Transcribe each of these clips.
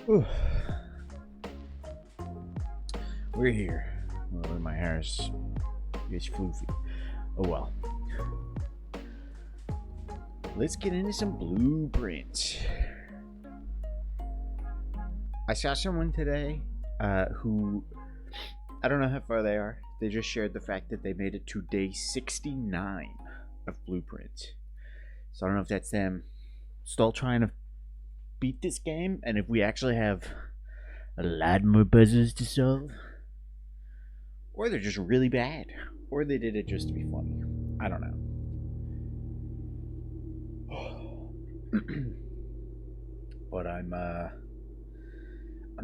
Whew. We're here. Oh, my hair's gets floofy. Oh well. Let's get into some blueprints. I saw someone today who, I don't know how far they are. They just shared the fact that they made it to day 69 of blueprints. So I don't know if that's them still trying to beat this game, and if we actually have a lot more puzzles to solve, or they're just really bad, or they did it just to be funny. I don't know. But I'm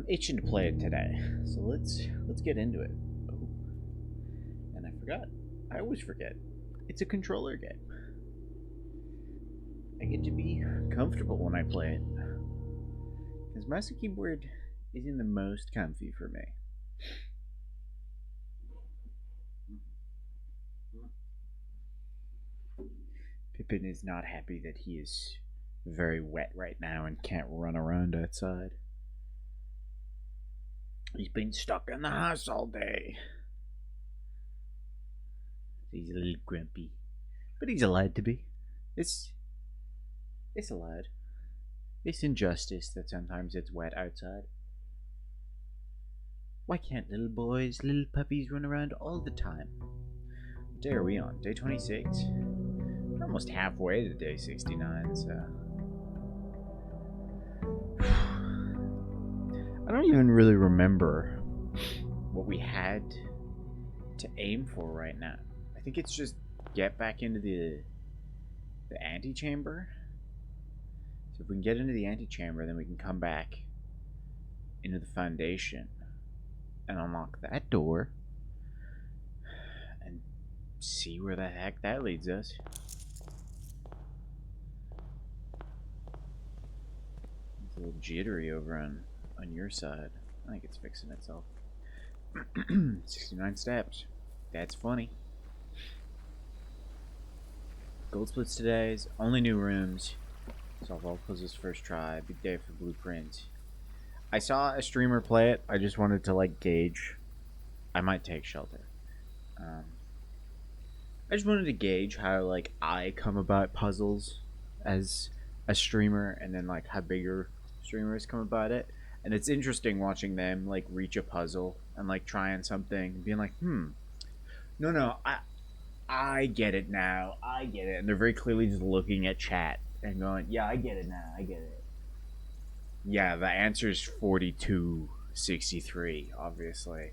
itching to play it today, so let's get into it. Oh, and I forgot. I always forget. It's a controller game. I get to be comfortable when I play it, because mouse and keyboard isn't the most comfy for me. Pippin is not happy that he is very wet right now and can't run around outside. He's been stuck in the house all day. He's a little grumpy, but he's allowed to be. It's allowed. It's injustice that sometimes it's wet outside. Why can't little boys, little puppies run around all the time? What day are we on? Day 26? We're almost halfway to day 69, so... I don't even really remember what we had to aim for right now. I think it's just get back into the antechamber. So if we can get into the antechamber, then we can come back into the foundation and unlock that door and see where the heck that leads us. It's a little jittery over on your side. I think it's fixing itself. 69 steps. That's funny. Gold splits today's only new rooms. Solve all puzzles first try. Big day for blueprints. I saw a streamer play it. I just wanted to gauge. I might take shelter. I just wanted to gauge how I come about puzzles as a streamer, and then how bigger streamers come about it. And it's interesting watching them reach a puzzle and trying something and being no, I get it now. I get it. And they're very clearly just looking at chat and going, yeah, I get it now. I get it. Yeah, the answer is 4263, obviously.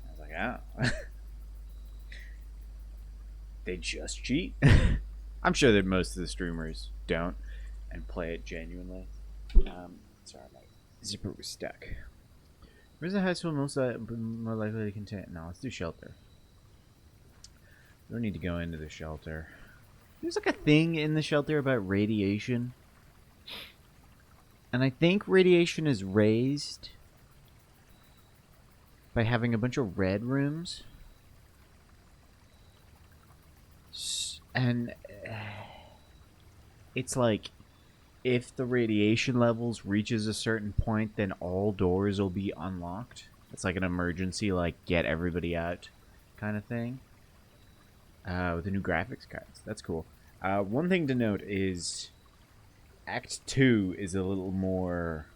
I was like, oh. They just cheat. I'm sure that most of the streamers don't and play it genuinely. Sorry, my zipper was stuck. Where's the house most more likely to contain? No, let's do shelter. We don't need to go into the shelter. There's a thing in the shelter about radiation. And I think radiation is raised by having a bunch of red rooms. And it's if the radiation levels reaches a certain point, then all doors will be unlocked. It's an emergency, get everybody out kind of thing. With the new graphics cards. That's cool. One thing to note is Act 2 is a little more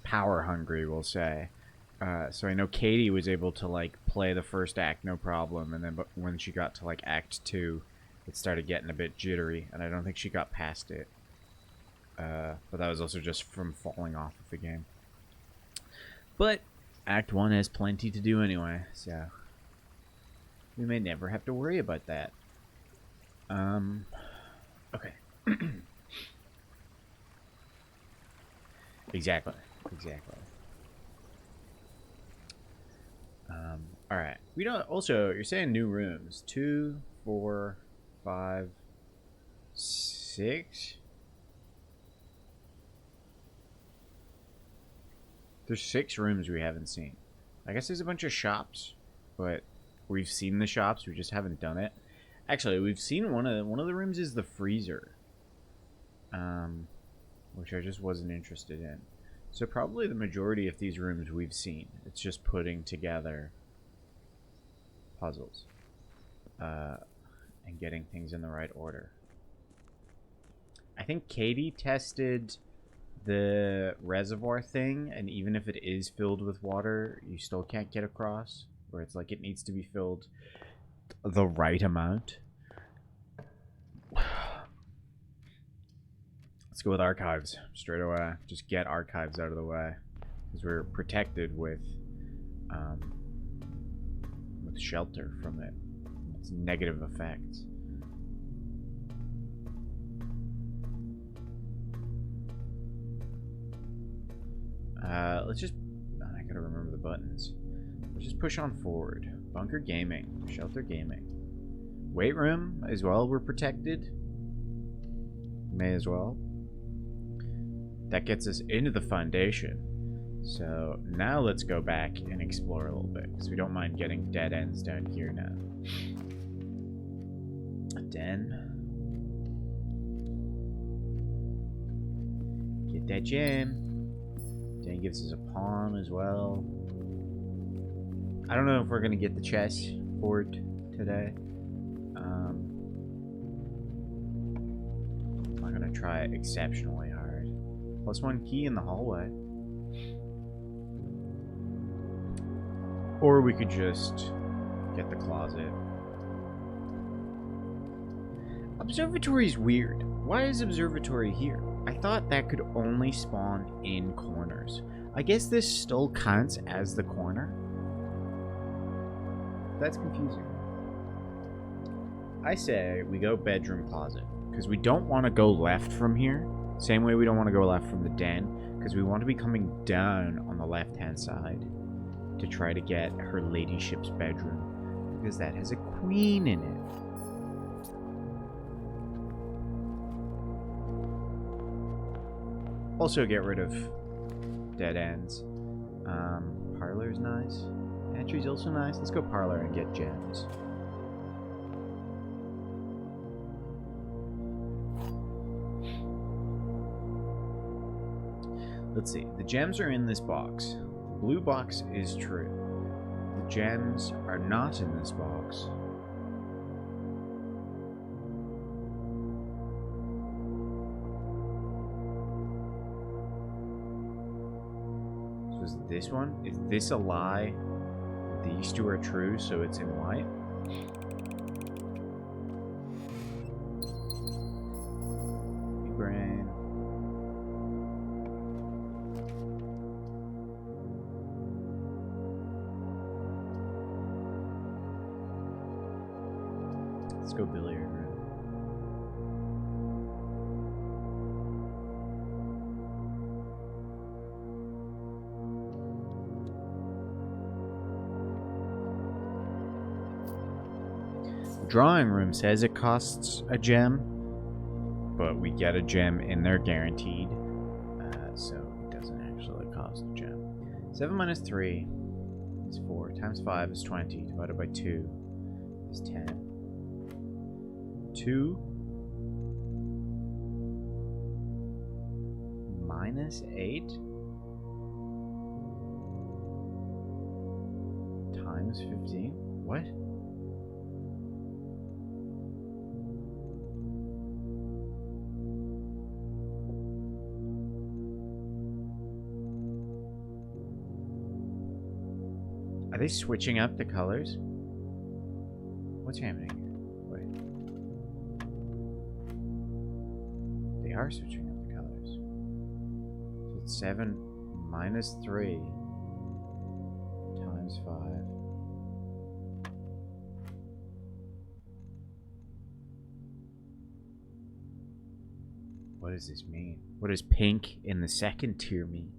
power hungry, we'll say. So I know Katie was able to play the first act no problem, and then when she got to Act 2, it started getting a bit jittery, and I don't think she got past it. But that was also just from falling off of the game. But Act 1 has plenty to do anyway, so we may never have to worry about that. Okay. Exactly. Alright. We don't. Also, you're saying new rooms. 2, 4, 5, 6? There's 6 rooms we haven't seen. I guess there's a bunch of shops, but we've seen the shops, we just haven't done it. Actually, we've seen one of the rooms is the freezer. Which I just wasn't interested in. So probably the majority of these rooms we've seen. It's just putting together puzzles and getting things in the right order. I think Katie tested the reservoir thing, and even if it is filled with water, you still can't get across, where it's like it needs to be filled the right amount. Let's go with archives straight away. Just get archives out of the way, because we're protected with shelter from its negative effects. Let's just... I gotta remember the buttons. Let's just push on forward. Bunker gaming. Shelter gaming. Weight room as well, we're protected. May as well. That gets us into the foundation. So now let's go back and explore a little bit, because we don't mind getting dead ends down here now. A den. Get that gem. Den gives us a pawn as well. I don't know if we're going to get the chess board today. I'm not going to try exceptionally hard. +1 key in the hallway. Or we could just get the closet. Observatory's weird. Why is observatory here? I thought that could only spawn in corners. I guess this still counts as the corner. That's confusing. I say we go bedroom closet, because we don't want to go left from here. Same way we don't want to go left from the den, because we want to be coming down on the left-hand side to try to get her ladyship's bedroom, because that has a queen in it. Also get rid of dead ends. Parlor's nice. Entry's also nice. Let's go parlor and get gems. Let's see. The gems are in this box. The blue box is true. The gems are not in this box. So is this one? Is this a lie? These two are true, so it's in white. Big brain. Let's go billiard room. Drawing room says it costs a gem, but we get a gem in there guaranteed, so it doesn't actually cost a gem. 7 minus 3 is 4, times 5 is 20, divided by 2 is 10. 2 minus 8 times 15? What? Are they switching up the colors? What's happening here? Wait. They are switching up the colors. So it's 7 minus 3 times 5. What does this mean? What does pink in the second tier mean?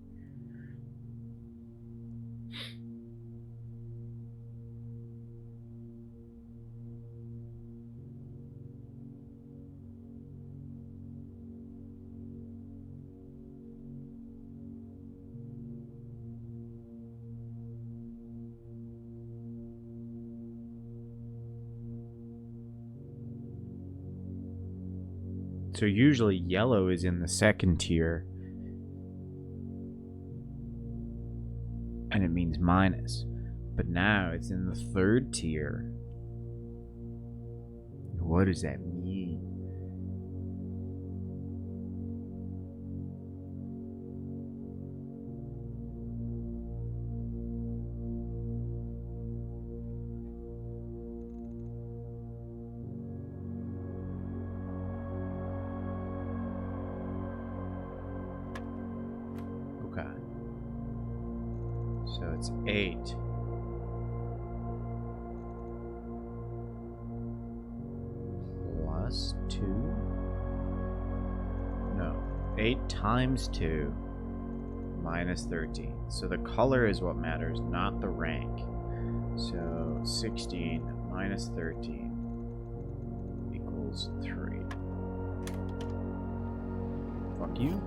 So usually yellow is in the second tier. means minus. But now it's in the third tier. What does that mean? Okay. So it's 8. Plus 2? No. 8 times 2 minus 13. So the color is what matters, not the rank. So 16 minus 13 equals 3. Fuck you.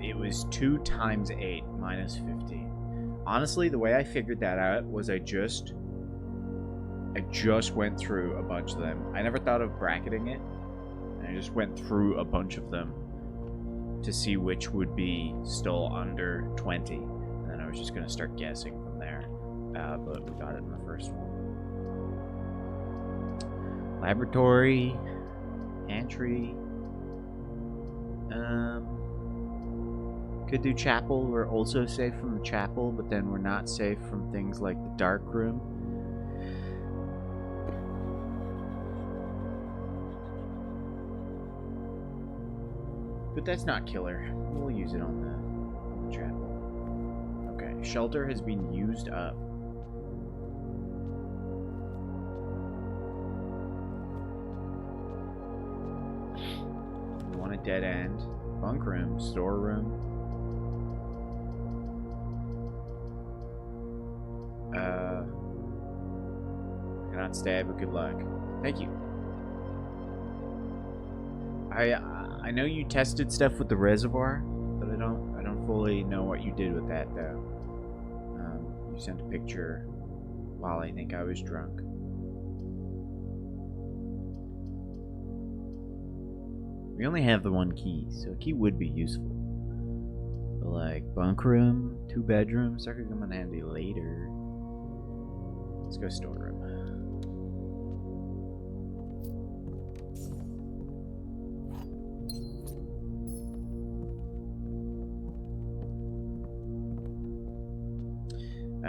It was 2 times 8 minus 15. Honestly, the way I figured that out was I just went through a bunch of them. I never thought of bracketing it. And I just went through a bunch of them to see which would be still under 20. And then I was just going to start guessing from there. But we got it in the first one. Laboratory. Pantry. Could do chapel. We're also safe from the chapel, but then we're not safe from things like the dark room. But that's not killer. We'll use it on the chapel. Okay, shelter has been used up. We want a dead end. Bunk room, storeroom. Cannot stab, but good luck. Thank you. I know you tested stuff with the reservoir, but I don't fully know what you did with that though. You sent a picture while I think I was drunk. We only have the one key, so a key would be useful. But like bunk room, 2 bedrooms, that could come in handy later. Let's go storeroom.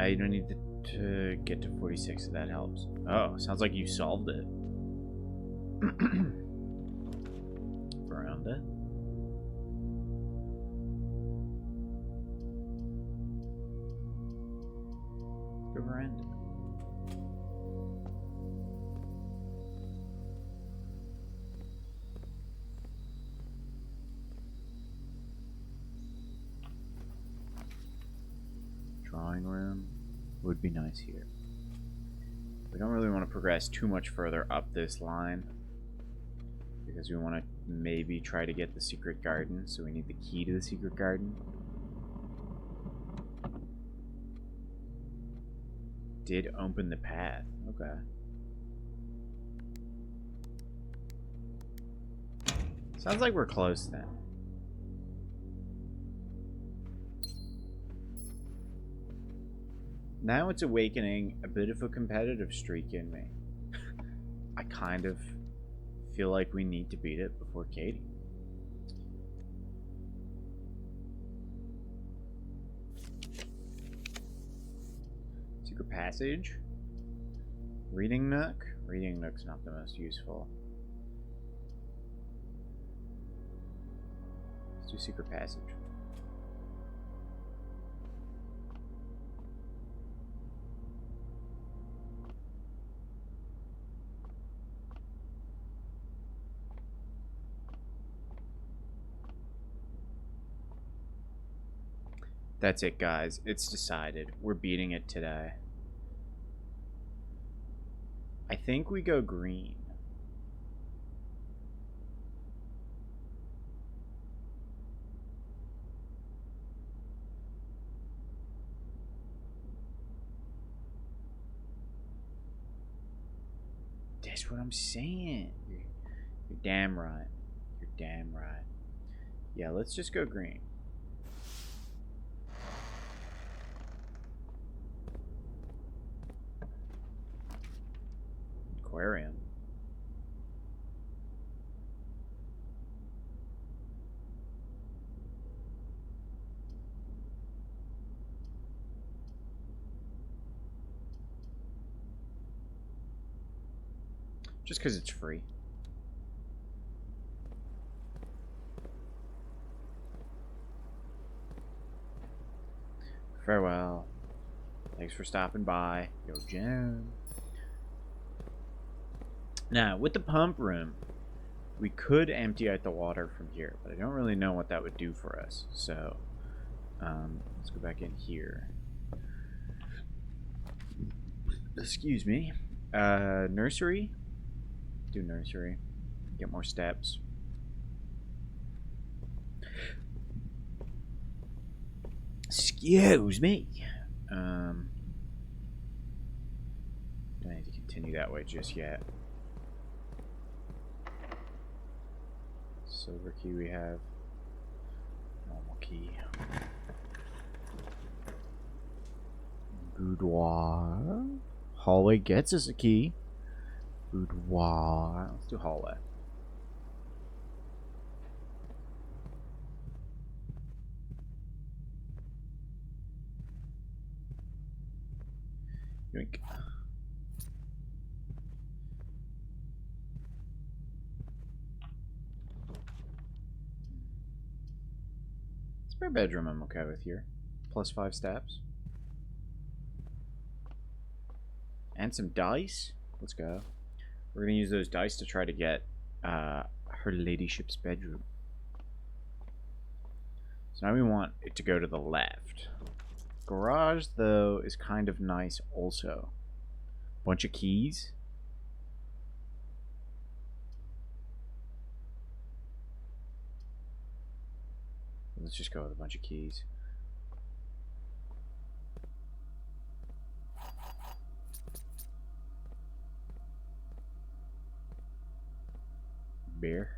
You don't need to get to 46, so that helps. Oh, sounds like you solved it. Veranda. The veranda. Drawing room would be nice here. We don't really want to progress too much further up this line because we want to maybe try to get the secret garden, so we need the key to the secret garden. Did open the path. Okay. Sounds like we're close then. Now it's awakening a bit of a competitive streak in me. I kind of feel like we need to beat it before Katie. Secret passage. Reading nook. Reading nook's not the most useful. Let's do secret passage. That's it, guys. It's decided. We're beating it today. I think we go green. That's what I'm saying. You're damn right. You're damn right. Yeah, let's just go green. aquarium. Just because it's free. Farewell. Thanks for stopping by. Yo, Jen. Now, with the pump room, we could empty out the water from here, but I don't really know what that would do for us. So, let's go back in here. Excuse me. Nursery? Do nursery. Get more steps. Excuse me. Don't need to continue that way just yet. Silver key we have. Normal key. Boudoir. Hallway gets us a key. Boudoir. Let's do hallway. Yoink. Spare bedroom I'm okay with here. Plus 5 steps. And some dice. Let's go. We're going to use those dice to try to get her ladyship's bedroom. So now we want it to go to the left. Garage, though, is kind of nice also. Bunch of keys. Let's just go with a bunch of keys. Beer.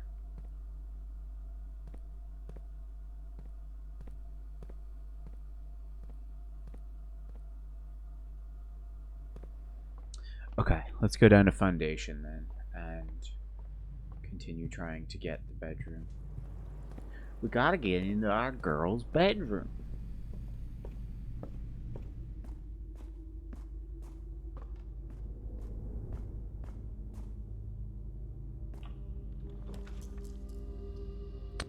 Okay, let's go down to foundation then and continue trying to get the bedroom. We gotta get into our girl's bedroom.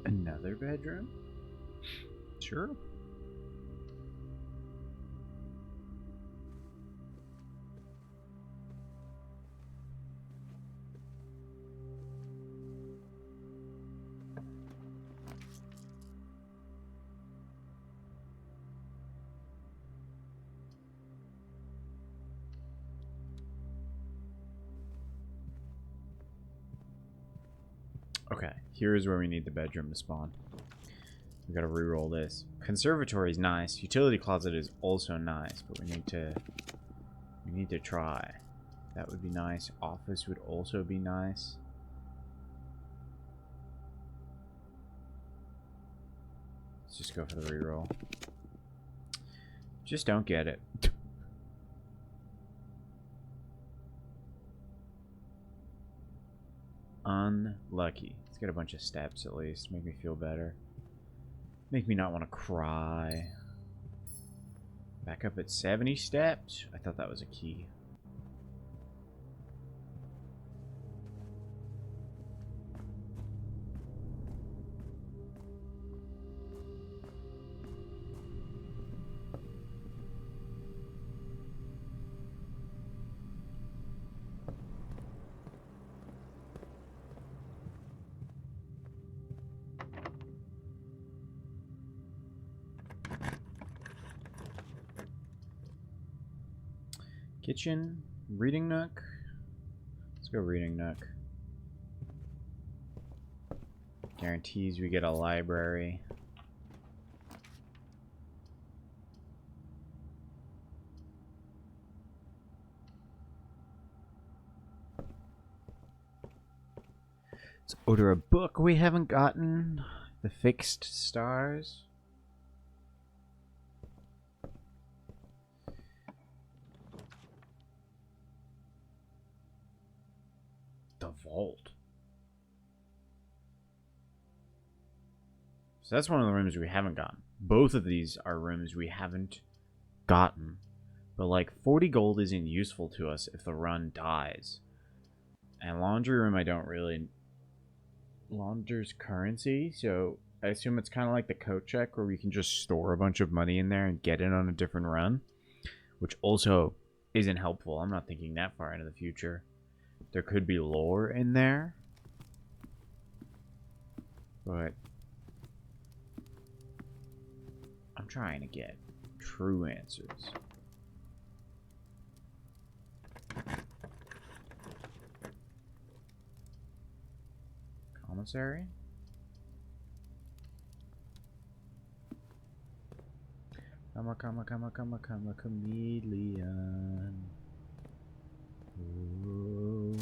Another bedroom? Sure. Okay, here's where we need the bedroom to spawn. We gotta re-roll this. Conservatory is nice. Utility closet is also nice, but we need to try. That would be nice. Office would also be nice. Let's just go for the re-roll. Just don't get it. Unlucky. Let's get a bunch of steps at least. Make me feel better. Make me not want to cry. Back up at 70 steps? I thought that was a key. Kitchen, reading nook. Let's go reading nook. Guarantees we get a library. Let's order a book we haven't gotten. The Fixed Stars. The vault. So that's one of the rooms we haven't gotten. Both of these are rooms we haven't gotten. But like 40 gold isn't useful to us if the run dies. And laundry room I don't really... Launder's currency, so I assume it's kind of like the coat check where we can just store a bunch of money in there and get it on a different run. Which also isn't helpful. I'm not thinking that far into the future. There could be lore in there. But I'm trying to get true answers. Commissary? Come, chameleon. Ooh.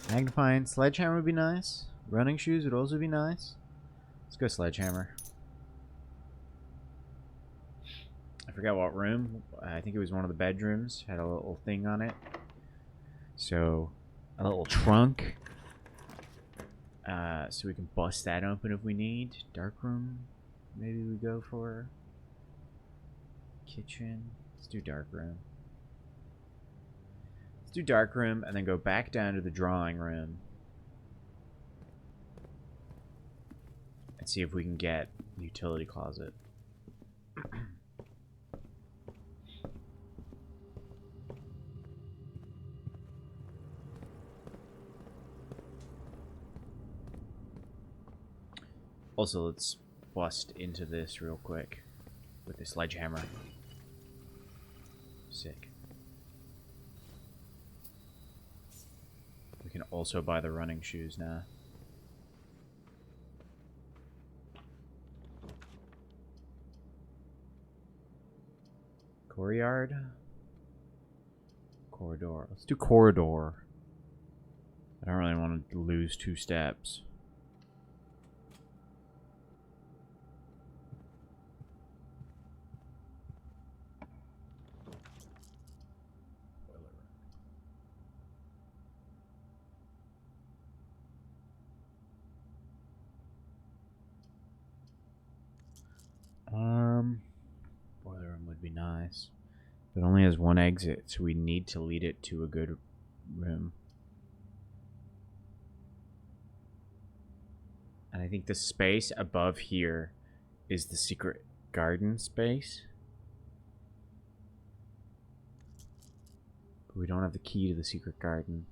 Magnifying sledgehammer would be nice. Running shoes would also be nice. Let's go sledgehammer. I forgot what room. I think it was one of the bedrooms. Had a little thing on it. So, a little trunk. So we can bust that open if we need. Dark room. Maybe we go for. Kitchen. Let's do dark room. Let's do dark room and then go back down to the drawing room. And see if we can get the utility closet. Also, let's bust into this real quick with the sledgehammer. Sick. We can also buy the running shoes now. Courtyard? Corridor. Let's do corridor. I don't really want to lose 2 steps. Boiler room would be nice. But it only has 1 exit, so we need to lead it to a good room. And I think the space above here is the secret garden space. But we don't have the key to the secret garden.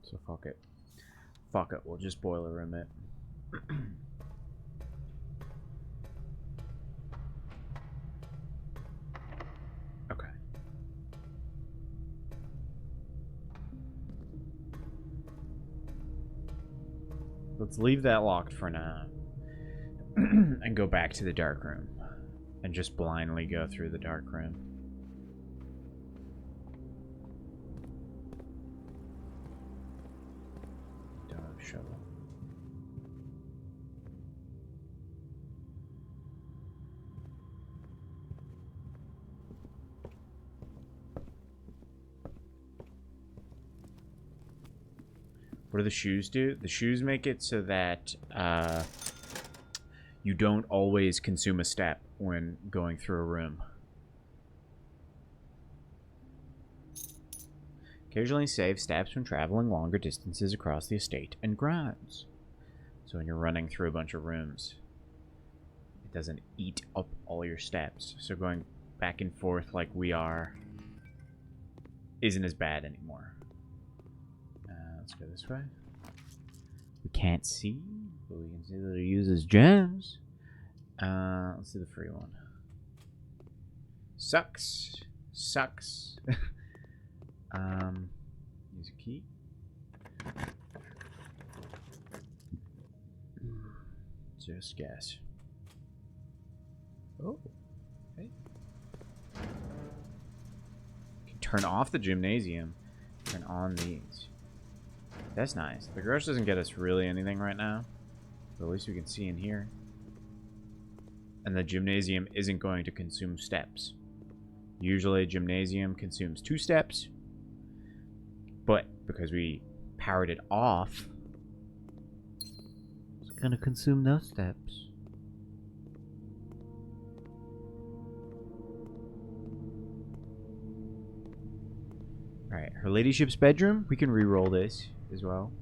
So fuck it. Fuck it, we'll just boiler room it. Okay. Let's leave that locked for now. And go back to the dark room. And just blindly go through the dark room. Shovel. What do the shoes do? The shoes make it so that you don't always consume a step when going through a room. Occasionally save steps when traveling longer distances across the estate and grounds. So when you're running through a bunch of rooms, it doesn't eat up all your steps. So going back and forth like we are isn't as bad anymore. Let's go this way. We can't see, but we can see that it uses gems. Let's do the free one. Sucks. Sucks. Use a key. Just guess. Oh, hey. Can turn off the gymnasium. Turn on these. That's nice. The garage doesn't get us really anything right now, but at least we can see in here. And the gymnasium isn't going to consume steps. Usually, gymnasium consumes 2 steps, but because we powered it off, it's gonna consume no steps. Alright, her ladyship's bedroom. We can re-roll this as well.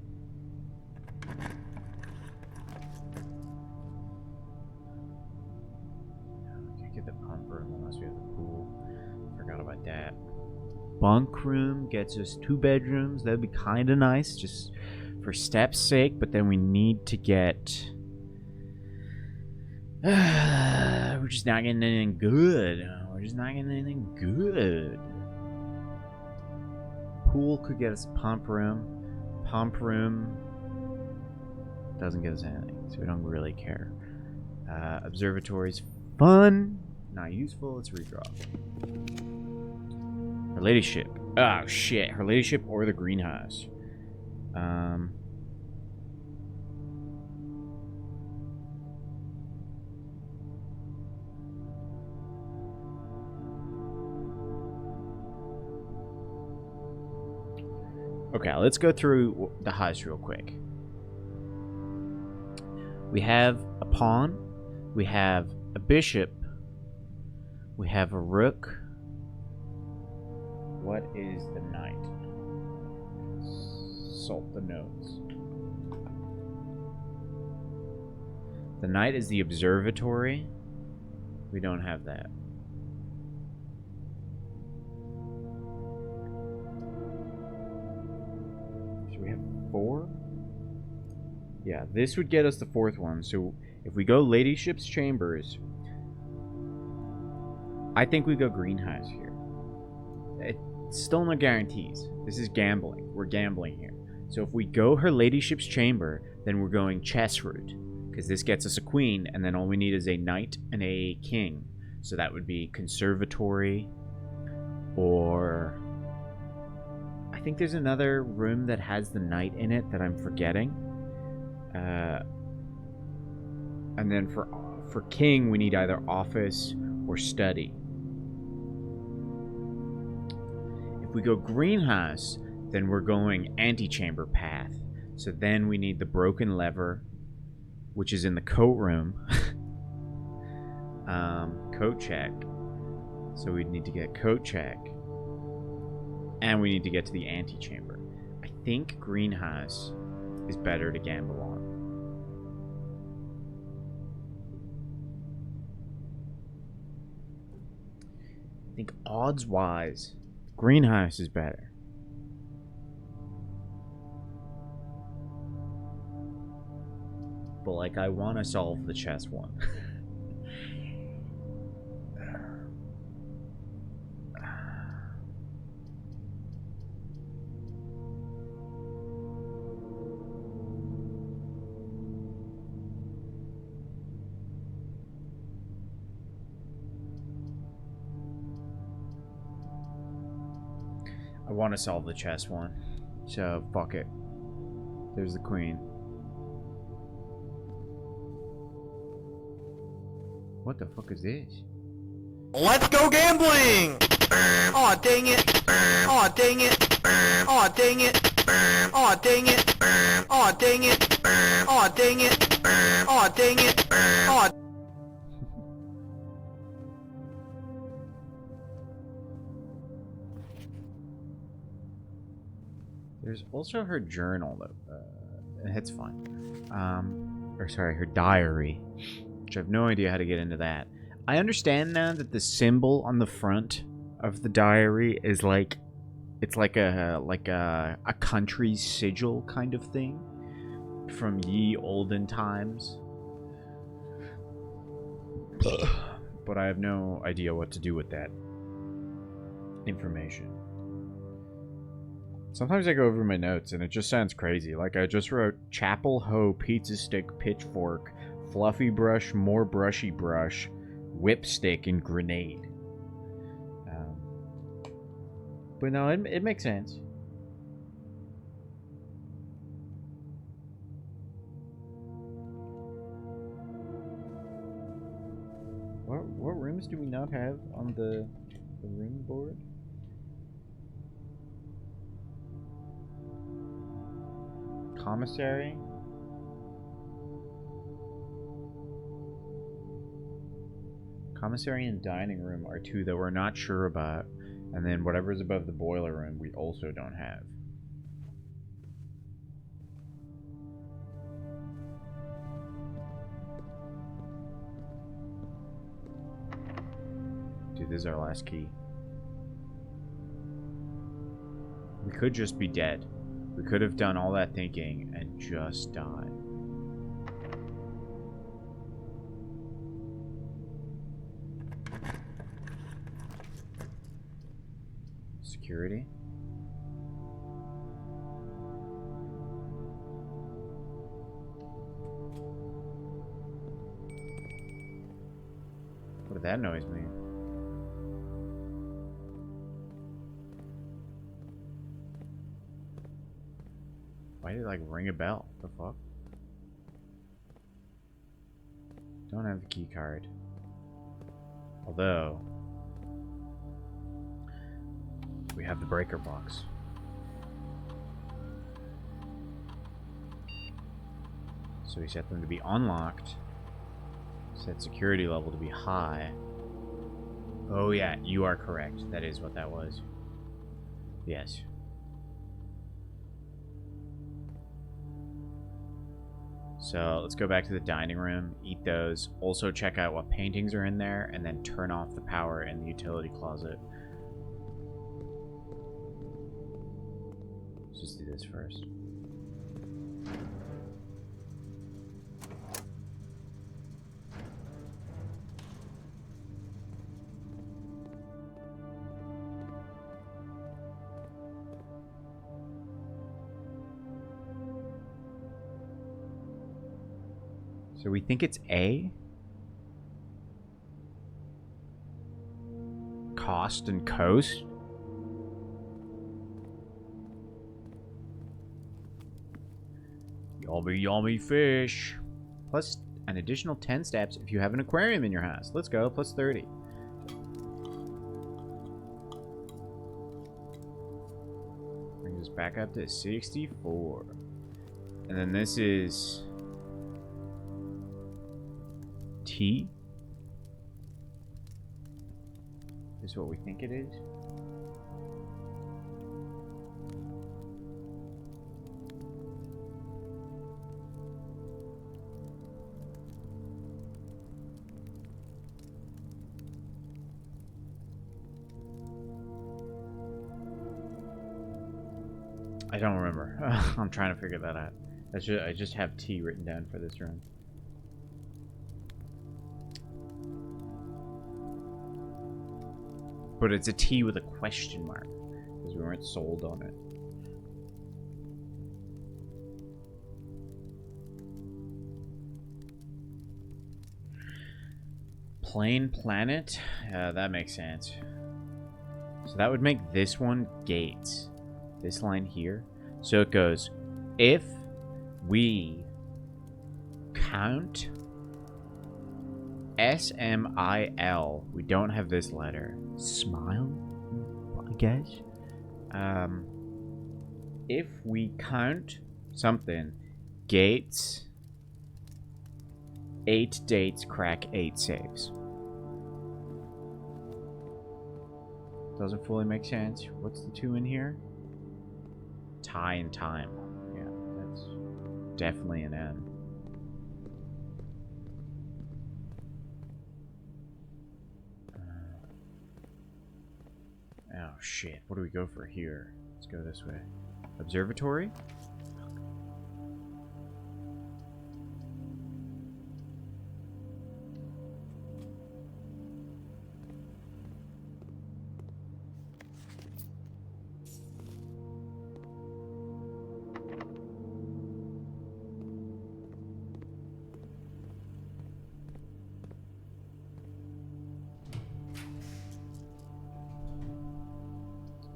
Can't get the pump room unless we have the pool. Forgot about that. Bunk room gets us 2 bedrooms. That'd be kind of nice, just for steps' sake. But then we need to get. We're just not getting anything good. We're just not getting anything good. Pool could get us a pump room. Pump room doesn't get us anything, so we don't really care. Observatory's fun, not useful. Let's redraw. Her ladyship. Oh shit, her ladyship or the greenhouse. Okay, let's go through the heist real quick. We have a pawn, we have a bishop, we have a rook. What is the knight? Salt the notes. The knight is the observatory. We don't have that. Should we have 4? Yeah, this would get us the 4th one. So if we go ladyship's chambers, I think we go greenhouse here. It's still no guarantees. This is gambling. We're gambling here. So if we go her ladyship's chamber, then we're going chess route, because this gets us a queen, and then all we need is a knight and a king. So that would be conservatory, or I think there's another room that has the knight in it that I'm forgetting. And then for king, we need either office or study. If we go greenhouse, then we're going antechamber path. So then we need the broken lever, which is in the coat room. Coat check. So we'd need to get coat check. And we need to get to the antechamber. I think greenhouse is better to gamble on. I think odds-wise, greenhouse is better. But, like, I want to solve the chess one. I want to solve the chess one. So, fuck it. There's the queen. What the fuck is this? Let's go gambling! Aw, dang it! Aw, dang it! Aw, dang it! Aw, dang it! Aw, dang it! Aw, dang it! Aw, dang it! Aw. There's also her journal, though. It's fine. Or sorry, her diary. Which I have no idea how to get into that. I understand now that the symbol on the front of the diary is like, it's like a country's sigil kind of thing from ye olden times. But I have no idea what to do with that information. Sometimes I go over my notes and it just sounds crazy. Like I just wrote chapel, hoe, pizza stick, pitchfork, fluffy brush, more brushy brush, whipstick, and grenade. But no, it makes sense. What rooms do we not have on the The room board? Commissary? Commissary and dining room are two that we're not sure about. And then whatever's above the boiler room, we also don't have. Dude, this is our last key. We could just be dead. We could have done all that thinking and just died. Security? What did that noise mean? Why did it, like, ring a bell? The fuck? Don't have the key card. Although... we have the breaker box. So we set them to be unlocked. Set security level to be high. Oh yeah, you are correct. That is what that was. Yes. So let's go back to the dining room, eat those, also check out what paintings are in there, and then turn off the power in the utility closet. Let's just do this first. So we think it's A. Cost and coast. Yummy, yummy fish. Plus an additional 10 steps if you have an aquarium in your house. Let's go, plus 30. Brings us back up to 64. And then this is... T? Is what we think it is? I don't remember. I'm trying to figure that out. I just have T written down for this room. But it's a T with a question mark, because we weren't sold on it. Plain planet? That makes sense. So that would make this one gates. This line here. So it goes, if we count S-M-I-L. We don't have this letter. Smile, I guess. If we count something, gates, 8 dates, crack 8 saves. Doesn't fully make sense. What's the 2 in here? Tie and time. Yeah, that's definitely an N. Oh shit, what do we go for here? Let's go this way. Observatory?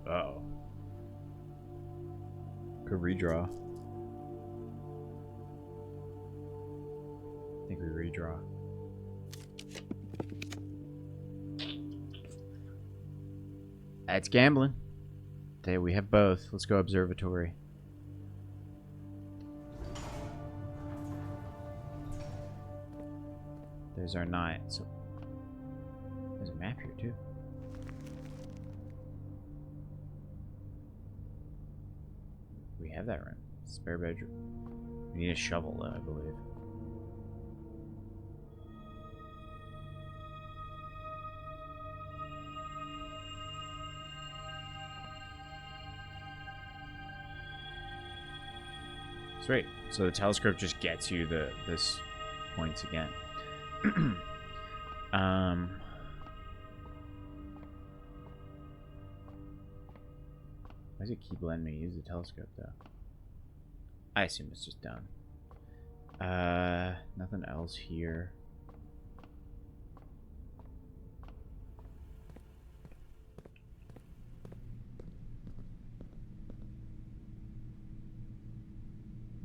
Uh-oh. Could redraw. I think we redraw. That's gambling. There we have both. Let's go observatory. There's our night. So there's a map here too. We have that room. Spare bedroom. We need a shovel though, I believe. Sweet. So the telescope just gets you this points again. Why does it keep letting me use the telescope though? I assume it's just done. Nothing else here.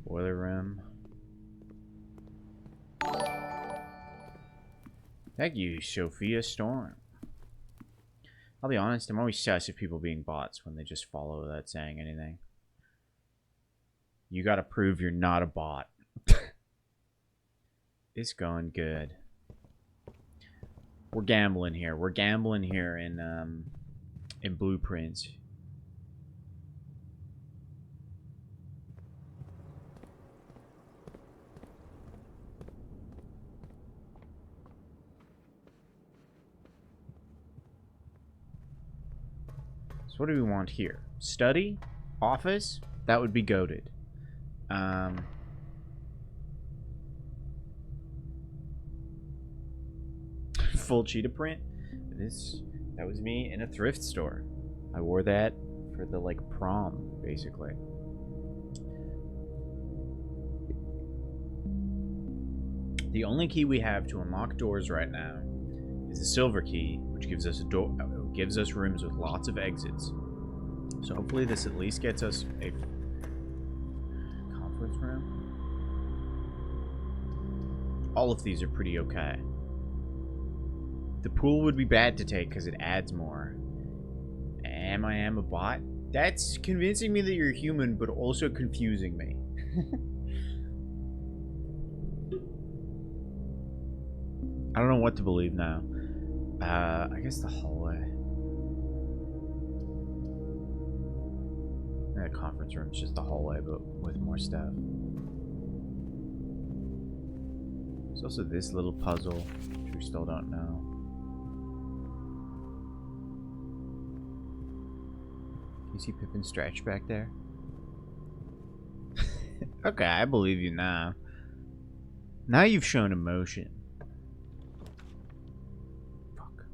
Boiler room. Thank you, Sophia Storm. I'll be honest, I'm always sus of people being bots when they just follow without saying anything. You gotta prove you're not a bot. It's going good. We're gambling here. We're gambling here in Blueprints. So what do we want here? Study? Office? That would be goated. Full cheetah print. That was me in a thrift store. I wore that for the like prom, basically. The only key we have to unlock doors right now is the silver key, which gives us gives us rooms with lots of exits. So hopefully this at least gets us a conference room. All of these are pretty okay. The pool would be bad to take because it adds more. Am I a bot? That's convincing me that you're human, but also confusing me. I don't know what to believe now. I guess the hallway. The conference room is just the hallway, but with more stuff. There's also this little puzzle, which we still don't know. You see Pippin stretch back there? Okay, I believe you now. Now you've shown emotion. Fuck.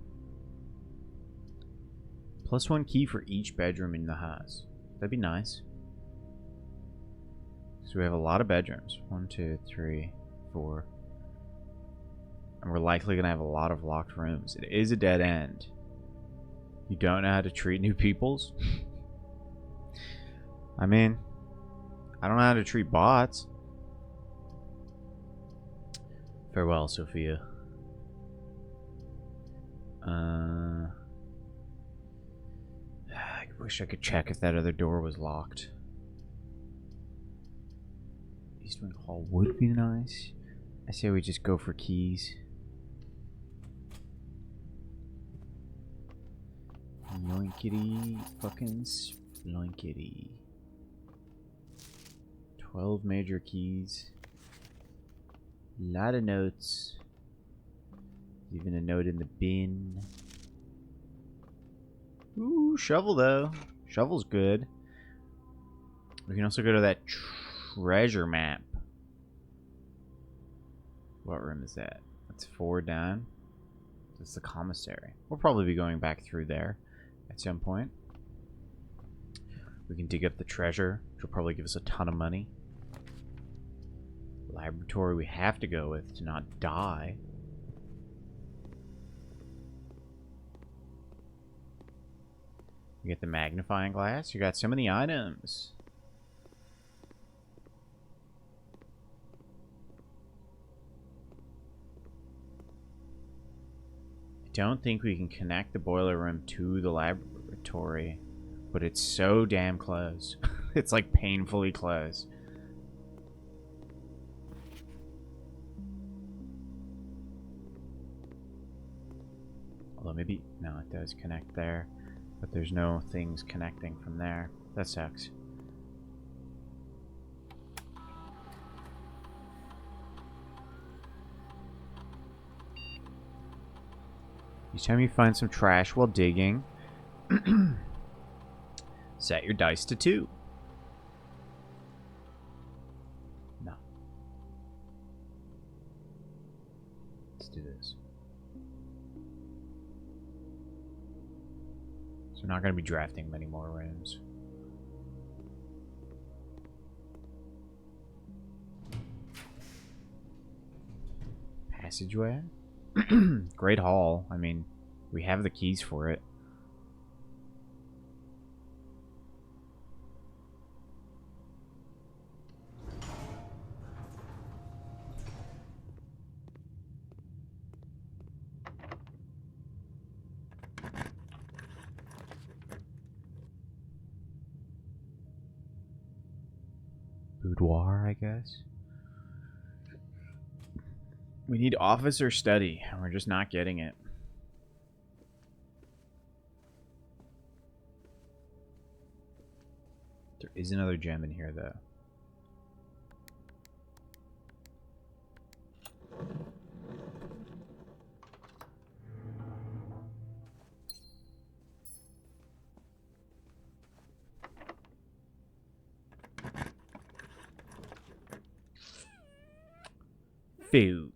+1 key for each bedroom in the house. That'd be nice. So we have a lot of bedrooms. 1, 2, 3, 4. And we're likely gonna have a lot of locked rooms. It is a dead end. You don't know how to treat new peoples? I mean, I don't know how to treat bots. Farewell, Sophia. I wish I could check if that other door was locked. East Wing Hall would be nice. I say we just go for keys. Yoinkity, fucking sploinkity. 12 major keys. Lot of notes. Even a note in the bin. Ooh, shovel though. Shovel's good. We can also go to that treasure map. What room is that? That's 4 down. That's the commissary. We'll probably be going back through there at some point. We can dig up the treasure, which will probably give us a ton of money. Laboratory we have to go with to not die. You get the magnifying glass. You got so many items. don't think we can connect the boiler room to the laboratory, but it's so damn close. It's like painfully close. Although maybe, no, it does connect there, but there's no things connecting from there. That sucks. Each time you find some trash while digging, set your dice to 2. No. Let's do this. So we're not going to be drafting many more rooms. Passageway? Great hall. I mean, we have the keys for it. Boudoir, I guess. We need office or study, and we're just not getting it. There is another gem in here, though. Foog.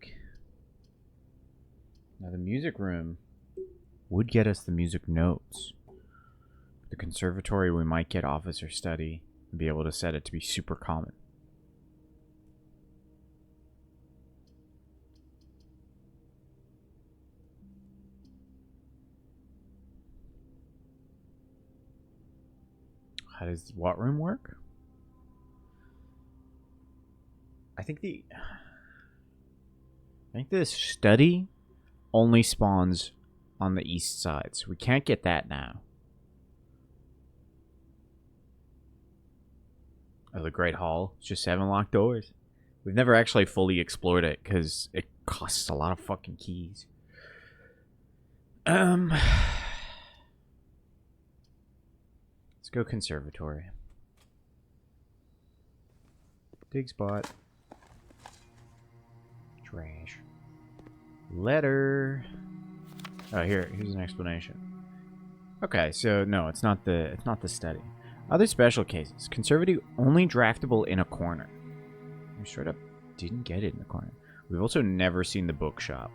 Now the music room would get us the music notes. The conservatory, we might get office or study and be able to set it to be super common. How does what room work? I think this study only spawns on the east side, so we can't get that now. Oh, the Great Hall. It's just 7 locked doors. We've never actually fully explored it because it costs a lot of fucking keys. Let's go conservatory. Dig spot. Trash. Letter. Oh, here's an explanation. Okay, so no, it's not the study. Other special cases. Conservative only draftable in a corner. We straight up didn't get it in the corner. We've also never seen the bookshop.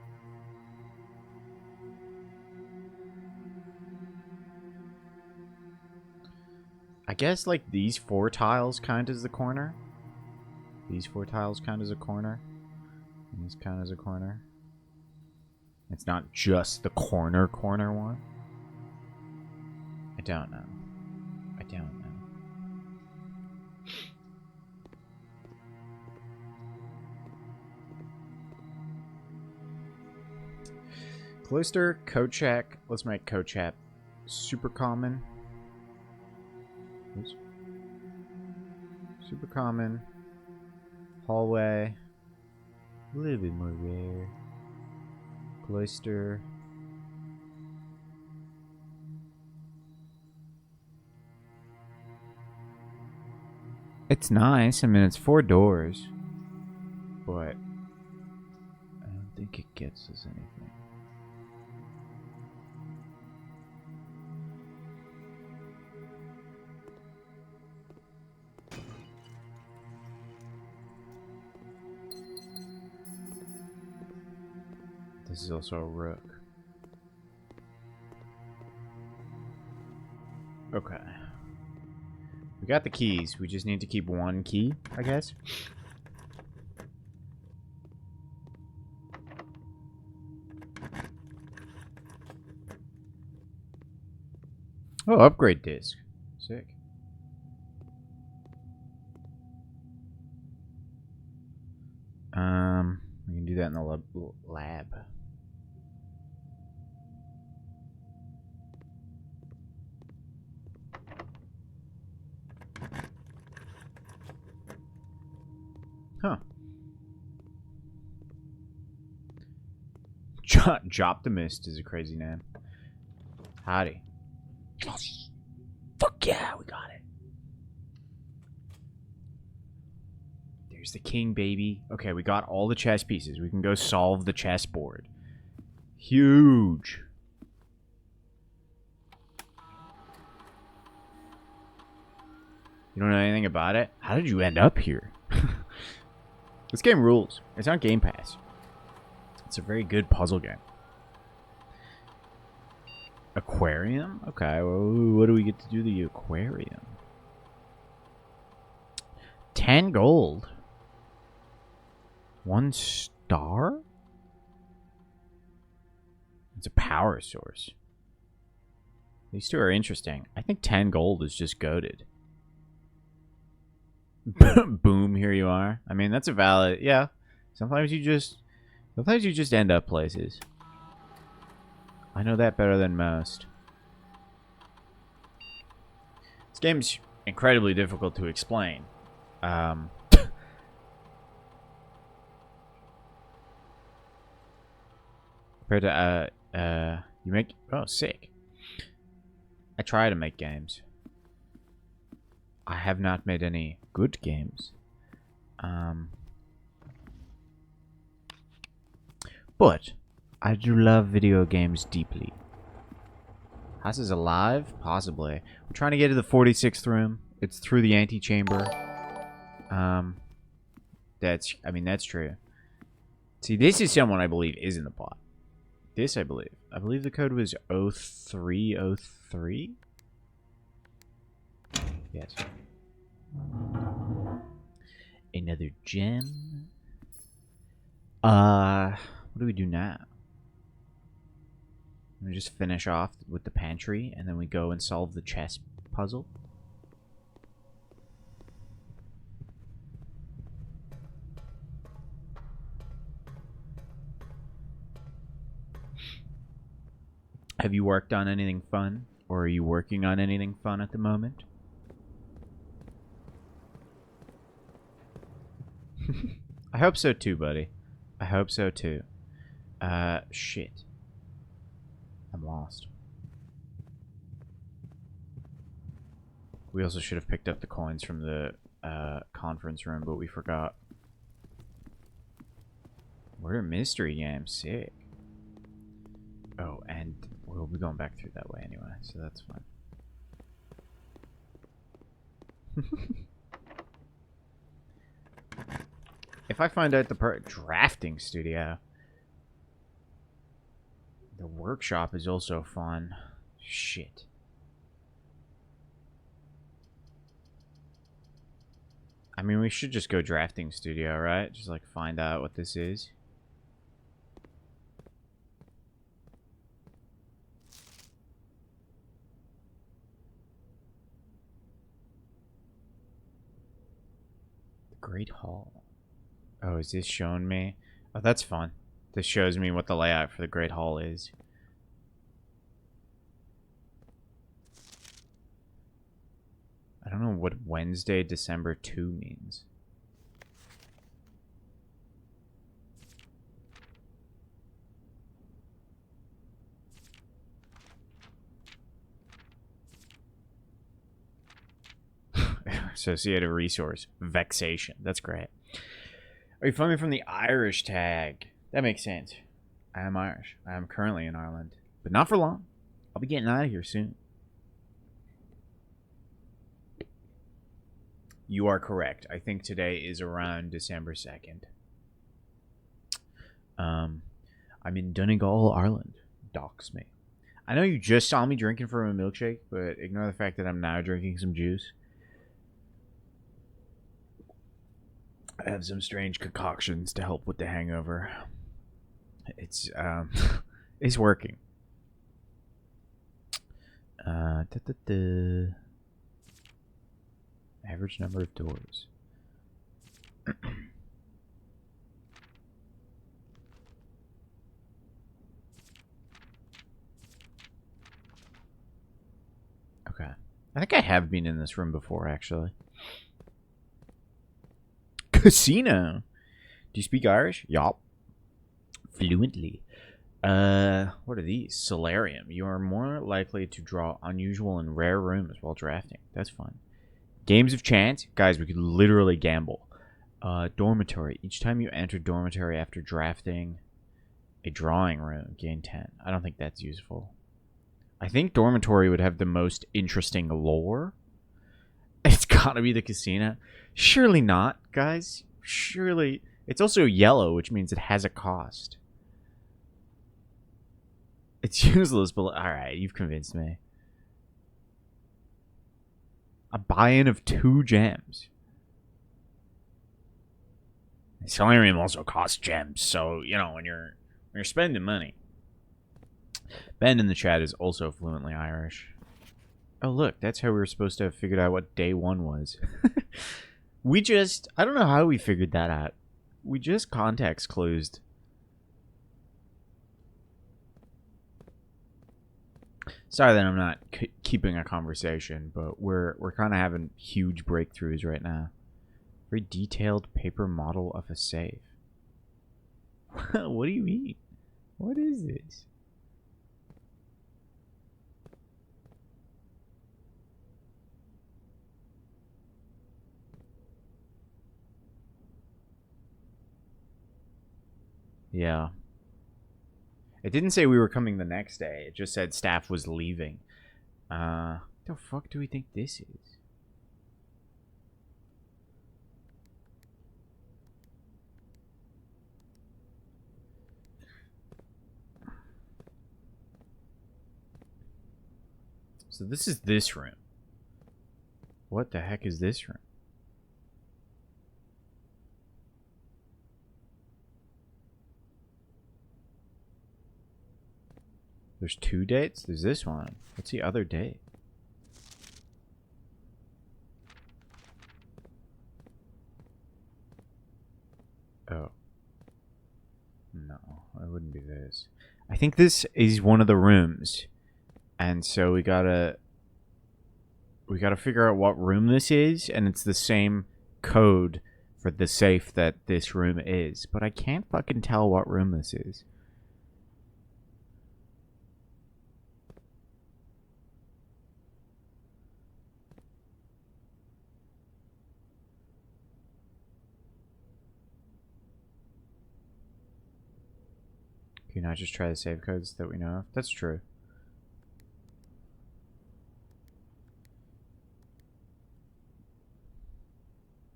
I guess like these 4 tiles count as the corner. These 4 tiles count as a corner. And these count as a corner. It's not just the corner one. I don't know. I don't know. Cloister, Kochak. Let's make Kochak super common. Oops. Super common. Hallway. A little bit more rare. Cloister. It's nice. I mean, it's 4 doors. But I don't think it gets us anything. This is also a rook. Okay. We got the keys. We just need to keep 1 key, I guess. Oh, upgrade disc. Sick. We can do that in the lab. Joptimist is a crazy name. Howdy. Fuck yeah, we got it. There's the king, baby. Okay, we got all the chess pieces. We can go solve the chessboard. Huge. You don't know anything about it? How did you end up here? This game rules. It's on Game Pass. It's a very good puzzle game. Aquarium? Okay, well, what do we get to do the aquarium? 10 gold. 1 star? It's a power source. These two are interesting. I think 10 gold is just goated. Boom, here you are. I mean, that's a valid... Yeah. Sometimes you just end up places. I know that better than most. This game's incredibly difficult to explain. Compared to, you make... Oh, sick. I try to make games. I have not made any good games. But I do love video games deeply. House is alive? Possibly. We're trying to get to the 46th room. It's through the antechamber. That's true. See, this is someone I believe is in the plot. This, I believe. I believe the code was 0303? Yes. Another gem. What do we do now? We just finish off with the pantry, and then we go and solve the chess puzzle. Have you worked on anything fun? Or are you working on anything fun at the moment? I hope so too, buddy. I hope so too. Shit. I'm lost. We also should have picked up the coins from the conference room, but we forgot. Murder mystery game, sick. Oh, and we'll be going back through that way anyway, so that's fine. If I find out the drafting studio, the workshop is also fun. Shit. I mean, we should just go drafting studio, right? Just like find out what this is. The Great Hall. Oh, is this showing me? Oh, that's fun. This shows me what the layout for the Great Hall is. I don't know what Wednesday, December 2 means. Associated resource. Vexation. That's great. Are you filming from the Irish tag? That makes sense. I am Irish. I am currently in Ireland. But not for long. I'll be getting out of here soon. You are correct. I think today is around December 2nd. I'm in Donegal, Ireland. Dox me. I know you just saw me drinking from a milkshake, but ignore the fact that I'm now drinking some juice. I have some strange concoctions to help with the hangover. It's it's working. Average number of doors. Okay. I think I have been in this room before, actually. Casino. Do you speak Irish? Yup. Fluently. What are these? Solarium. You are more likely to draw unusual and rare rooms while drafting. That's fun. Games of chance. Guys, we could literally gamble. Dormitory. Each time you enter dormitory after drafting a drawing room, gain 10. I don't think that's useful. I think dormitory would have the most interesting lore. It's gotta be the casino. Surely not, guys. Surely. It's also yellow, which means it has a cost. It's useless, but alright, you've convinced me. A buy-in of 2 gems. Solarium also costs gems, so, you know, when you're spending money. Ben in the chat is also fluently Irish. Oh, look, that's how we were supposed to have figured out what day 1 was. I don't know how we figured that out. We just context closed. Sorry that I'm not keeping a conversation, but we're kind of having huge breakthroughs right now. Very detailed paper model of a safe. What do you mean? What is this? Yeah. It didn't say we were coming the next day. It just said staff was leaving. What the fuck do we think this is? So this is this room. What the heck is this room? There's 2 dates? There's this one. What's the other date? Oh. No, it wouldn't be this. I think this is one of the rooms. And so we gotta figure out what room this is, and it's the same code for the safe that this room is. But I can't fucking tell what room this is. Can you not just try the save codes that we know of? That's true.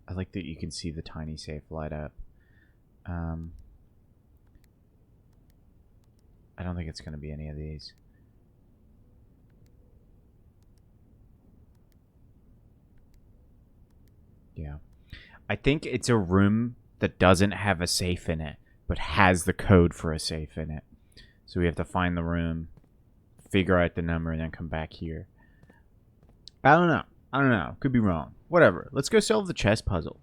I like that you can see the tiny safe light up. I don't think it's going to be any of these. Yeah. I think it's a room that doesn't have a safe in it, but has the code for a safe in it. So we have to find the room, figure out the number, and then come back here. I don't know. Could be wrong. Whatever. Let's go solve the chess puzzle.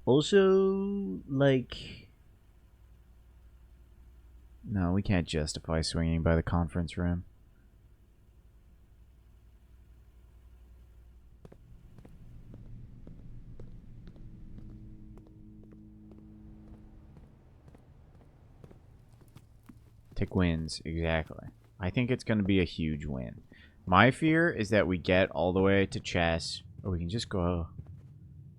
Also, like... No, we can't justify swinging by the conference room. Tick wins, exactly. I think it's going to be a huge win. My fear is that we get all the way to chess, or we can just go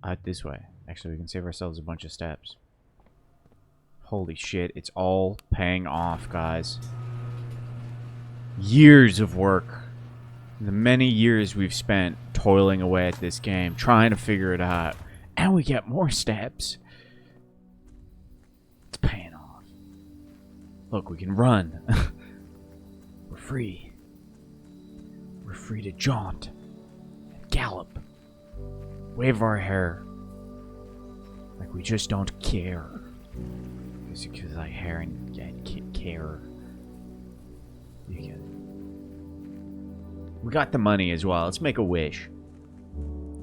out this way. Actually, we can save ourselves a bunch of steps. Holy shit, it's all paying off, guys. Years of work. The many years we've spent toiling away at this game, trying to figure it out. And we get more steps. It's paying off. Look, we can run. We're free. We're free to jaunt and gallop. Wave our hair. Like we just don't care. It's because I hair and care. We got the money as well. Let's make a wish.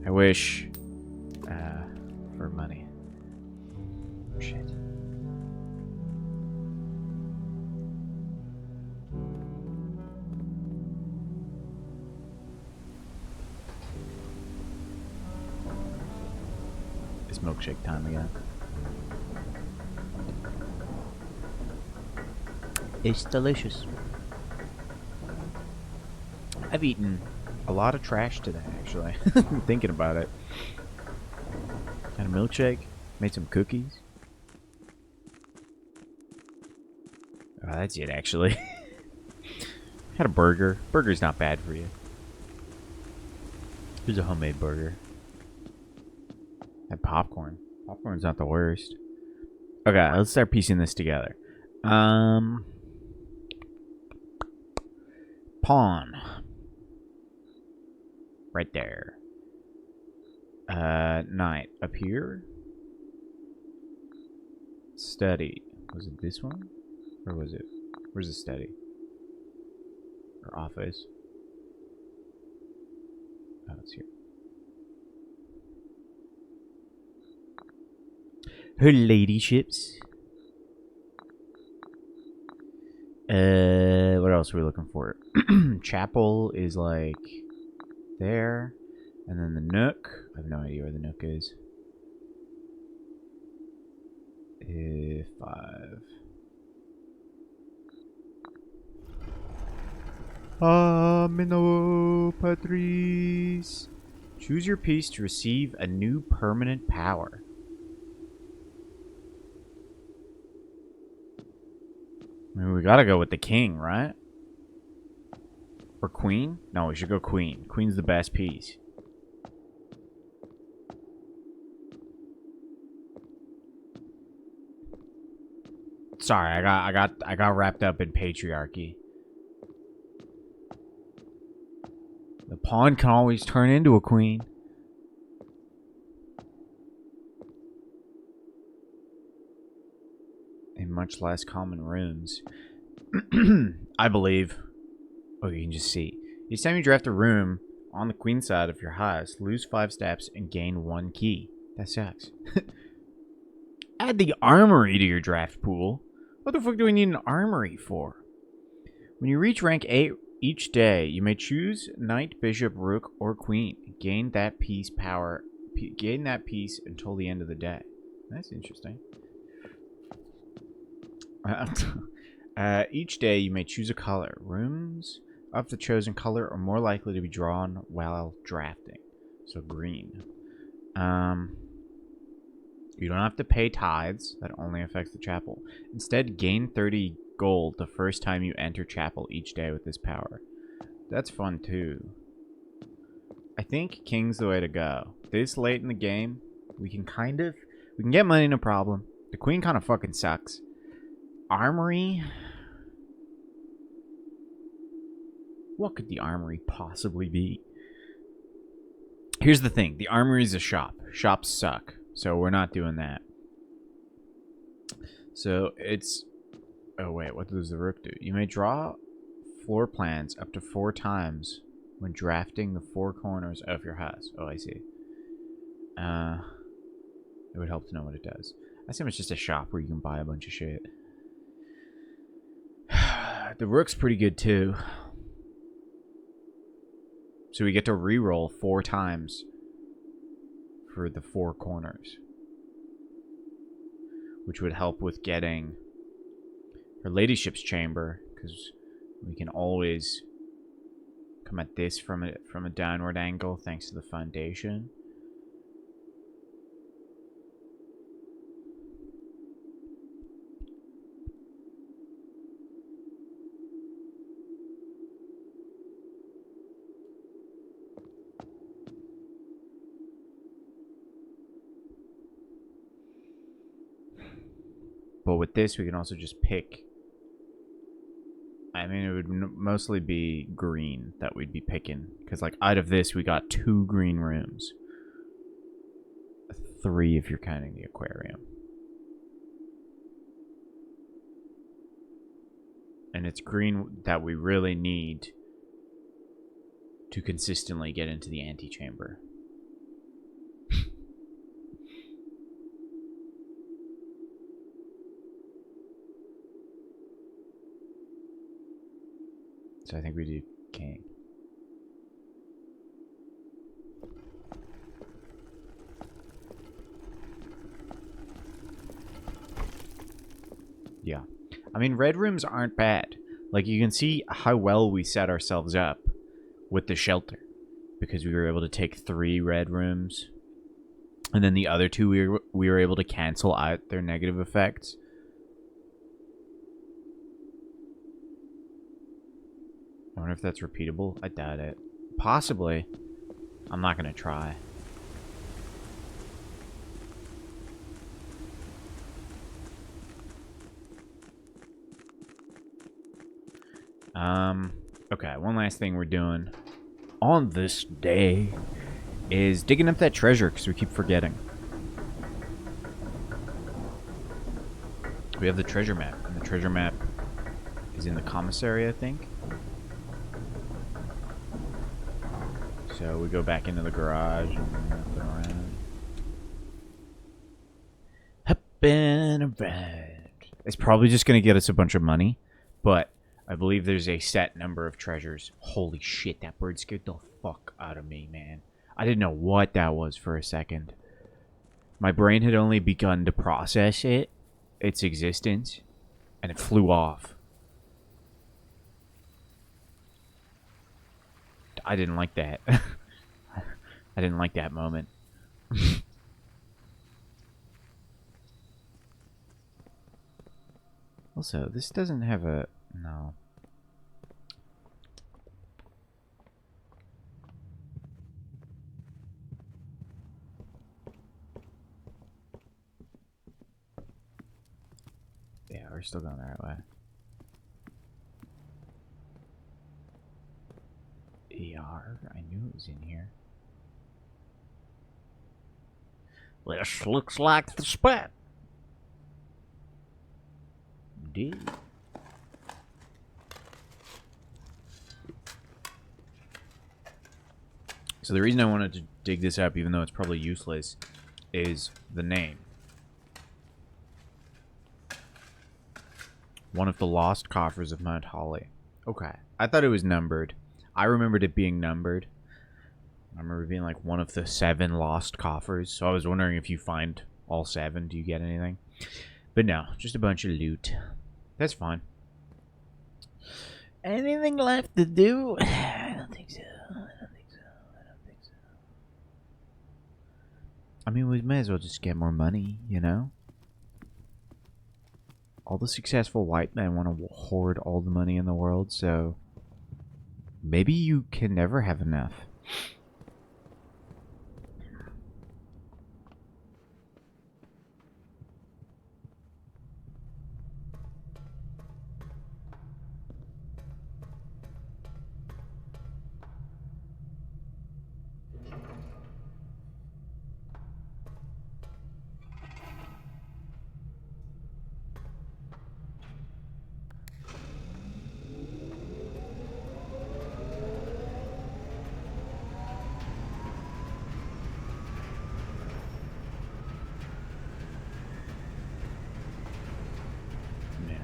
I wish for money. Shit. It's milkshake time again. It's delicious. I've eaten a lot of trash today, actually. Thinking about it. Had a milkshake. Made some cookies. Oh, that's it, actually. Had a burger. Burger's not bad for you. Here's a homemade burger. Had popcorn. Popcorn's not the worst. Okay, let's start piecing this together. Pawn. Right there. Knight. Up here. Study. Was it this one? Or was it? Where's the study? Or office? Oh, it's here. Her ladyships. What else are we looking for? Chapel is like there. And then the Nook. I have no idea where the Nook is. 5. Amino Patrice. Choose your piece to receive a new permanent power. I mean, we gotta go with the king, right? Or queen? No, we should go queen. Queen's the best piece. Sorry, I got wrapped up in patriarchy. The pawn can always turn into a queen. In much less common rooms. I believe. Oh, you can just see. Each time you draft a room on the queen side of your house, lose 5 steps and gain 1 key. That sucks. Add the armory to your draft pool. What the fuck do we need an armory for? When you reach rank 8 each day, you may choose knight, bishop, rook, or queen. Gain that piece power. Gain that piece until the end of the day. That's interesting. Each day, you may choose a color. Rooms of the chosen color are more likely to be drawn while drafting. So green. You don't have to pay tithes. That only affects the chapel. Instead, gain 30 gold the first time you enter chapel each day with this power. That's fun too. I think king's the way to go. This late in the game, we can get money, no problem. The queen kind of fucking sucks. Armory. What could the armory possibly be? Here's the thing. The armory is a shop. Shops suck. So we're not doing that. So it's... Oh wait, what does the rook do? You may draw floor plans up to 4 times when drafting the 4 corners of your house. Oh, I see. It would help to know what it does. I assume it's just a shop where you can buy a bunch of shit. The rook's pretty good too. So we get to reroll 4 times for the 4 corners, which would help with getting her ladyship's chamber, because we can always come at this from a downward angle thanks to the foundation. But with this, we can also just pick. I mean, it would mostly be green that we'd be picking. Because, like, out of this, we got 2 green rooms. 3 if you're counting the aquarium. And it's green that we really need to consistently get into the antechamber. So I think we do king. Yeah. I mean, red rooms aren't bad. Like, you can see how well we set ourselves up with the shelter. Because we were able to take 3 red rooms. And then the other 2 we were able to cancel out their negative effects. I wonder if that's repeatable. I doubt it. Possibly. I'm not going to try. Okay, one last thing we're doing on this day is digging up that treasure, because we keep forgetting. We have the treasure map, and the treasure map is in the commissary, I think. So we go back into the garage and look around. Up and around. It's probably just going to get us a bunch of money, but I believe there's a set number of treasures. Holy shit, that bird scared the fuck out of me, man. I didn't know what that was for a second. My brain had only begun to process its existence, and it flew off. I didn't like that. I didn't like that moment. Also, this doesn't have a... No. Yeah, we're still going the right way. ER? I knew it was in here. This looks like the spot. Indeed. So the reason I wanted to dig this up, even though it's probably useless, is the name. One of the lost coffers of Mount Holly. Okay. I thought it was numbered. I remembered it being numbered. I remember it being like one of the 7 lost coffers. So I was wondering if you find all 7, do you get anything? But no, just a bunch of loot. That's fine. Anything left to do? I don't think so. I mean, we may as well just get more money, you know? All the successful white men want to hoard all the money in the world, so... maybe you can never have enough.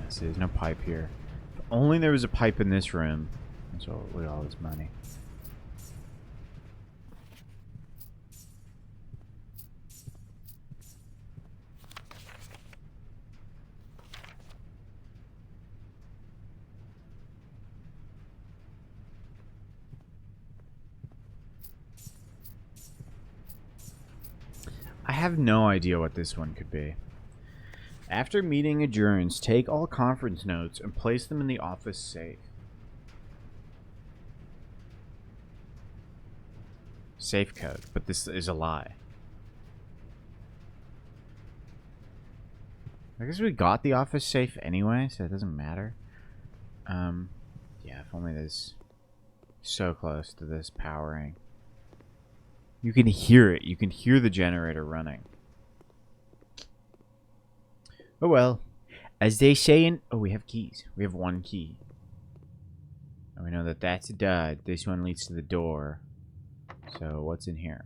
See, there's no pipe here. If only there was a pipe in this room. So look at all this money. I have no idea what this one could be. After meeting adjourns, take all conference notes and place them in the office safe. Safe code, but this is a lie. I guess we got the office safe anyway, so it doesn't matter. Yeah, if only this... so close to this powering. You can hear it. You can hear the generator running. Oh well. As they say in... oh, we have keys. We have 1 key. And we know that that's a dud. This one leads to the door. So, what's in here?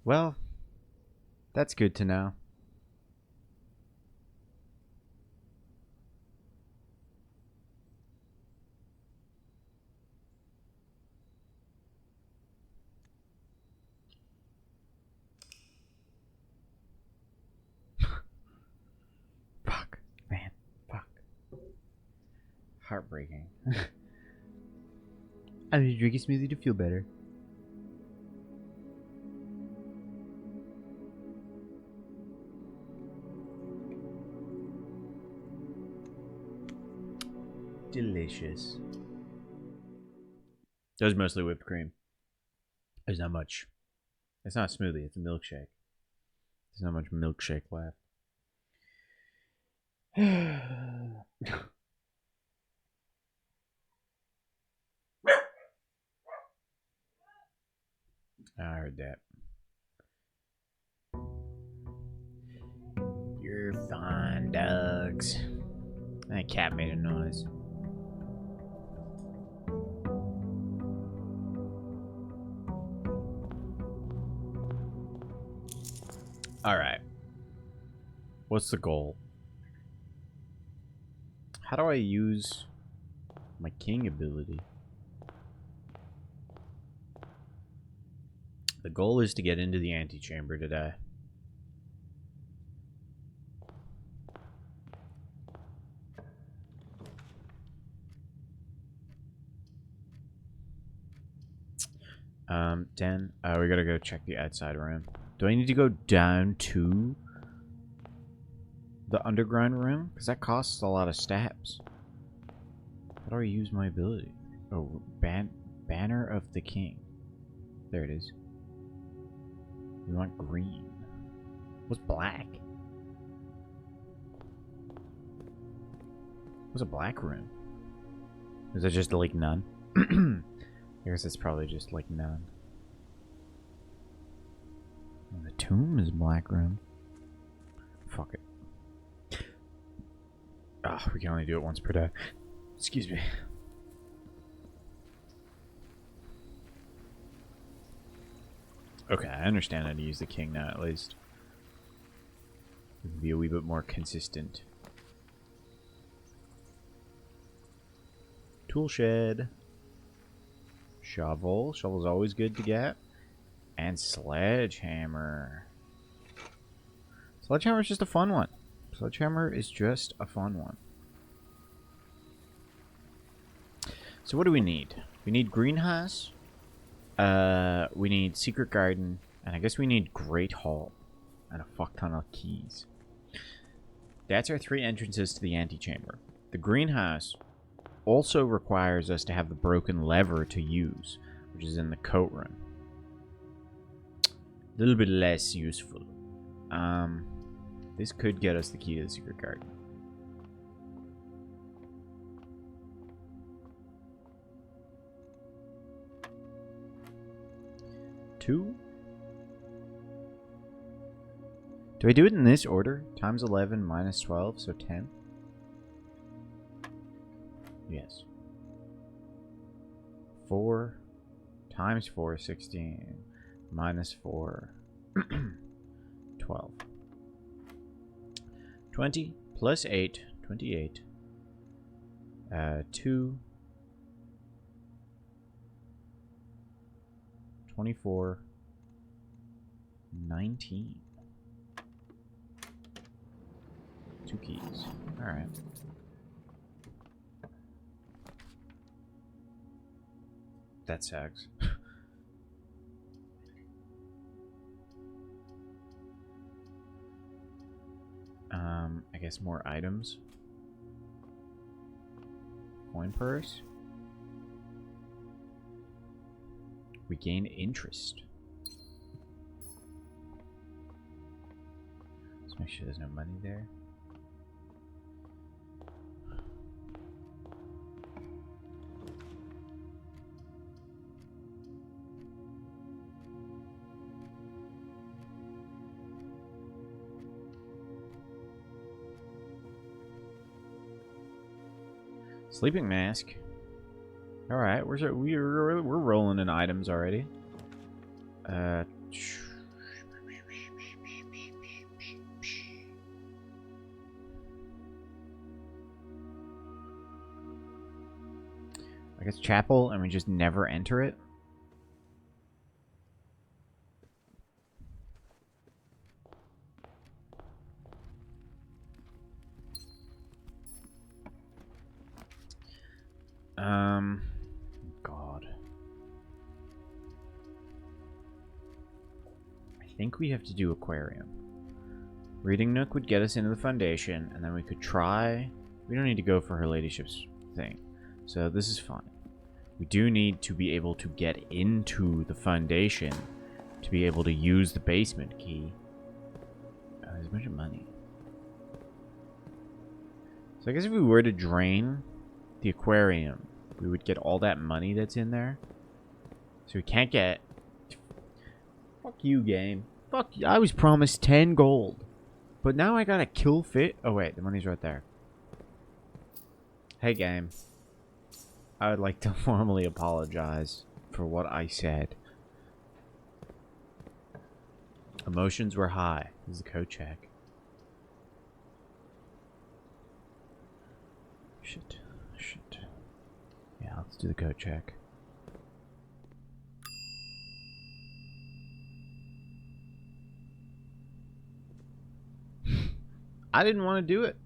Well, that's good to know. Fuck, man, fuck. Heartbreaking. I need to drink a smoothie to feel better. Delicious. That was mostly whipped cream. There's not much. It's not a smoothie, it's a milkshake. There's not much milkshake left. I heard that. You're fine, dogs. That cat made a noise. Alright. What's the goal? How do I use my king ability? The goal is to get into the antechamber today. We gotta go check the outside room. Do I need to go down to the underground room? Because that costs a lot of steps. How do I use my ability? Oh, Banner of the King. There it is. We want green. What's black? What's a black room? Is that just like none? I guess it's probably just like none. Oh, the tomb is black room. Fuck it. Ah, we can only do it once per day. Excuse me. Okay, I understand how to use the king now, at least. We can be a wee bit more consistent. Tool shed. Shovel. Shovel's always good to get. And sledgehammer. Sledgehammer is just a fun one. Sledgehammer is just a fun one. So what do we need? We need greenhouse. We need secret garden. And I guess we need Great Hall. And a fuck ton of keys. That's our 3 entrances to the antechamber. The greenhouse also requires us to have the broken lever to use, which is in the coat room. A little bit less useful. This could get us the key to the secret garden. Two. Do I do it in this order? Times 11 minus 12, so 10? Yes. 4 times 4, 16. Minus 4, 12. 20 plus 8, 28. 2, 24, 19. 2 keys. Alright. That sucks. I guess more items. Coin purse. We gain interest. Let's make sure there's no money there. Sleeping mask. All right, we're rolling in items already. I guess chapel, and we just never enter it. God. I think we have to do aquarium. Reading Nook would get us into the foundation, and then we could try... We don't need to go for her ladyship's thing. So this is fine. We do need to be able to get into the foundation to be able to use the basement key. There's a bunch of money. So I guess if we were to drain the aquarium, we would get all that money that's in there. So we can't get... Fuck you, game. Fuck you. I was promised 10 gold. But now I gotta kill fit. Oh wait, the money's right there. Hey game. I would like to formally apologize for what I said. Emotions were high. This is a code check. Shit. Shit. Yeah, let's do the code check. I didn't want to do it.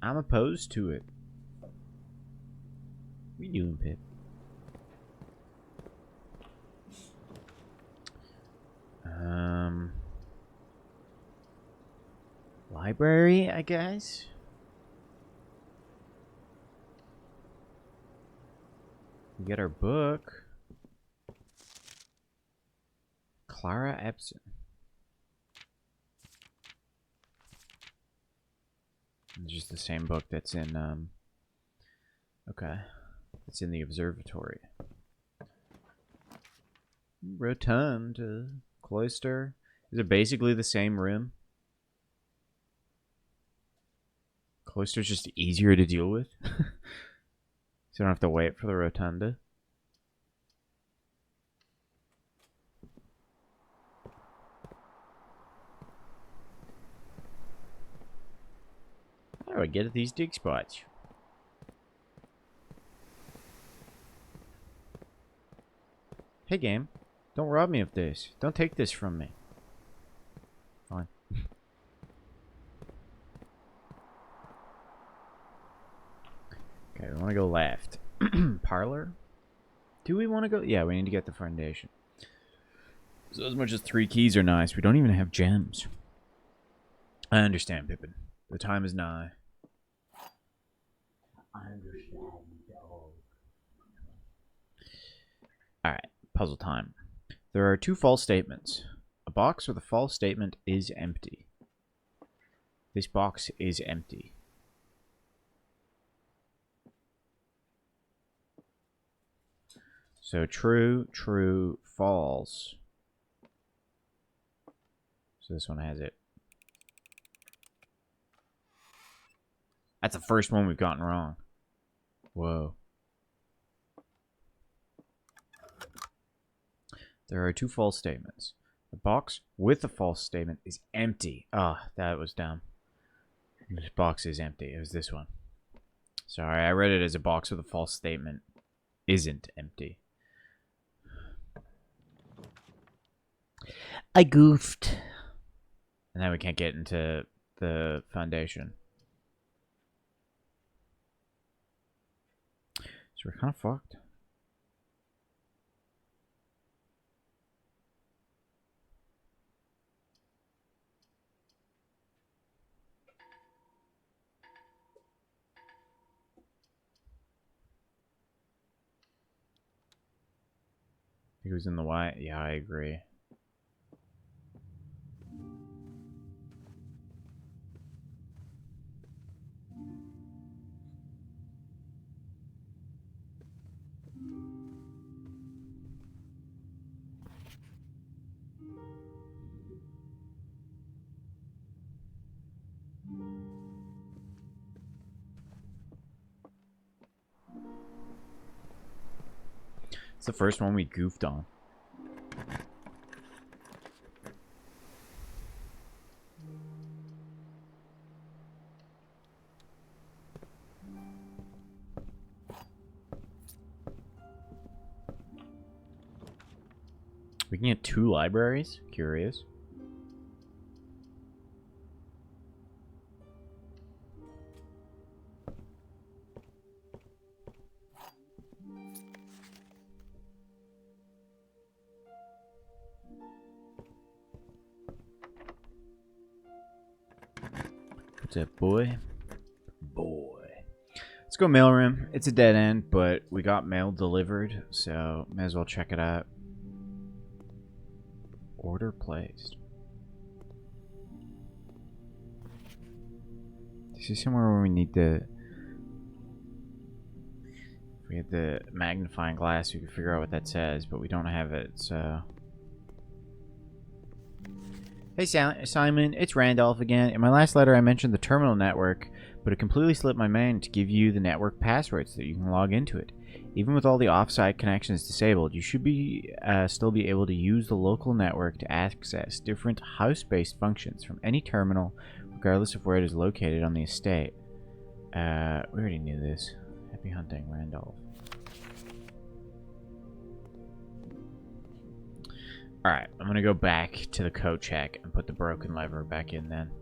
I'm opposed to it. What are you doing, Pip? Library, I guess? We get our book. Clara Epson. It's just the same book that's in, okay. It's in the observatory. Rotund, cloister. Is it basically the same room? Cloister's just easier to deal with. So you don't have to wait for the rotunda. How do I get at these dig spots? Hey game, don't rob me of this. Don't take this from me. Fine. Okay, we want to go left. Parlor? Do we want to go? Yeah, we need to get the foundation. So as much as 3 keys are nice, we don't even have gems. I understand, Pippin. The time is nigh. I understand, dog. Alright, puzzle time. There are 2 false statements. A box with a false statement is empty. This box is empty. So true, true, false. So this one has it. That's the first one we've gotten wrong. Whoa. There are 2 false statements. The box with a false statement is empty. Ah, that was dumb. This box is empty. It was this one. Sorry, I read it as a box with a false statement isn't empty. I goofed. And now we can't get into the foundation. So we're kind of fucked. He was in the white. Yeah, I agree. It's the first one we goofed on. We can get 2 libraries? Curious. What's up, boy? Let's go mailroom. It's a dead end, but we got mail delivered, so may as well check it out. Order placed. This is somewhere where we need to... If we had the magnifying glass, we could figure out what that says, but we don't have it, so... Hey Simon, it's Randolph again. In my last letter I mentioned the terminal network, but it completely slipped my mind to give you the network password so that you can log into it. Even with all the offsite connections disabled, you should still be able to use the local network to access different house-based functions from any terminal, regardless of where it is located on the estate. We already knew this. Happy hunting, Randolph. Alright, I'm gonna go back to the code check and put the broken lever back in then.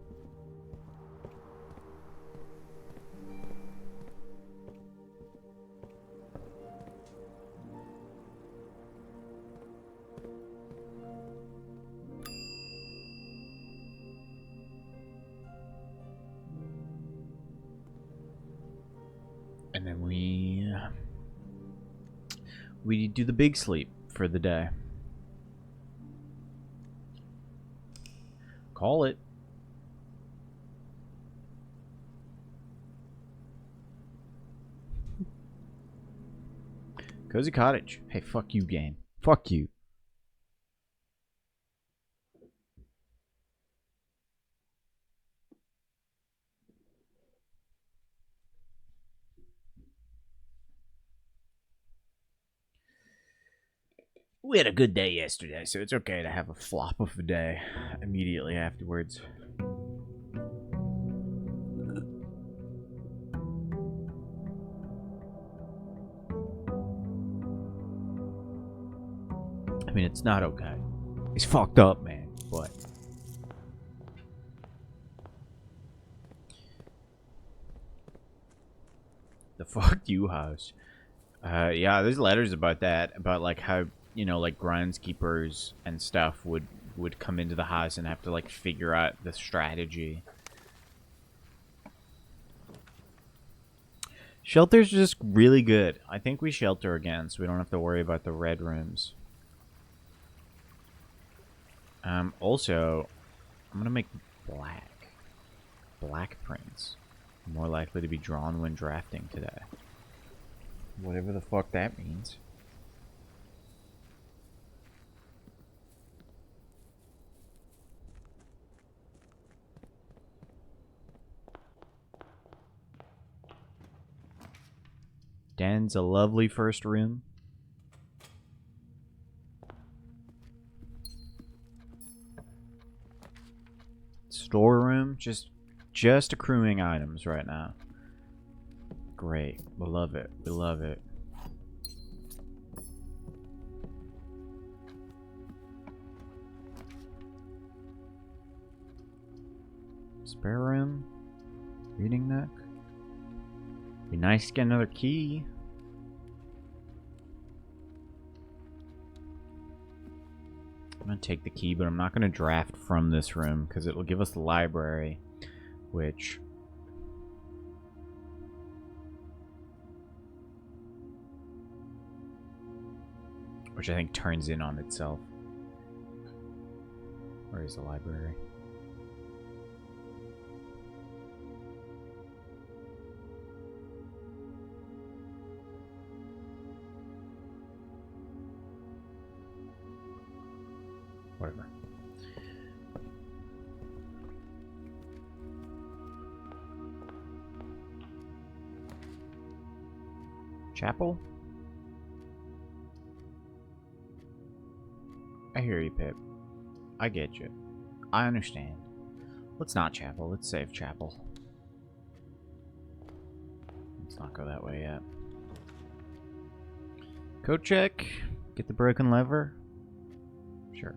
And then we do the big sleep for the day. Call it. Cozy Cottage. Hey, fuck you, game. Fuck you. We had a good day yesterday, so it's okay to have a flop of a day immediately afterwards. I mean, it's not okay. It's fucked up, man, but... The fuck you house. Yeah, there's letters about that, about like how, you know, like groundskeepers and stuff would come into the house and have to like figure out the strategy. Shelter's just really good. I think we shelter again, so we don't have to worry about the red rooms. Also, I'm gonna make black prints more likely to be drawn when drafting today. Whatever the fuck that means. Dan's a lovely first room. Storeroom, just accruing items right now. Great. We love it. We love it. Spare room. Reading nook. Be nice to get another key. I'm gonna take the key, but I'm not gonna draft from this room because it'll give us the library, which I think turns in on itself. Where is the library? Whatever. Chapel? I hear you, Pip. I get you. I understand. Let's not chapel. Let's save chapel. Let's not go that way yet. Code check. Get the broken lever. Sure.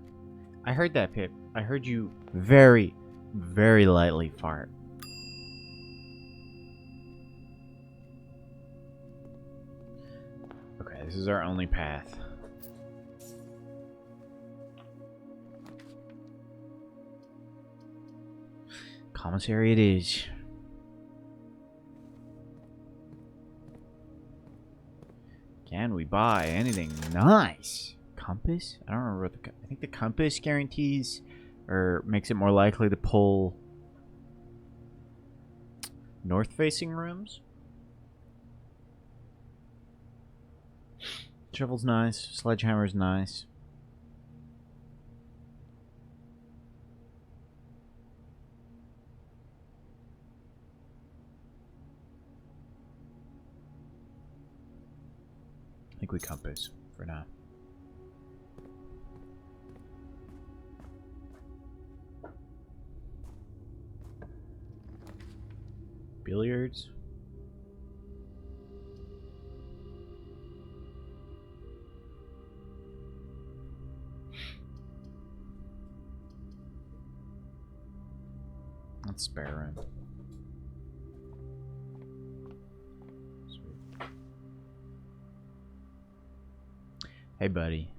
I heard that, Pip. I heard you very, very lightly fart. Okay, this is our only path. Commissary it is. Can we buy anything nice? Compass? I don't remember what the... I think the compass guarantees or makes it more likely to pull north-facing rooms. Shovel's nice. Sledgehammer's nice. I think we compass for now. Billiards. That's spare room. Sweet. Hey, buddy.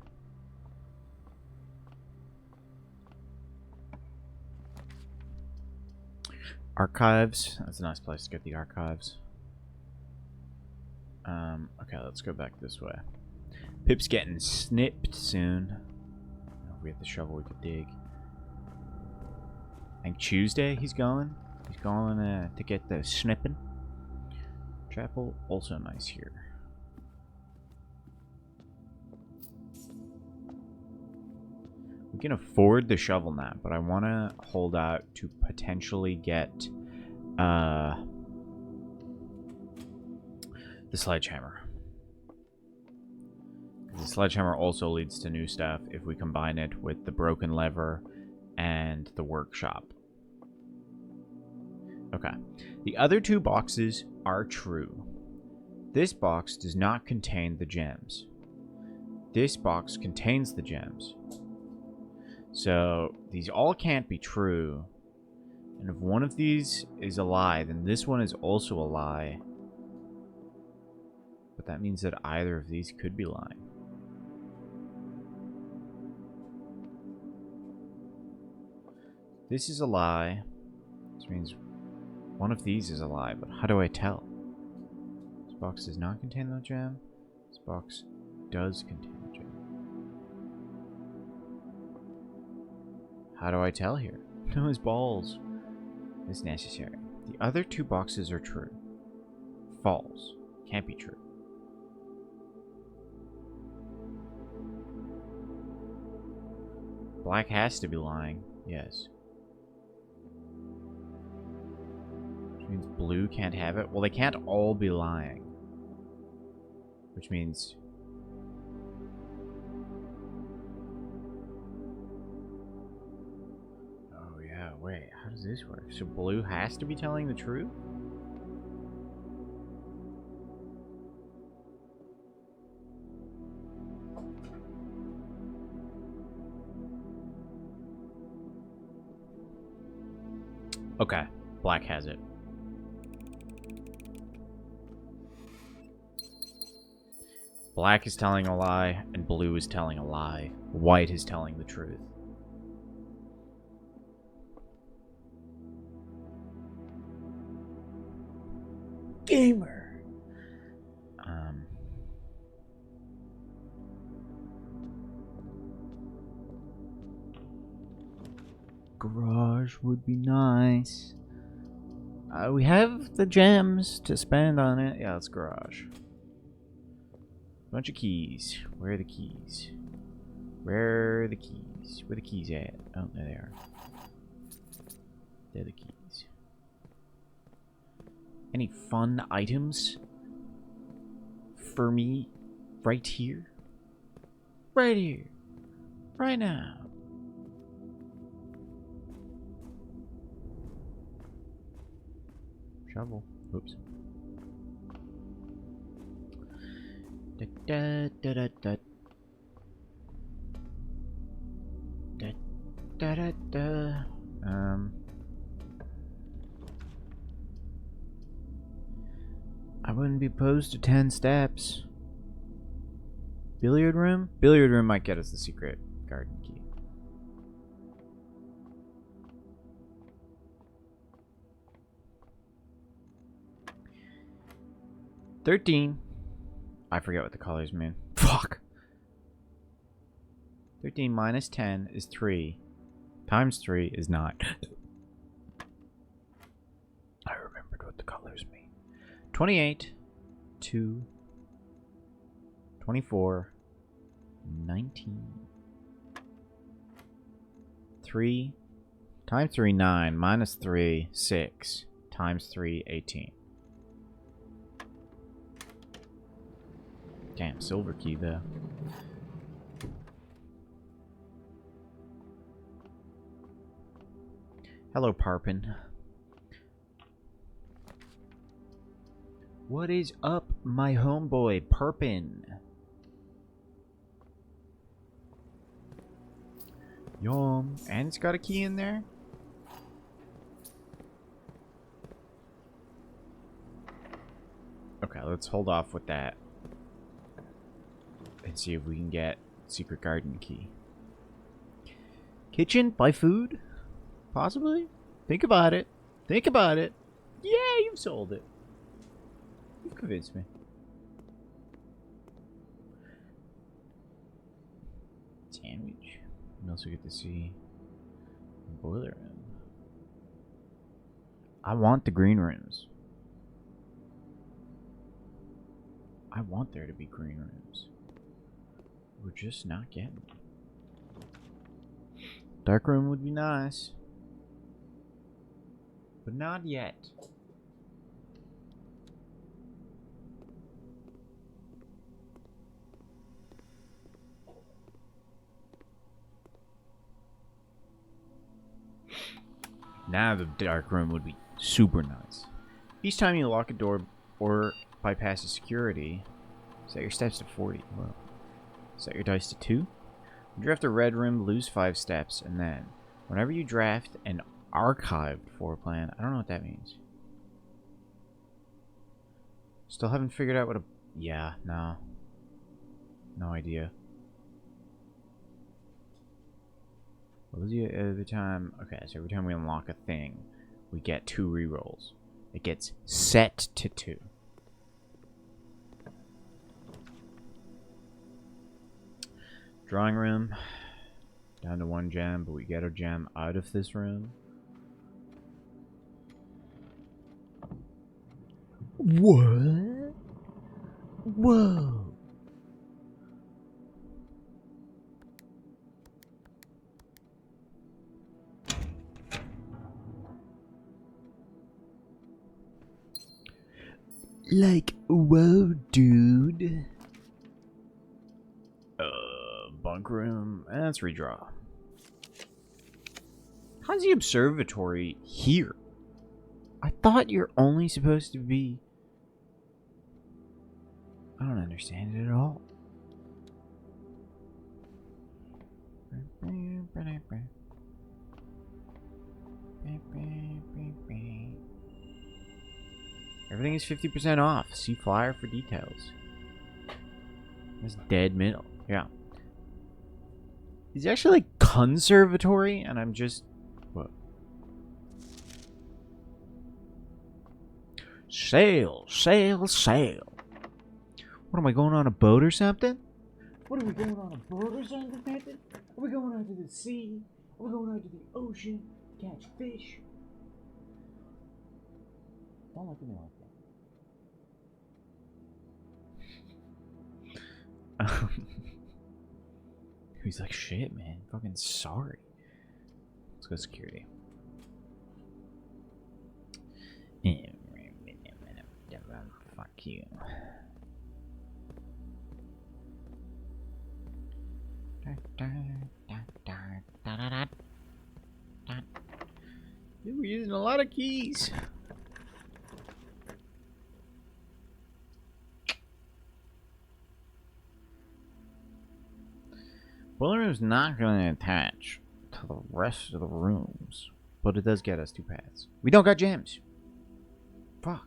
Archives. That's a nice place to get the archives. Okay, let's go back this way. Pip's getting snipped soon. If we have the shovel, we could dig. I think Tuesday he's going. He's going to get the snipping. Chapel, also nice here. We can afford the shovel now, but I want to hold out to potentially get the sledgehammer. The sledgehammer also leads to new stuff if we combine it with the broken lever and the workshop. Okay. The other two boxes are true. This box does not contain the gems. This box contains the gems. So these all can't be true. And if one of these is a lie, then this one is also a lie. But that means that either of these could be lying. This is a lie, which means one of these is a lie, but how do I tell? This box does not contain the gem. This box does contain the gem. How do I tell here? Those balls is necessary. The other two boxes are true. False. Can't be true. Black has to be lying. Yes. Which means blue can't have it. Well, they can't all be lying. Which means... Oh, yeah. Wait. How does this work? So blue has to be telling the truth? Okay. Black has it. Black is telling a lie, and blue is telling a lie. White is telling the truth. Gamer! Garage would be nice. We have the gems to spend on it. Yeah, it's garage. Bunch of keys. Where are the keys? Where are the keys? Where are the keys at? Oh, there they are. They're the keys. Any fun items for me right here? Right here. Right now. Shovel. Oops. Da, da, da, da, da. Da, da, da. I wouldn't be opposed to 10 steps. Billiard room? Billiard room might get us the secret garden key. $13. I forget what the colors mean. Fuck. 13 minus 10 is 3. Times 3 is 9. I remembered what the colors mean. 28, 2, 24, 19. 3 times 3, 9. Minus 3, 6. Times 3, 18. Damn, silver key though. Hello, Parpin. What is up, my homeboy, Parpin? Yum. And it's got a key in there? Okay, let's hold off with that. And see if we can get secret garden key. Kitchen? Buy food? Possibly? Think about it. Think about it. Yeah, you've sold it. You've convinced me. Sandwich. We also get to see the boiler room. I want the green rooms. I want there to be green rooms. We're just not getting them. Dark room would be nice. But not yet. Now the dark room would be super nice. Each time you lock a door or bypass a security, set your steps to 40. Whoa. Set your dice to 2. Draft a red room, lose 5 steps, and then whenever you draft an archived floor plan, I don't know what that means. Still haven't figured out what a... Yeah, no. No idea. What was it every time? Okay, so every time we unlock a thing, we get 2 rerolls. It gets set to 2. Drawing room. Down to 1 gem, but we get a gem out of this room. What? Whoa. Like, whoa, dude. Bunk room. Let's redraw. How's the observatory here? I thought you're only supposed to be... I don't understand it at all. Everything is 50% off. See flyer for details. That's dead middle. Yeah. It's actually like conservatory, and I'm just... What? Sail, sail, sail. What am I, going on a boat or something? What are we going on a boat or something, Nathan? Are we going out to the sea? Are we going out to the ocean to catch fish? Don't look at me like that. He's like, shit, man. Fucking sorry. Let's go security. Fuck you. Dude, we're using a lot of keys. Boiler room's not going to attach to the rest of the rooms. But it does get us 2 paths. We don't got gems. Fuck.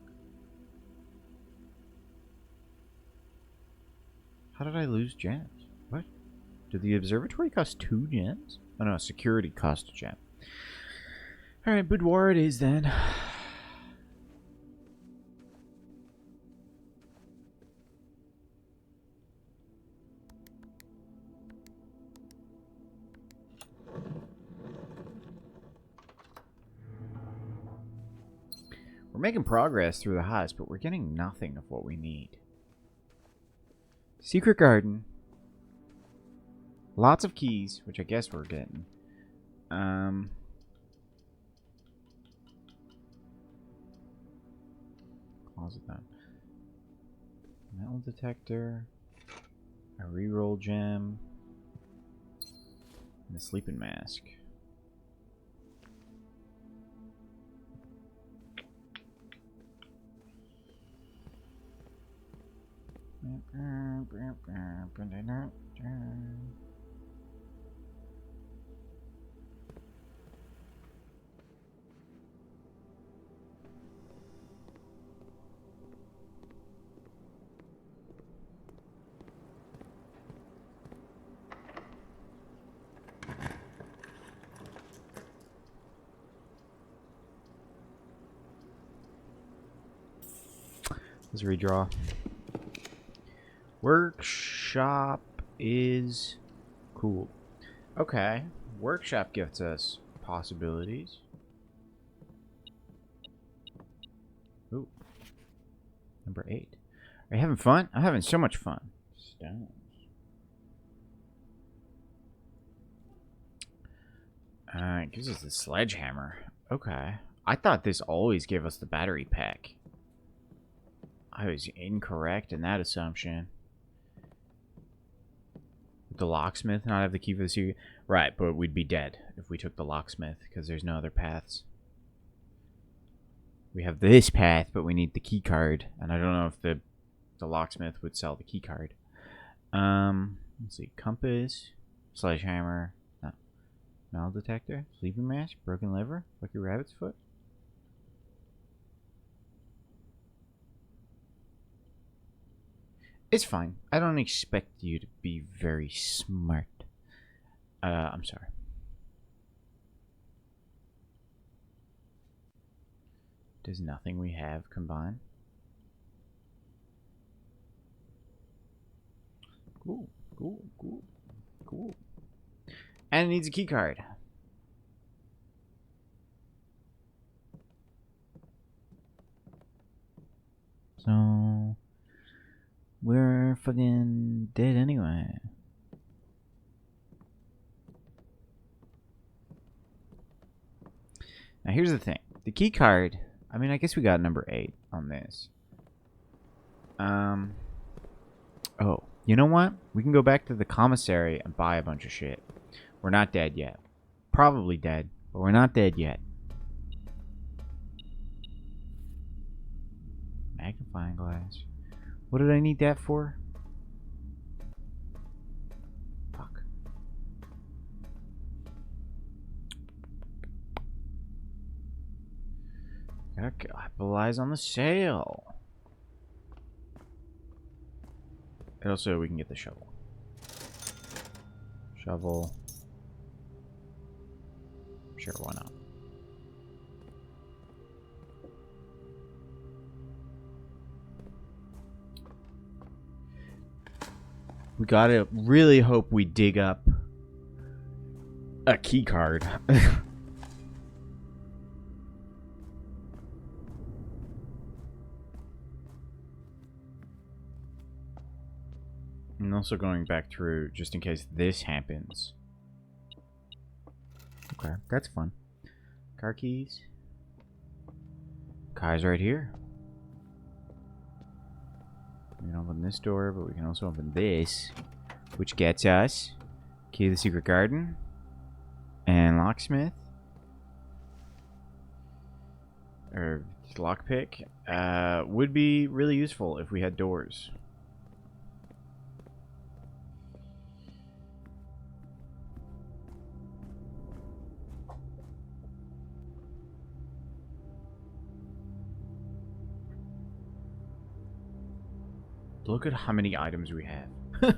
How did I lose gems? What? Did the observatory cost 2 gems? Oh no, security cost a gem. Alright, boudoir it is then. We're making progress through the heist, but we're getting nothing of what we need. Secret garden. Lots of keys, which I guess we're getting. Closet then. Metal detector. A reroll gem. And a sleeping mask. Let's redraw. Workshop is cool. Okay. Workshop gives us possibilities. Ooh. Number 8. Are you having fun? I'm having so much fun. Stones. It gives us the sledgehammer. Okay. I thought this always gave us the battery pack. I was incorrect in that assumption. Would the locksmith not have the key for the secret? Right, but we'd be dead if we took the locksmith because there's no other paths. We have this path, but we need the key card, and I don't know if the locksmith would sell the key card. Let's see, compass, sledgehammer, no, metal detector, sleeping mask, broken liver, lucky rabbit's foot. It's fine. I don't expect you to be very smart. I'm sorry. Does nothing we have combine? Cool, cool, cool, cool. And it needs a key card. So we're fucking dead anyway. Now here's the thing. The key card, I mean, I guess we got number 8 on this. Oh, you know what? We can go back to the commissary and buy a bunch of shit. We're not dead yet. Probably dead, but we're not dead yet. Magnifying glass. What did I need that for? Fuck. Gotta capitalize on the sale. And also, we can get the shovel. Shovel. Sure, why not? We gotta really hope we dig up a key card. And also going back through just in case this happens. Okay, that's fun. Car keys. Car's right here. We can open this door, but we can also open this, which gets us key to the secret garden and locksmith or lockpick. Would be really useful if we had doors. Look at how many items we have.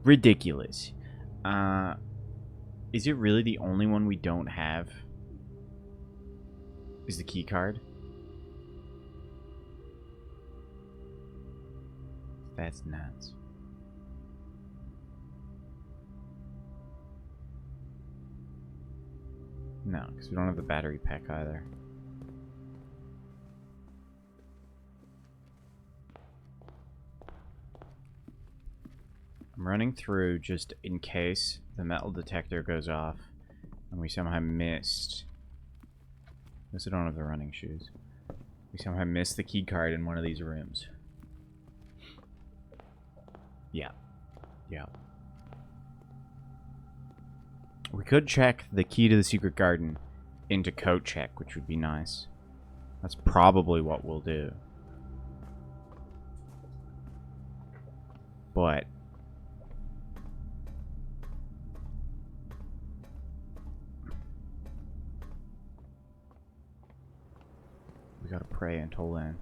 Ridiculous. Is it really the only one we don't have? Is the key card? That's nuts. No, because we don't have the battery pack either. I'm running through just in case the metal detector goes off and we somehow missed. I guess I don't have the running shoes. We somehow missed the key card in one of these rooms. Yeah. Yeah. We could check the key to the secret garden into code check, which would be nice. That's probably what we'll do. But we gotta pray until then.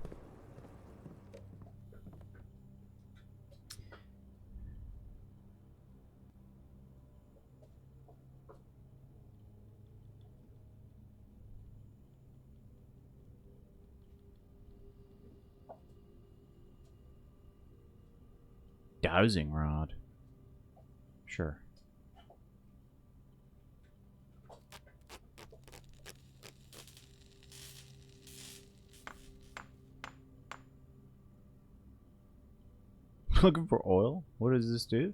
Dowsing rod. Sure. Looking for oil? What does this do?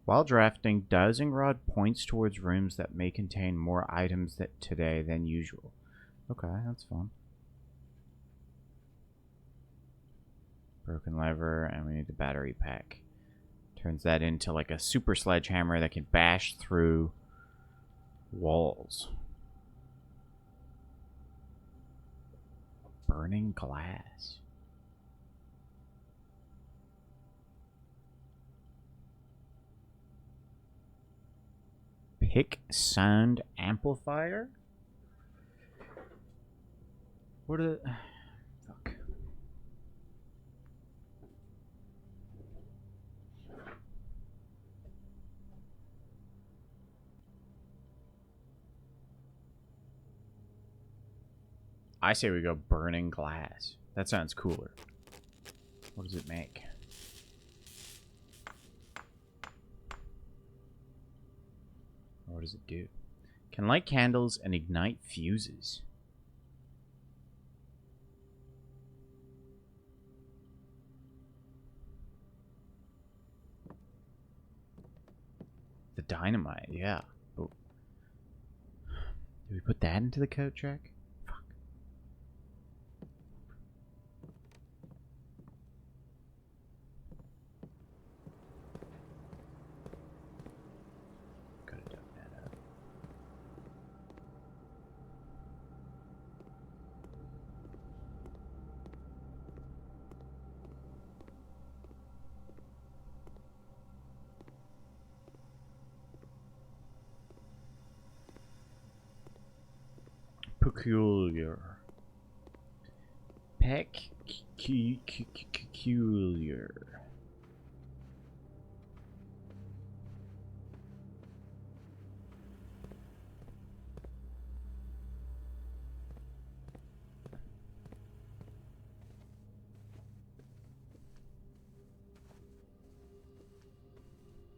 While drafting, dowsing rod points towards rooms that may contain more items today than usual. Okay, that's fun. Broken lever, and we need the battery pack. Turns that into like a super sledgehammer that can bash through walls. Burning glass. Pick sound amplifier? What a... Fuck. I say we go burning glass. That sounds cooler. What does it make? What does it do? Can light candles and ignite fuses. The dynamite, yeah. Oh. Did we put that into the code check? Fuck. Could have done that up. Peculiar. Peculiar.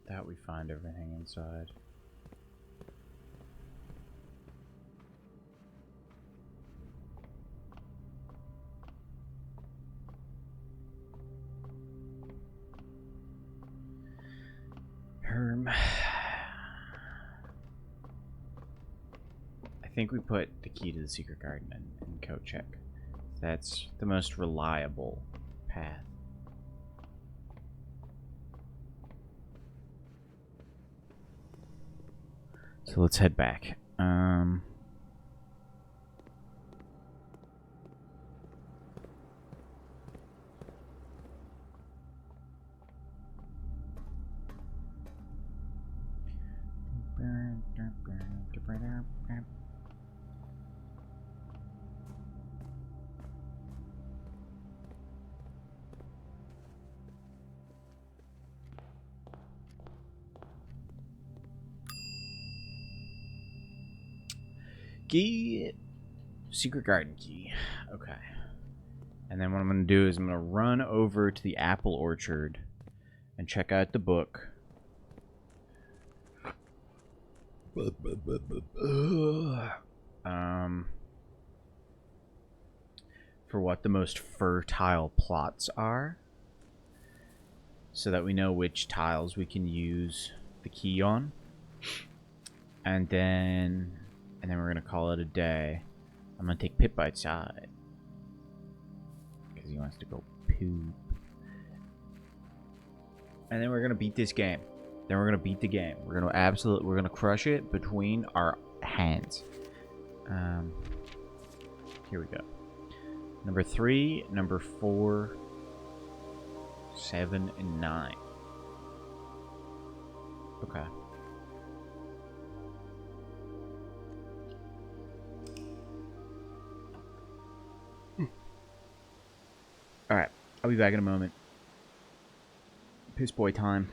That we find everything inside. I think we put the key to the secret garden in code check. That's the most reliable path. So let's head back. key. Secret garden key. Okay. And then what I'm going to do is I'm going to run over to the apple orchard and check out the book. For what the most fertile plots are, so that we know which tiles we can use the key on. And then we're gonna call it a day. I'm gonna take Pip outside because he wants to go poop. And then we're gonna beat this game. Then we're gonna beat the game. We're gonna crush it between our hands. Here we go. Number 3, number 4, 7, and 9. Okay. Alright, I'll be back in a moment. Piss boy time.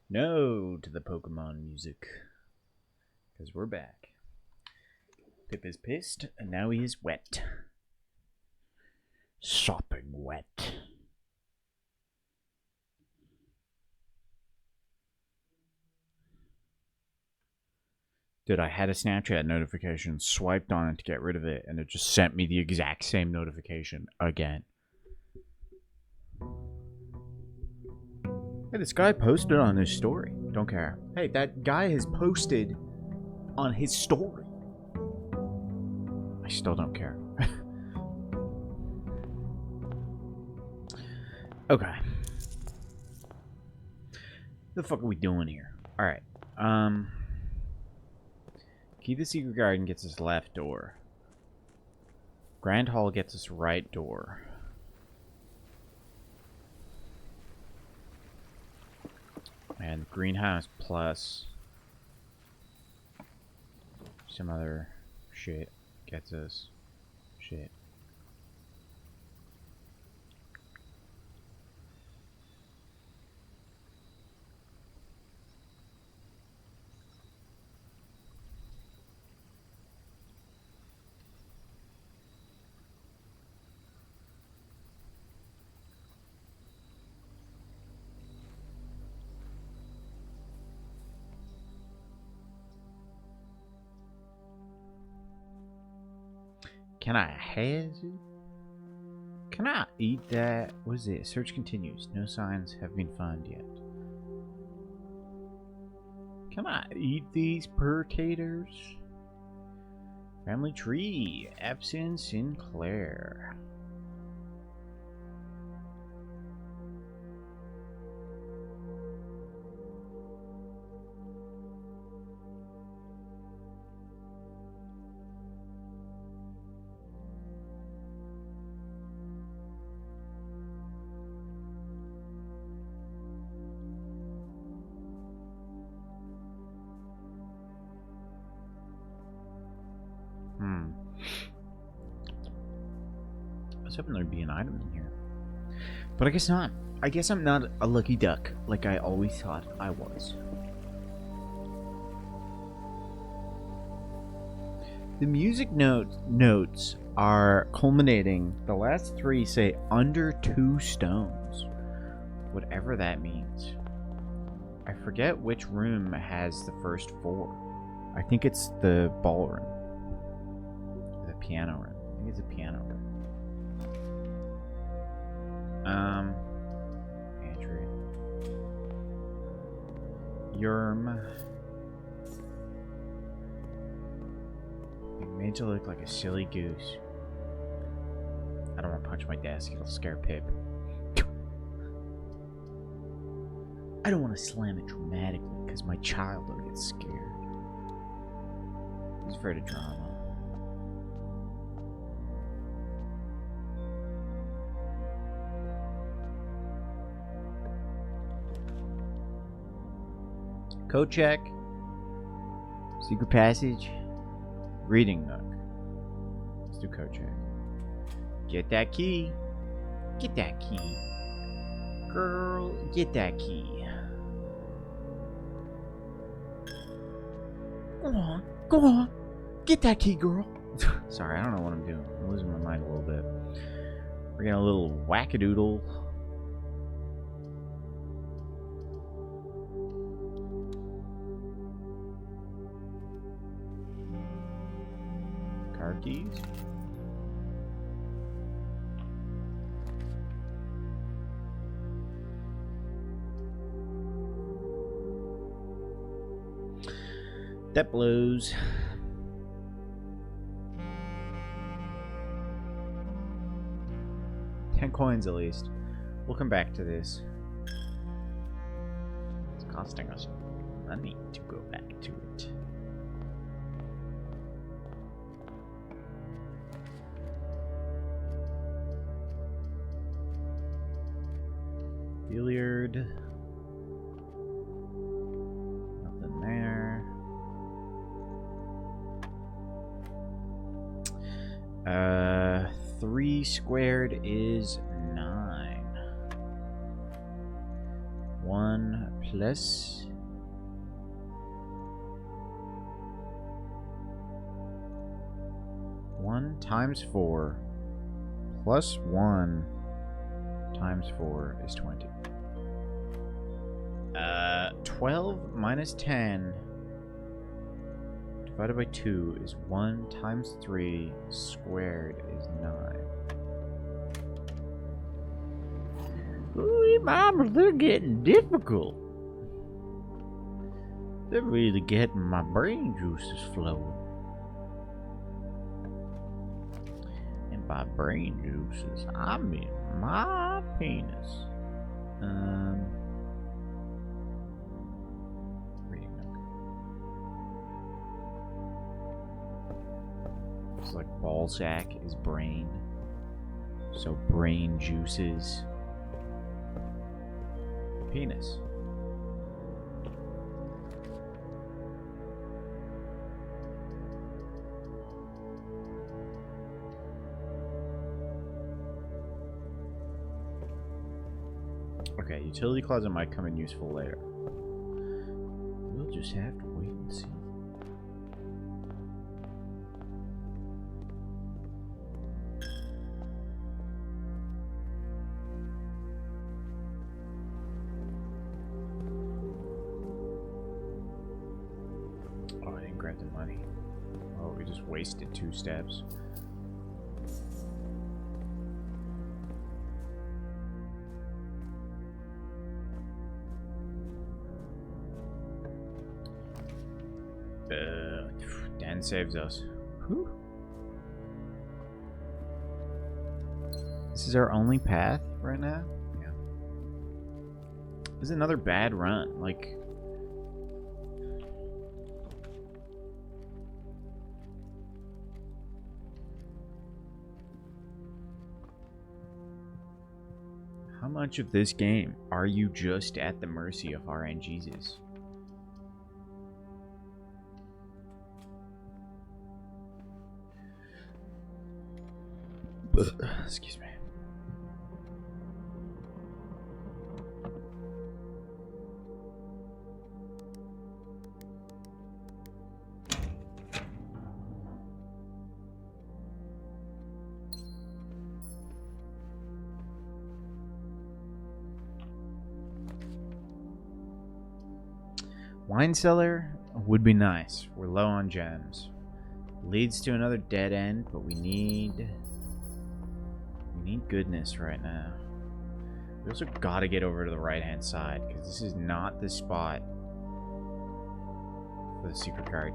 No to the Pokemon music. Because we're back. Pip is pissed, and now he is wet. Sopping wet. Dude, I had a Snapchat notification, swiped on it to get rid of it, and it just sent me the exact same notification again. Hey, this guy posted on his story. Don't care. Hey, that guy has posted on his story. I still don't care. Okay. The fuck are we doing here? Alright. Key the secret garden gets us left door. Grand Hall gets us right door. And greenhouse plus some other shit gets us shit. Can I hazard? Can I eat that? What is it? Search continues. No signs have been found yet. Can I eat these potatoes? Family tree. Epson Sinclair. I was hoping there'd be an item in here. But I guess not. I guess I'm not a lucky duck like I always thought I was. The music notes are culminating. The last three say under 2 stones. Whatever that means. I forget which room has the first 4. I think it's the ballroom. The piano room. I think it's a piano room. Andrew. Yerm. You're made to look like a silly goose. I don't want to punch my desk, it'll scare Pip. I don't want to slam it dramatically because my child will get scared. He's afraid of drama. Code check. Secret passage. Reading nook. Let's do code check. Get that key. Get that key. Girl, get that key. Go on. Go on. Get that key, girl. Sorry, I don't know what I'm doing. I'm losing my mind a little bit. We're getting a little wackadoodle. Car keys. That blows. $10 at least. We'll come back to this. It's costing us money to go back to it. Billiard. Nothing there. 3 squared is 9. 1 plus 1 times 4 plus 1 times 4 is 20. 12 minus 10 divided by 2 is 1 times 3 squared is 9. Ooh, mamas, they're getting difficult. They're really getting my brain juices flowing. And by brain juices, I mean my penis. Reading nook. It's like Balzac is brain. So brain juices. Penis. Okay, utility closet might come in useful later. We'll just have to wait and see. Oh, I didn't grab the money. Oh, we just wasted 2 steps. Dan saves us. Whew. This is our only path right now? Yeah. This is another bad run. Like... How much of this game are you just at the mercy of RNGesus? Excuse me. Wine cellar would be nice. We're low on gems. Leads to another dead end, but we need goodness right now. We also gotta get over to the right-hand side, because this is not the spot for the secret card.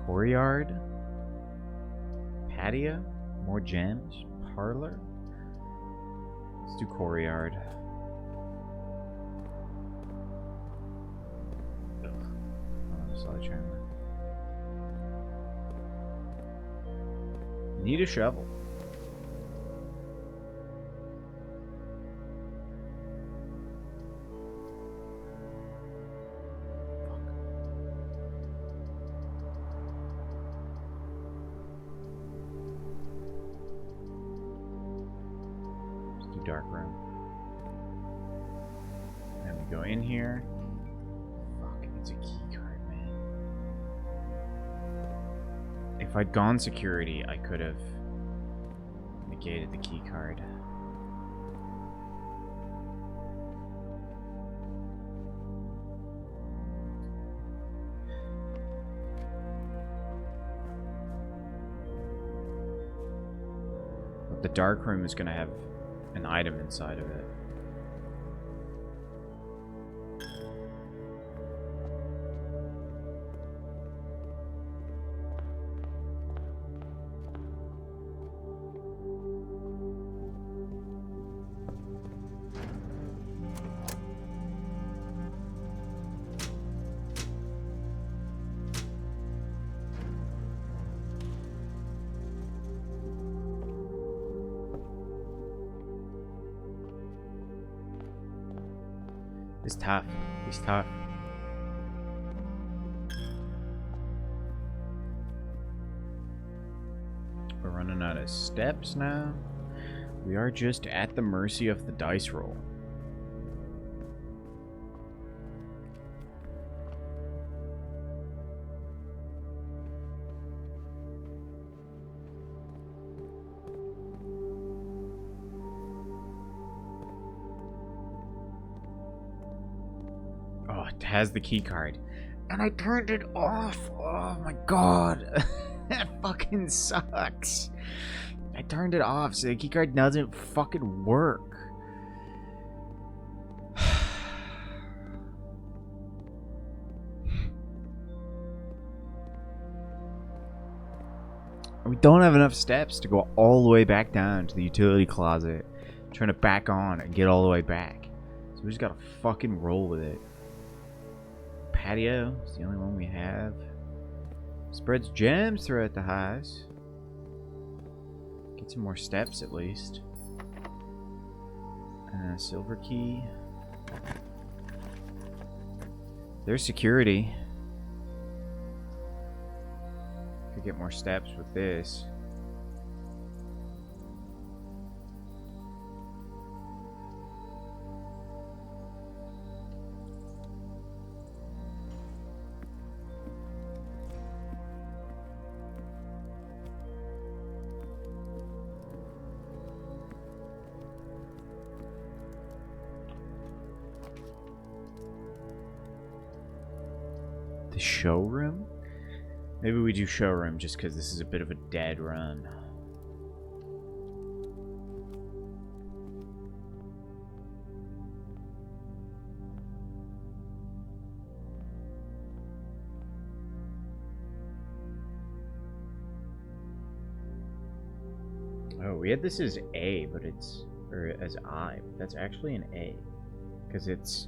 Courtyard? Patio? More gems? Parlor? Let's do courtyard. Ugh. Oh, sledgehammer. Need a shovel. Fuck. Let's do dark room. Then we go in here. Fuck, it's a key card, man. If I'd gone security, I could have negated the key card. But the dark room is going to have an item inside of it. It's tough. He's tough. We're running out of steps now. We are just at the mercy of the dice roll. Oh, it has the key card. And I turned it off. Oh my god. That fucking sucks. I turned it off so the key card doesn't fucking work. We don't have enough steps to go all the way back down to the utility closet. Turn it back on and get all the way back. So we just gotta fucking roll with it. Patio is the only one we have. Spreads gems throughout the highs. Get some more steps at least. Silver key. There's security. Could get more steps with this. The showroom? Maybe we do showroom just because this is a bit of a dead run. Oh, we had this as A, but it's... or as I, but that's actually an A. Because it's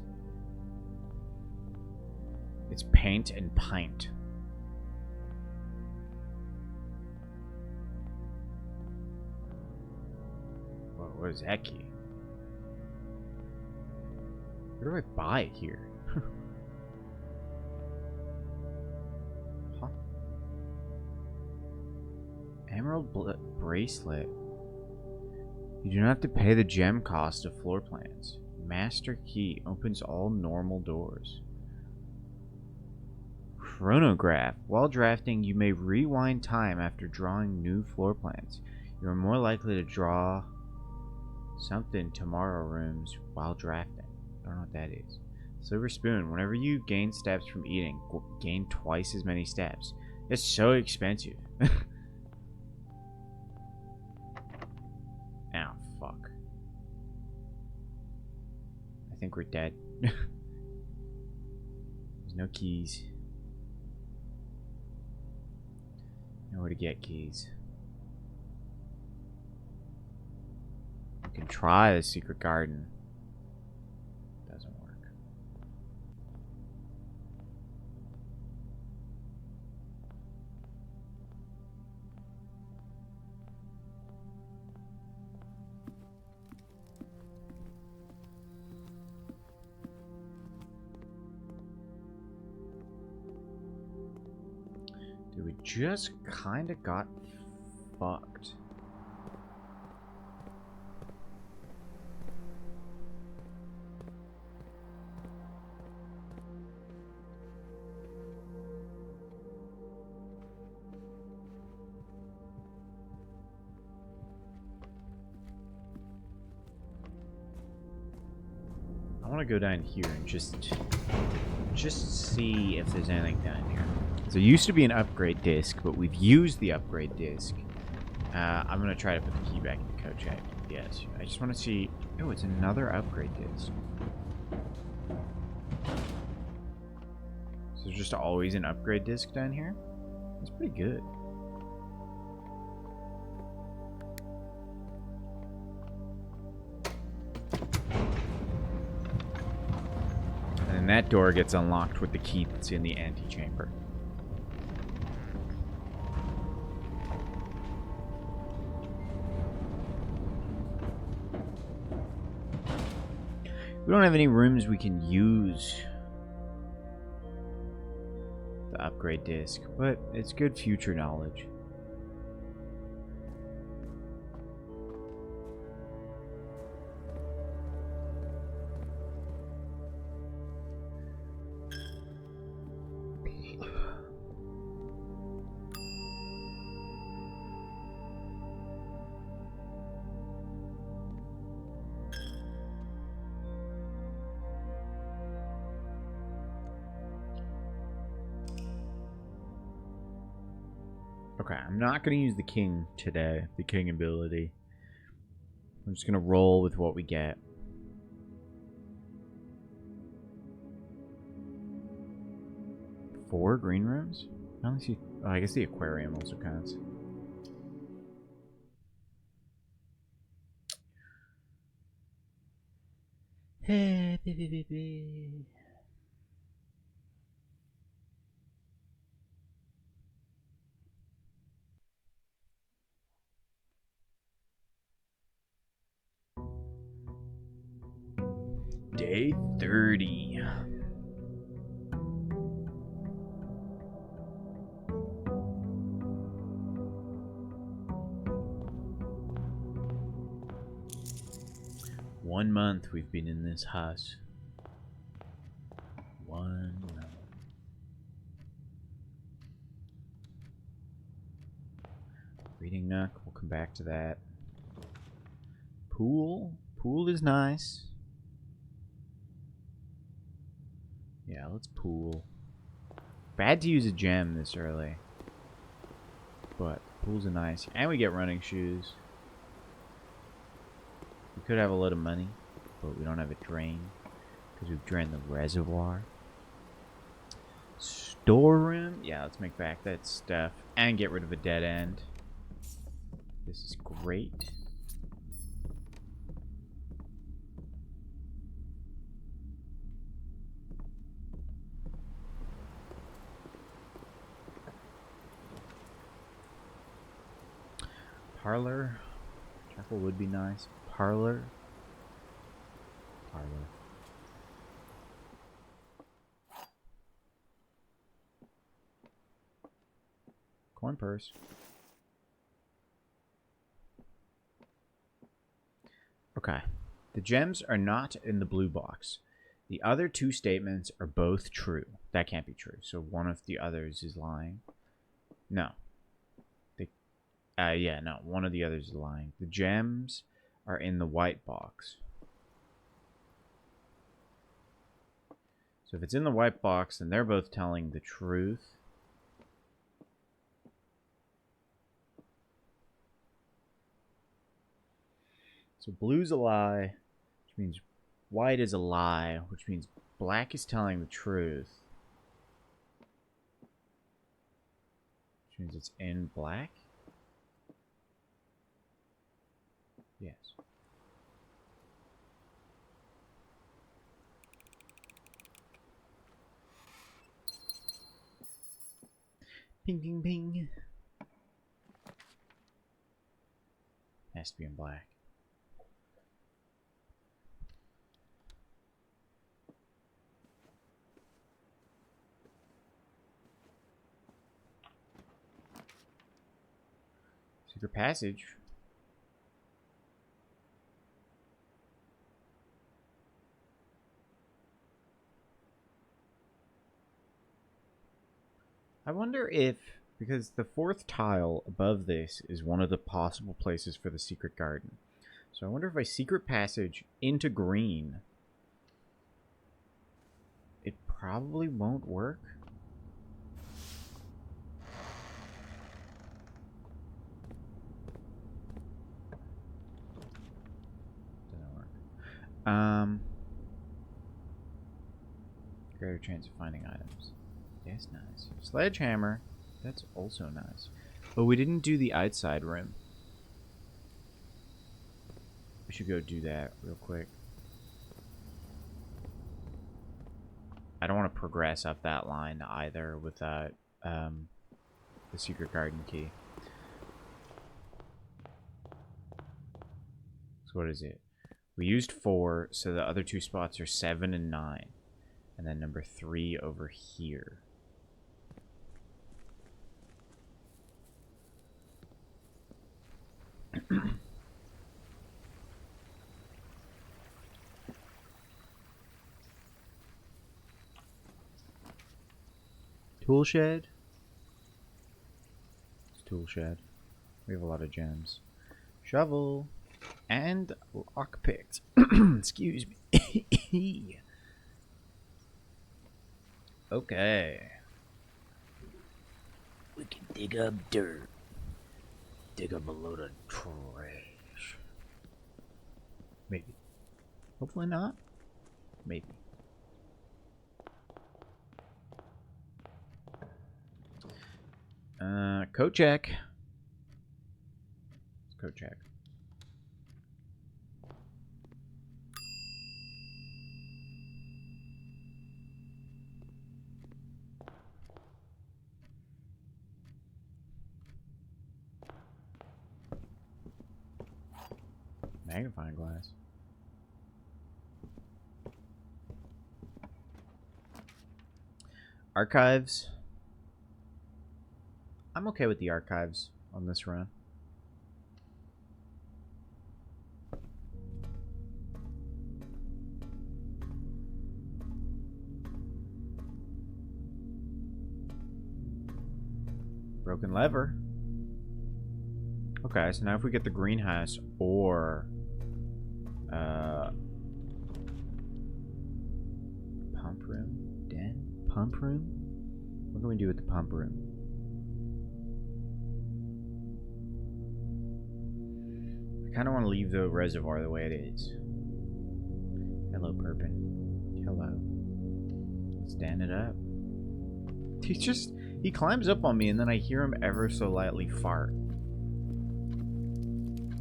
paint and pint. Whoa, what is that key? Where do I buy it here? Huh? Emerald bracelet. You do not have to pay the gem cost of floor plans. Master key opens all normal doors. Chronograph. While drafting, you may rewind time after drawing new floor plans. You are more likely to draw something tomorrow rooms while drafting. I don't know what that is. Silver spoon. Whenever you gain steps from eating, gain twice as many steps. It's so expensive. Ow, fuck. I think we're dead. There's no keys. Nowhere to get keys. We can try the secret garden. Doesn't work. Dude, we just kind of got fucked. I want to go down here and just see if there's anything down here. There used to be an upgrade disc, but we've used the upgrade disc. I'm going to try to put the key back in the coach. Yes. I just want to see... Oh, it's another upgrade disc. So there's just always an upgrade disc down here? That's pretty good. And then that door gets unlocked with the key that's in the antechamber. We don't have any rooms we can use the upgrade disc, but it's good future knowledge. Okay, I'm not going to use the king today, the king ability. I'm just going to roll with what we get. Four green rooms? I only see... Oh, I guess the aquarium also counts. Day 30. One month we've been in this hut. 1 month. Reading nook, we'll come back to that. Pool. Pool is nice. Yeah, let's pool. Bad to use a gem this early. But pools are nice. And we get running shoes. We could have a lot of money, but we don't have it drained. Because we've drained the reservoir. Storeroom. Yeah, let's make back that stuff. And get rid of a dead end. This is great. Parlor. Chapel would be nice. Parlor. Parlor. Coin purse. Okay. The gems are not in the blue box. The other two statements are both true. That can't be true. So one of the others is lying. No. Yeah, no. One of the others is lying. The gems are in the white box. So if it's in the white box, then they're both telling the truth. So blue's a lie, which means white is a lie, which means black is telling the truth. Which means it's in black? Yes. Ping, ping, ping. Has to be in black. Secret passage. I wonder if, because the fourth tile above this is one of the possible places for the secret garden. So I wonder if I secret passage into green, it probably won't work. Doesn't work. Greater chance of finding items. Yes, nice. Sledgehammer. That's also nice. But we didn't do the outside room. We should go do that real quick. I don't want to progress up that line either without the secret garden key. So what is it? We used 4, so the other two spots are 7 and 9. And then number 3 over here. Tool shed? It's tool shed. We have a lot of gems. Shovel. And lockpicked. Excuse me. Okay. We can dig up dirt. Dig up a load of trash. Maybe. Hopefully not. Maybe. Coat check. Coat check. Magnifying glass. Archives. I'm okay with the archives on this run. Broken lever. Okay, so now if we get the greenhouse or pump room, den, pump room. What can we do with the pump room? I kind of want to leave the reservoir the way it is. Hello, Perpin. Hello. Stand it up. He climbs up on me and then I hear him ever so lightly fart.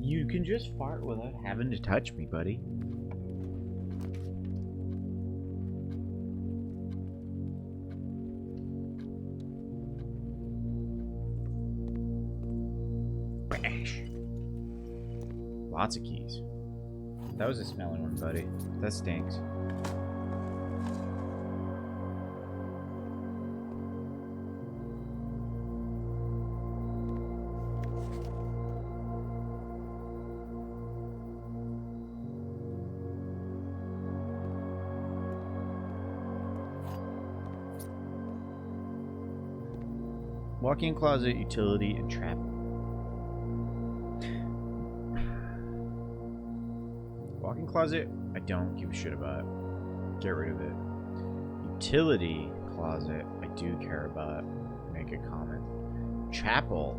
You can just fart without having to touch me, buddy. Bash. Lots of keys. That was a smelly one, buddy. That stinks. Walk-in closet, utility, and trap. Walk-in closet, I don't give a shit about. Get rid of it. Utility closet, I do care about. Make a comment. Chapel.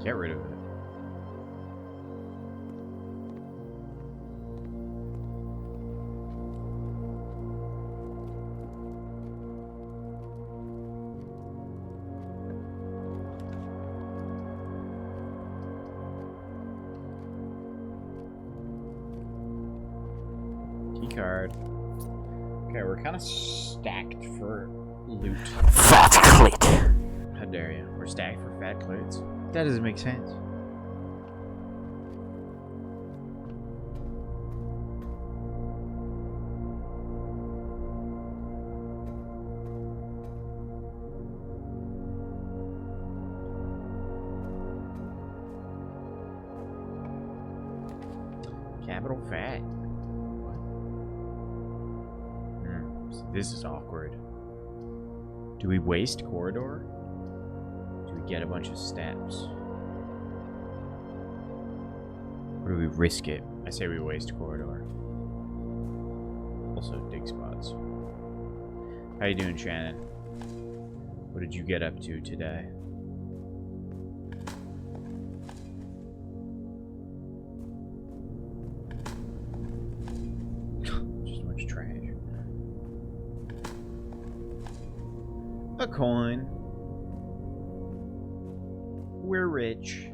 Get rid of it. Card. Okay, we're kind of stacked for loot. Fat clit. How dare you? We're stacked for fat clits. That doesn't make sense. Capital fat. This is awkward. Do we waste corridor? Do we get a bunch of steps? Or do we risk it? I say we waste corridor. Also dig spots. How you doing, Shannon? What did you get up to today? Just a bunch of trash. A coin. We're rich.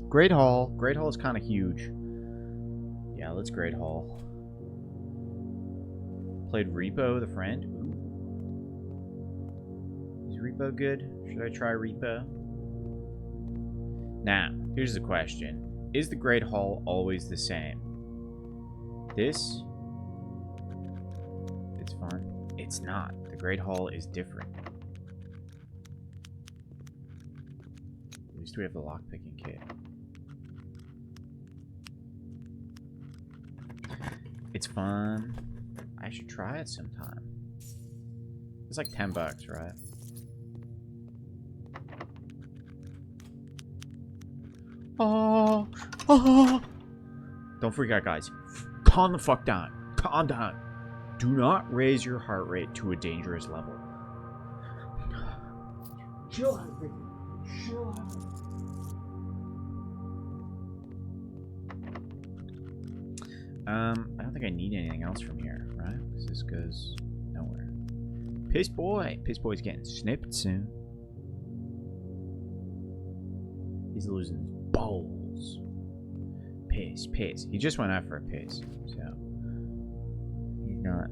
Great Hall. Great Hall is kind of huge. Yeah, let's Great Hall. Played Repo, the friend. Ooh. Is Repo good? Should I try Repo? Now, here's the question. Is the Great Hall always the same? This, it's fun. It's not. The Great Hall is different. At least we have the lockpicking kit. It's fun. I should try it sometime. It's like $10, right? Oh. Don't freak out, guys. Calm the fuck down. Calm down. Do not raise your heart rate to a dangerous level. Chill out, Ricky. Chill out. I don't think I need anything else from here, right? Because this goes nowhere. Piss Boy. Piss Boy's getting snipped soon. He's losing his balls. Piss. He just went out for a piss, so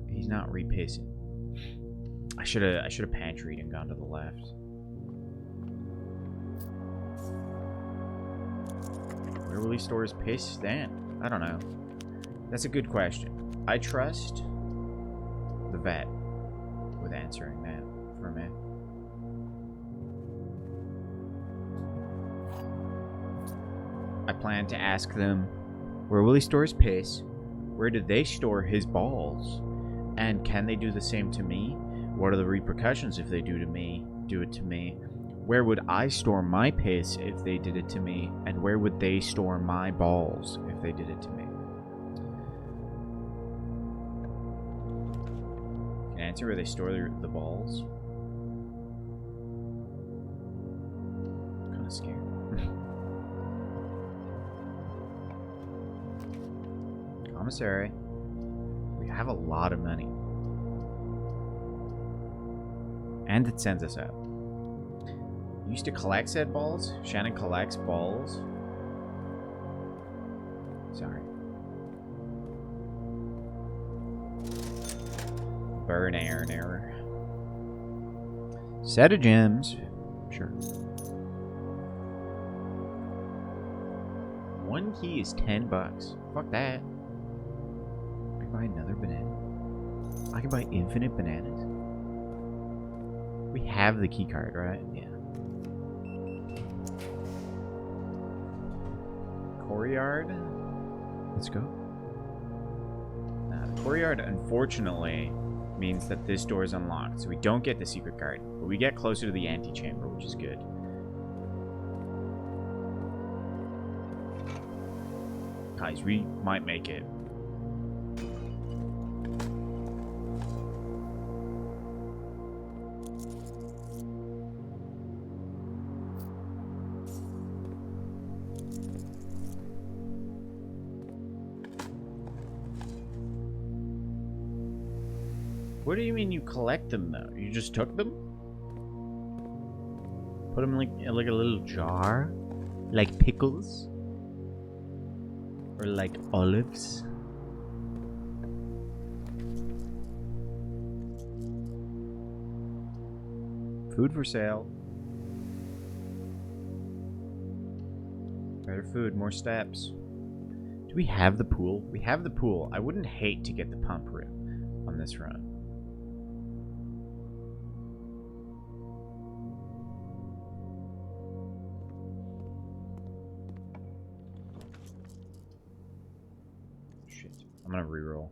he's not repissing. I should have pantryed and gone to the left. Where will he store his piss then? I don't know. That's a good question. I trust the vet with answering that for me. I plan to ask them, where will he store his piss? Where do they store his balls? And can they do the same to me? What are the repercussions if they do it to me? Where would I store my piss if they did it to me? And where would they store my balls if they did it to me? Can I answer where they store the balls? I'm kind of scared. Commissary. We have a lot of money. And it sends us out. You used to collect said balls? Shannon collects balls? Sorry. Burn iron error. Set of gems. Sure. One key is $10. Fuck that. I can buy another banana. I can buy infinite bananas. We have the key card, right? Yeah. Courtyard. Let's go. The courtyard, unfortunately, means that this door is unlocked, so we don't get the secret card, but we get closer to the antechamber, which is good. Guys, we might make it. What do you mean you collect them, though? You just took them? Put them like a little jar? Like pickles? Or like olives? Food for sale. Better food, more steps. Do we have the pool? We have the pool. I wouldn't hate to get the pump room on this run. I'm gonna reroll.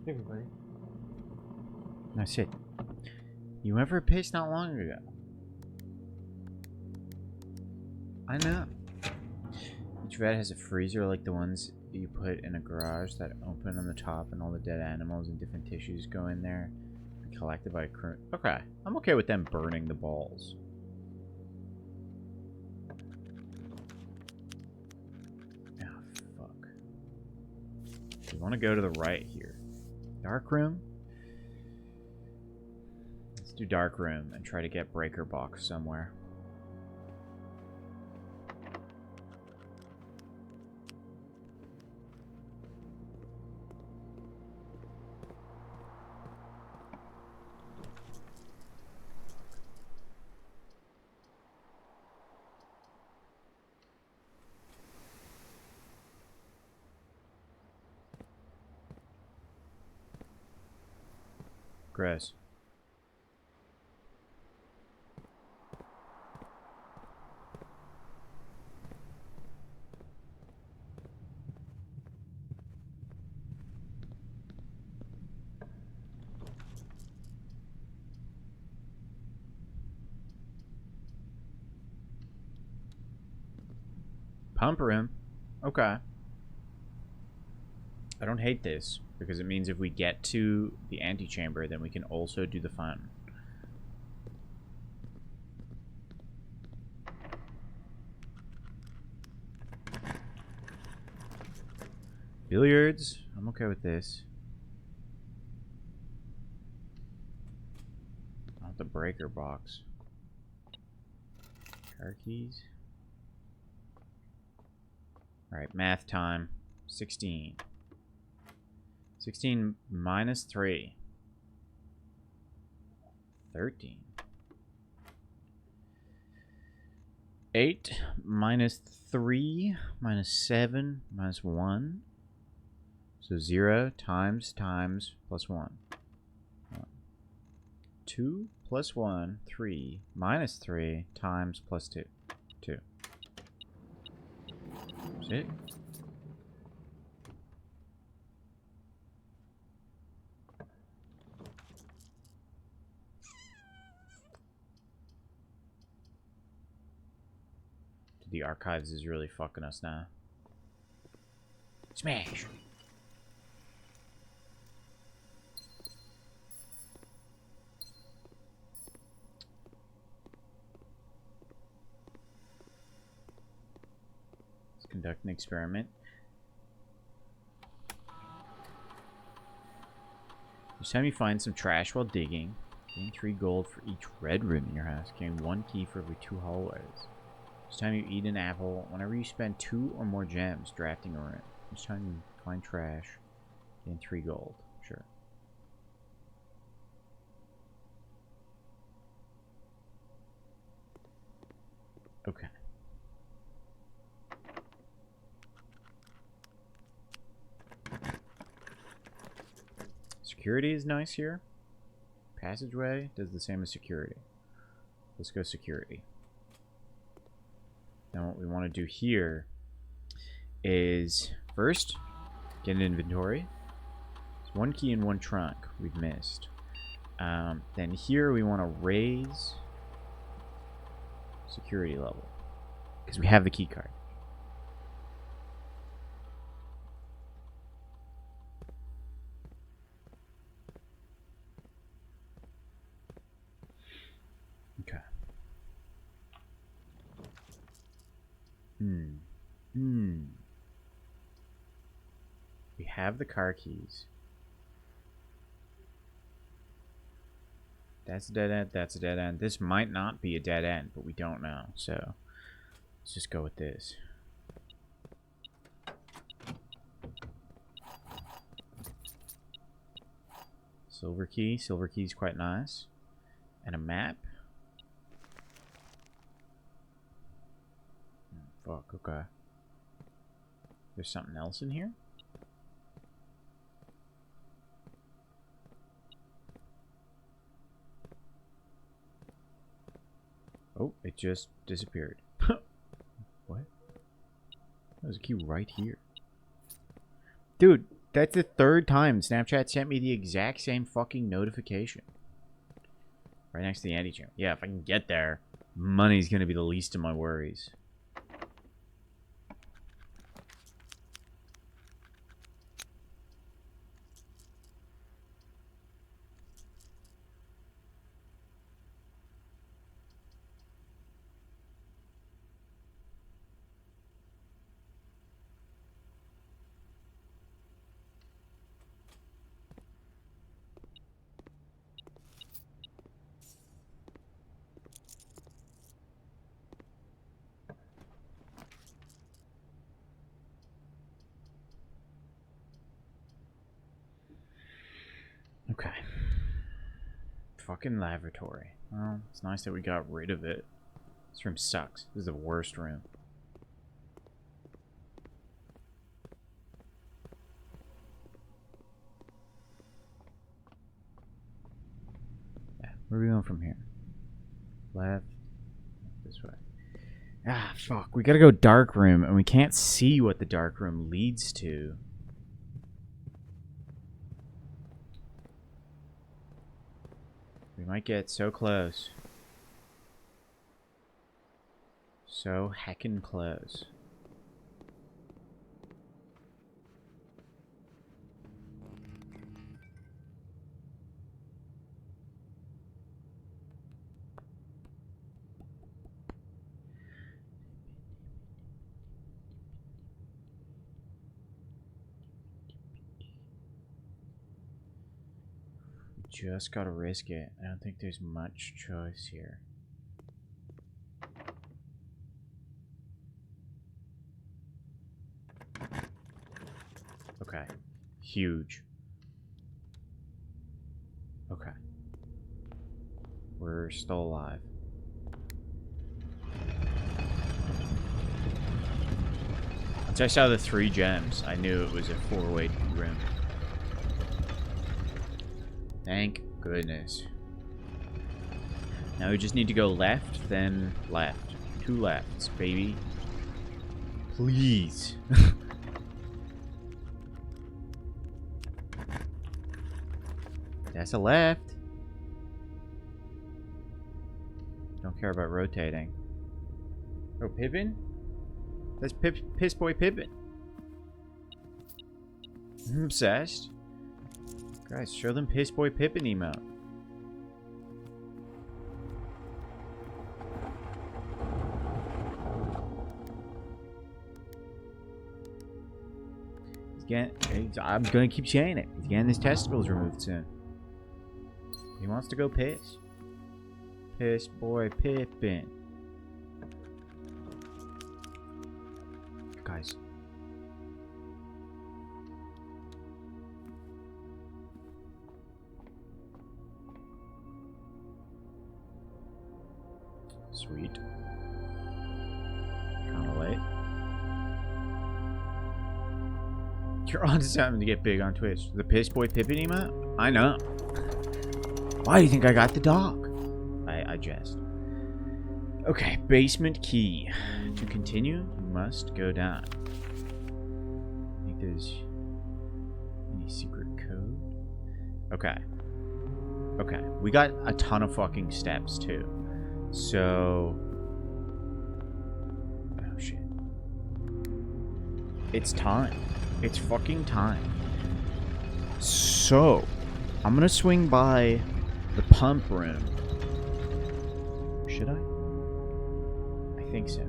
Everybody. No, sit. You went for a piss not long ago. I know. Each vet has a freezer like the ones you put in a garage that open on the top, and all the dead animals and different tissues go in there and collected by a crew. Okay, I'm okay with them burning the balls. Oh, fuck. We want to go to the right here. Dark room? Let's do dark room and try to get breaker box somewhere. Gross. Pump room. Okay. I don't hate this, because it means if we get to the antechamber, then we can also do the fun. Billiards. I'm okay with this. Not the breaker box. Car keys. Alright, math time. 16. 16 minus 3. 13. 8 minus 3 minus 7 minus 1. So 0 times plus 1. 2 plus 1, 3 minus 3 times plus 2. 2. That's it. The archives is really fucking us now. Smash! Let's conduct an experiment. Each time you find some trash while digging, gain 3 gold for each red room in your house. Gain 1 key for every 2 hallways. Each time you eat an apple, whenever you spend 2 or more gems drafting a room. Each time you find trash, gain 3 gold. Sure. Okay. Security is nice here. Passageway does the same as security. Let's go security. Now what we want to do here is first get an inventory. There's 1 key and 1 trunk we've missed. Then here we want to raise security level because we have the key card. Okay. We have the car keys. That's a dead end. That's a dead end. This might not be a dead end, but we don't know. So let's just go with this. Silver key. Silver key is quite nice. And a map. Fuck, okay. There's something else in here? Oh, it just disappeared. What? There's a key right here. Dude, that's the 3rd time Snapchat sent me the exact same fucking notification. Right next to the antechamber. Yeah, if I can get there, money's gonna be the least of my worries. Okay. Fucking lavatory. Well, it's nice that we got rid of it. This room sucks. This is the worst room. Yeah, where are we going from here? Left. This way. Ah, fuck. We gotta go dark room, and we can't see what the dark room leads to. We might get so close. So heckin' close. Just gotta risk it. I don't think there's much choice here. Okay. Huge. Okay. We're still alive. Once I saw the 3 gems, I knew it was a 4-way room. Thank goodness. Now we just need to go left, then left. 2 lefts, baby. Please. That's a left. Don't care about rotating. Oh, Pippin? That's Piss Boy Pippin. I'm obsessed. Guys, show them Piss Boy Pippin emote. I'm gonna keep saying it. He's getting his testicles removed soon. He wants to go piss. Piss Boy Pippin. Guys. Sweet. Kinda late. You're on to something to get big on Twitch. The Piss Boy Pippin emote? I know. Why do you think I got the dog? I jest. Okay, basement key. To continue, you must go down. I think there's any secret code. Okay. Okay, we got a ton of fucking steps too. So... oh shit. It's time. It's fucking time. So, I'm gonna swing by the pump room. Should I? I think so.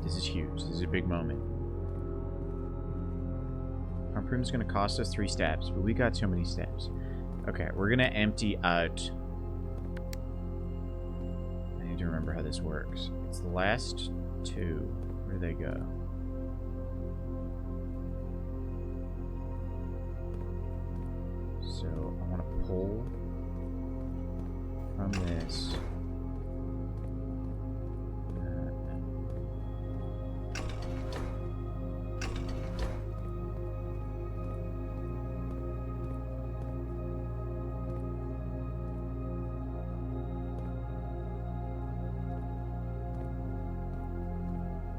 This is huge. This is a big moment. Pump room is going to cost us 3 steps, but we got so many steps. Okay, we're going to empty out... I need to remember how this works. It's the last 2. Where do they go? So, I want to pull from this.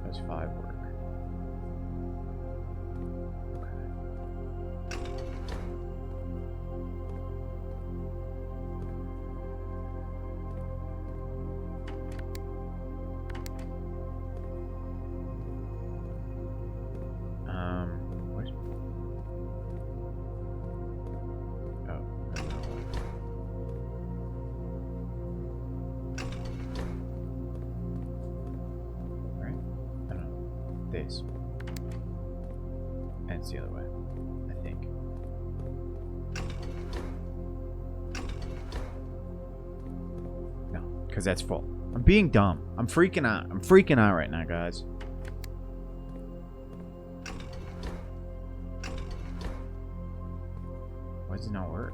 Does 5 work? What? Oh, right? I don't know. This. And it's the other way, I think. No, because that's full. I'm being dumb. I'm freaking out. I'm freaking out right now, guys. Why does it not work?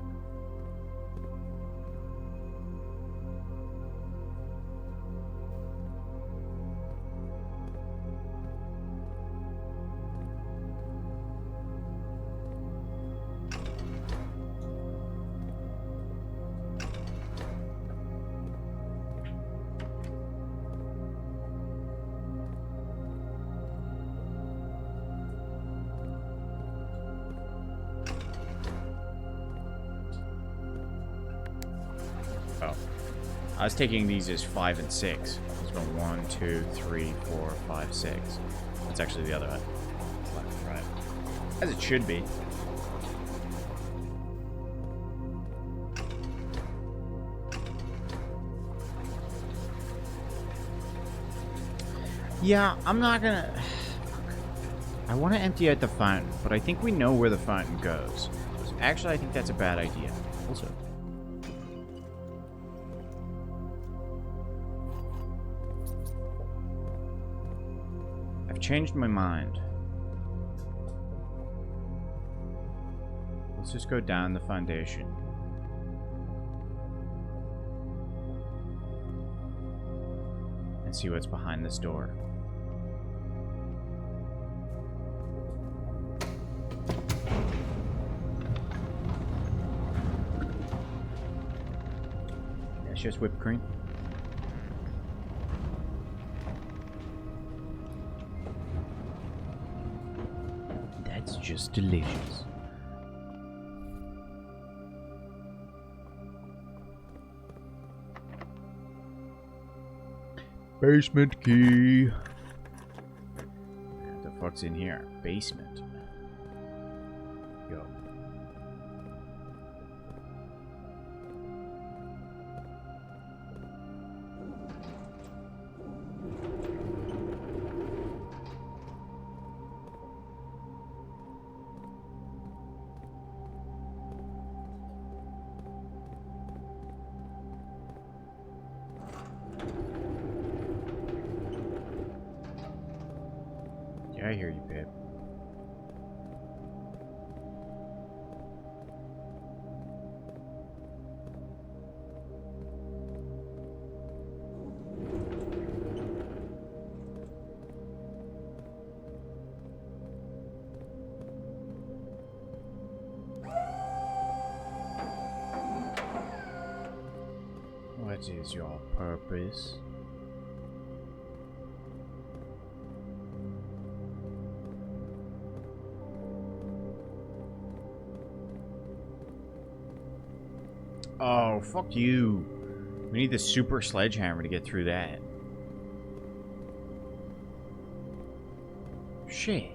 Oh. I was taking these as 5 and 6. It's going 1, 2, 3, 4, 5, 6. That's actually the other way. Left, right. As it should be. Yeah, I'm not gonna... I want to empty out the fountain, but I think we know where the fountain goes. So actually, I think that's a bad idea. Also... I've changed my mind. Let's just go down the foundation. And see what's behind this door. That's just whipped cream. That's just delicious. Basement key. What the fuck's in here? Basement. Go. Yeah, I hear you, babe. What is your purpose? Oh, fuck you. We need the super sledgehammer to get through that. Shit.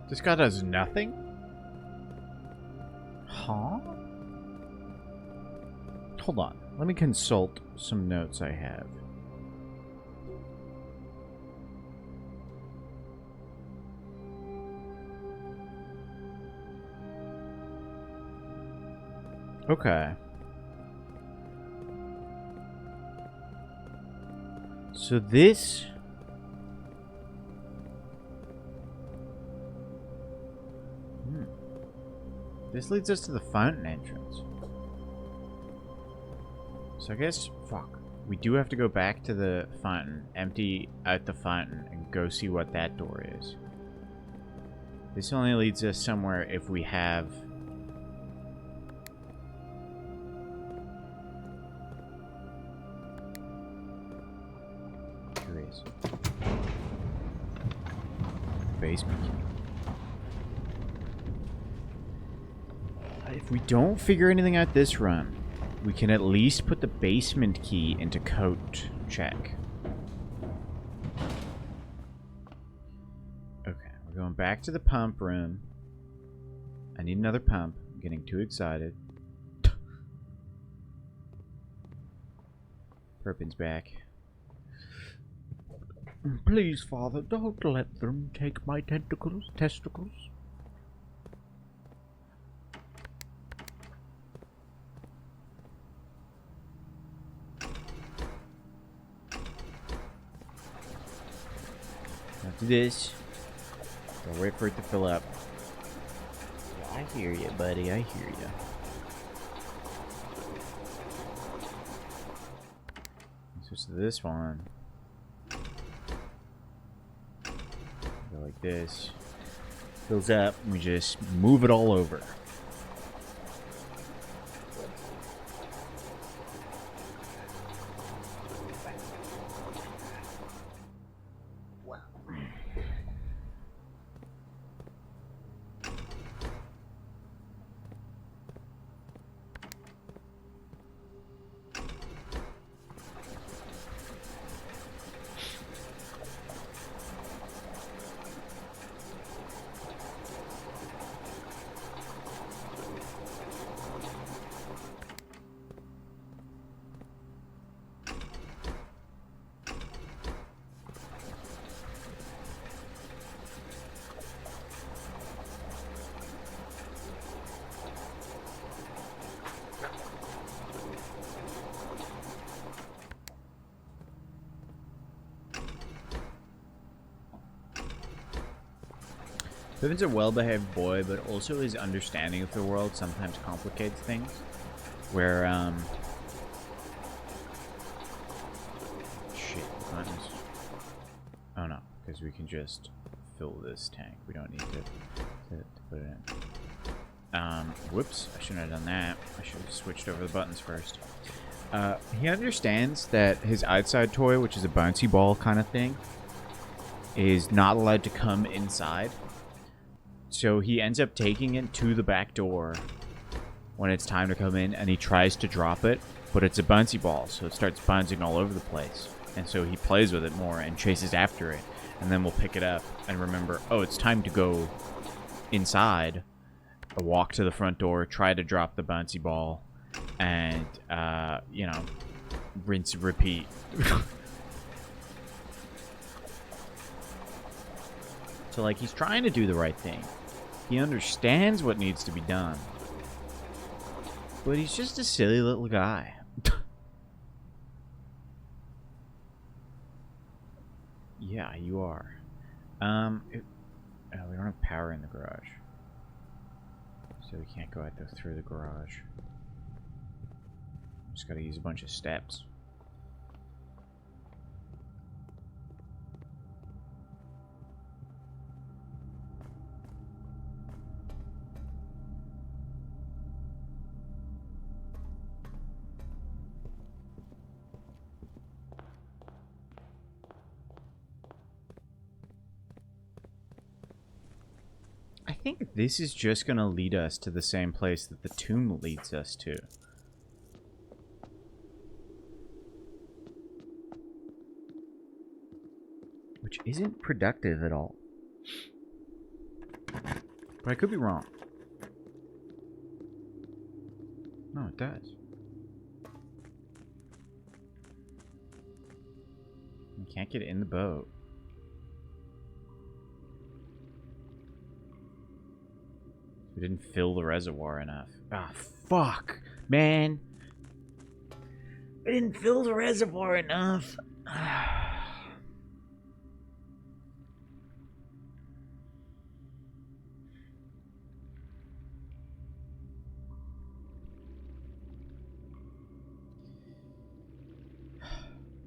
This guy does nothing? Huh? Hold on. Let me consult some notes I have. Okay. So this... This leads us to the fountain entrance. So I guess, fuck. We do have to go back to the fountain, empty out the fountain, and go see what that door is. This only leads us somewhere if we have... Curious. Basement key. If we don't figure anything out this run, we can at least put the basement key into coat check. Okay, we're going back to the pump room. I need another pump. I'm getting too excited. Perpin's back. Please, Father, don't let them take my testicles. After this, I'll wait for it to fill up. Yeah, I hear you, buddy. I hear you. Switch to this one. Go like this. Fills up, and we just move it all over. Piven's a well-behaved boy, but also his understanding of the world sometimes complicates things. Where, shit, buttons. Oh no, because we can just fill this tank. We don't need to put it in. Whoops, I shouldn't have done that. I should have switched over the buttons first. He understands that his outside toy, which is a bouncy ball kind of thing, is not allowed to come inside. So he ends up taking it to the back door when it's time to come in, and he tries to drop it, but it's a bouncy ball, so it starts bouncing all over the place. And so he plays with it more and chases after it, and then we'll pick it up and remember, oh, it's time to go inside, walk to the front door, try to drop the bouncy ball, and, you know, rinse and repeat. So, like, he's trying to do the right thing. He understands what needs to be done. But he's just a silly little guy. Yeah, you are. Oh, we don't have power in the garage. So we can't go out there through the garage. Just gotta use a bunch of steps. I think this is just gonna lead us to the same place that the tomb leads us to. Which isn't productive at all. But I could be wrong. No, it does. You can't get in the boat. We didn't fill the reservoir enough. Ah, fuck, man. I didn't fill the reservoir enough.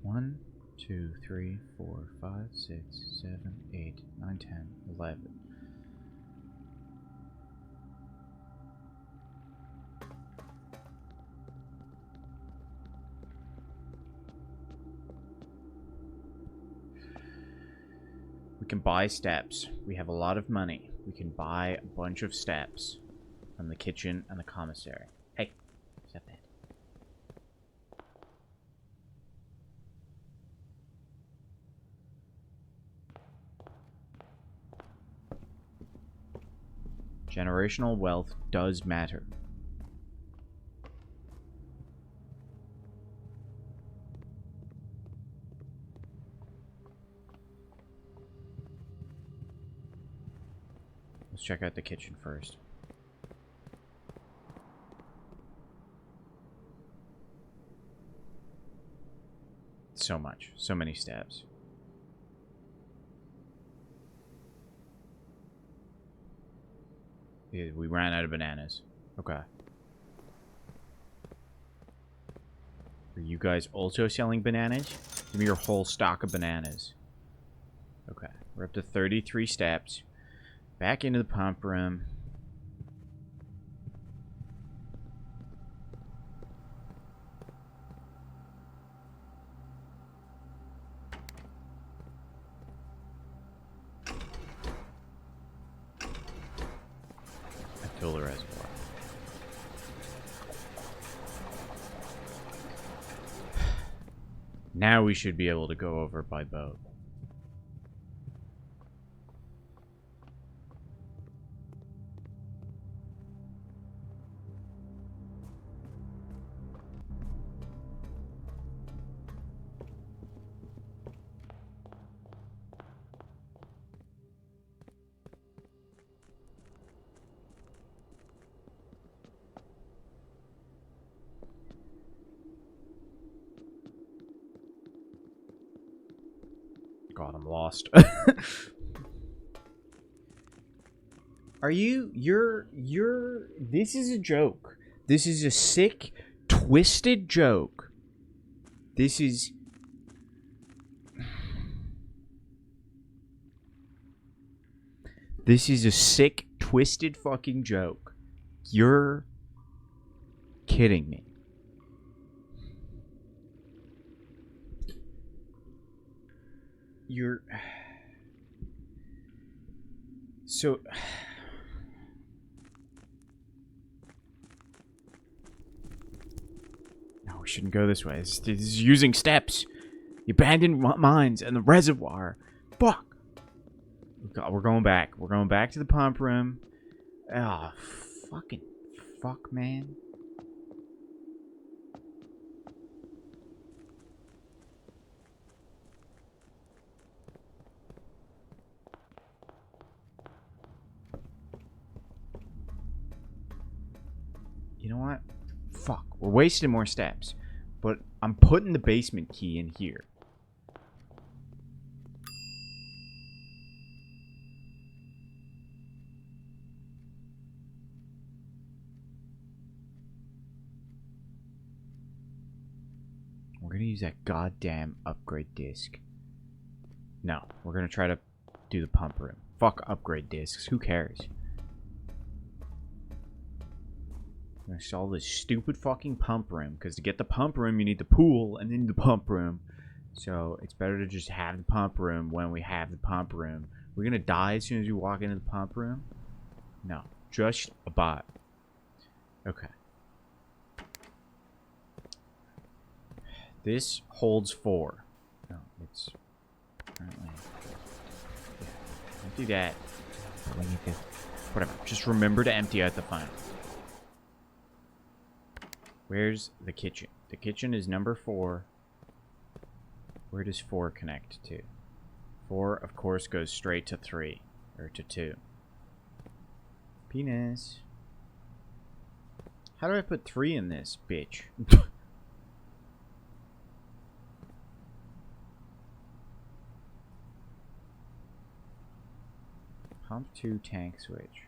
One, 2, 3, 4, 5, 6, 7, 8, 9, 10, 11. We can buy steps. We have a lot of money. We can buy a bunch of steps from the kitchen and the commissary. Hey, step that. Generational wealth does matter. Let's check out the kitchen first. So much. So many steps. Yeah, we ran out of bananas. Okay. Are you guys also selling bananas? Give me your whole stock of bananas. Okay. We're up to 33 steps. Back into the pump room. And fill the reservoir. Now we should be able to go over by boat. God, I'm lost. Are you? This is a joke. This is a sick, twisted joke. This is. This is a sick, twisted fucking joke. You're kidding me. You're. So. No, we shouldn't go this way. This is using steps. The abandoned mines and the reservoir. Fuck. We're going back. We're going back to the pump room. Oh, fucking fuck, man. You know what? Fuck. We're wasting more steps. But I'm putting the basement key in here. We're gonna use that goddamn upgrade disc. No, we're gonna try to do the pump room. Fuck upgrade discs. Who cares? I'm gonna solve this stupid fucking pump room, because to get the pump room you need the pool and then the pump room. So it's better to just have the pump room when we have the pump room. We're gonna die as soon as we walk into the pump room? No, just a bot. Okay. This holds 4. No, it's currently. Yeah, don't do that. We need to. Whatever. Just remember to empty out the funnel. Where's the kitchen? The kitchen is number 4. Where does 4 connect to? 4, of course, goes straight to 3. Or to 2. Penis. How do I put 3 in this, bitch? Pump 2 tank switch.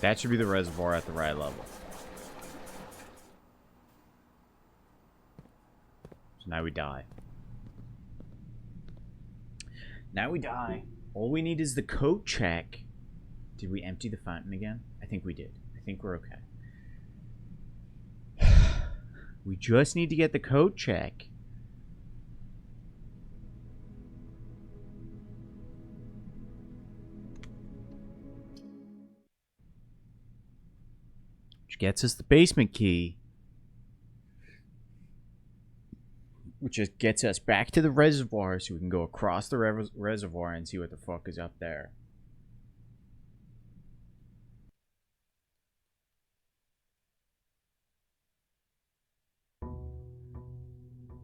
That should be the reservoir at the right level. So now we die. Now we die. All we need is the code check. Did we empty the fountain again? I think we did. I think we're okay. We just need to get the code check. Which gets us the basement key. Which just gets us back to the reservoir so we can go across the reservoir and see what the fuck is up there.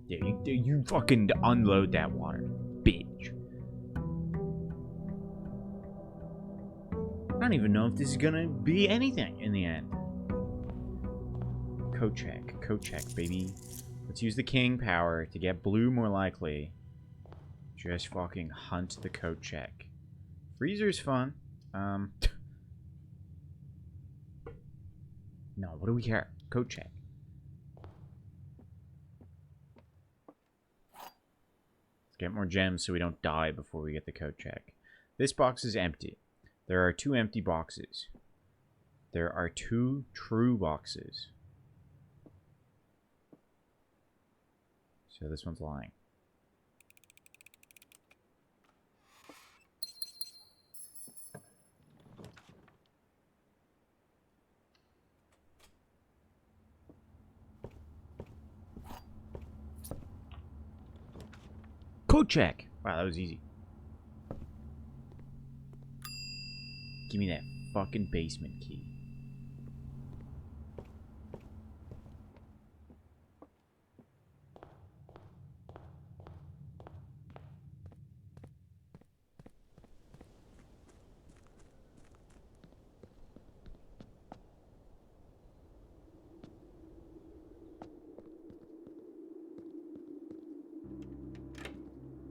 Yeah, you fucking unload that water, bitch. I don't even know if this is gonna be anything in the end. Code check, baby. Let's use the king power to get blue more likely. Just fucking hunt the code check. Freezer's fun. No, what do we care? Code check. Let's get more gems so we don't die before we get the code check. This box is empty. There are 2 empty boxes. There are 2 true boxes. So this one's lying. Code check. Wow, that was easy. Give me that fucking basement key.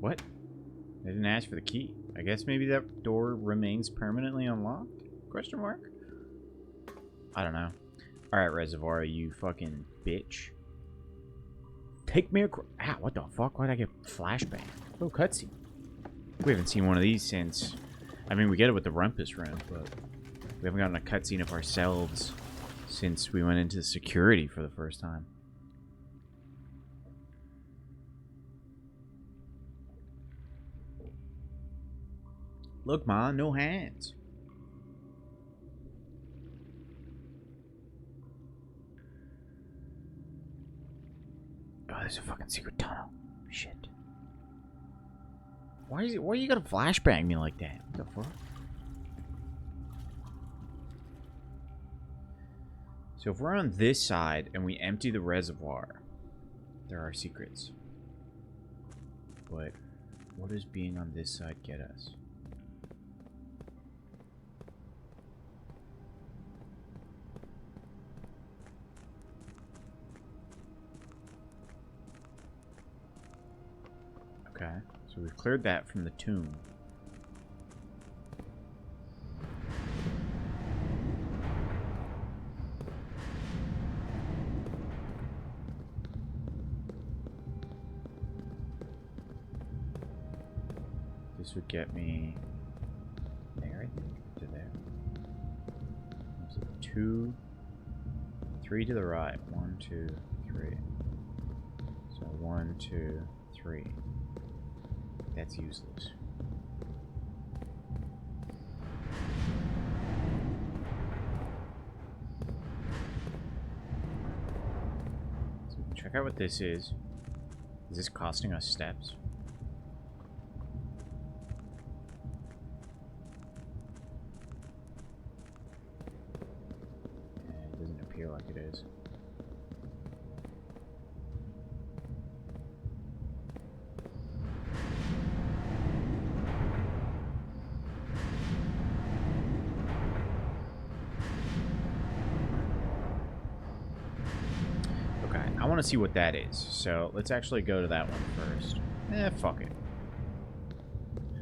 What? I didn't ask for the key. I guess maybe that door remains permanently unlocked? Question mark? I don't know. Alright, Reservoir, you fucking bitch. Take me across. Ah, what the fuck? Why'd I get flashbang? Oh, cutscene. We haven't seen one of these since... I mean, we get it with the Rumpus Room, but... we haven't gotten a cutscene of ourselves since we went into security for the first time. Look, Ma, no hands. Oh, there's a fucking secret tunnel. Shit. Why you gotta flashbang me like that? What the fuck? So if we're on this side and we empty the reservoir, there are secrets. But what does being on this side get us? Okay, so we've cleared that from the tomb. This would get me there, I think, to there. So 2, 3 to the right. 1, 2, 3. So 1, 2, 3. That's useless. So check out what this is. Is this costing us steps? It doesn't appear like it is. I want to see what that is, so let's actually go to that one first. Fuck it.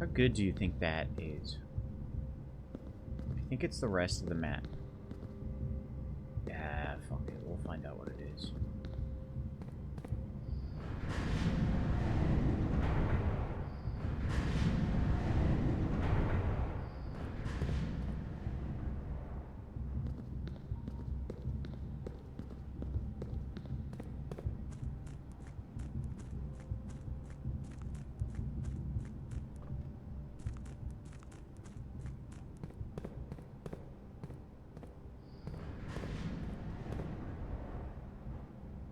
How good do you think that is? I think it's the rest of the map. Yeah, fuck it. We'll find out what it is.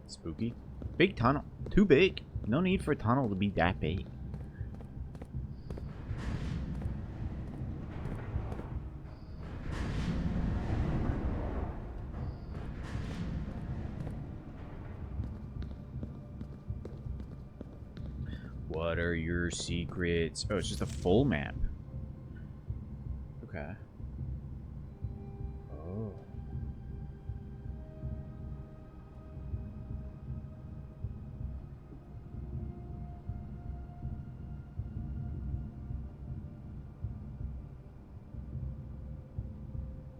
Spooky. Big tunnel. Too big. No need for a tunnel to be that big. What are your secrets? Oh, it's just a full map. Okay. Oh.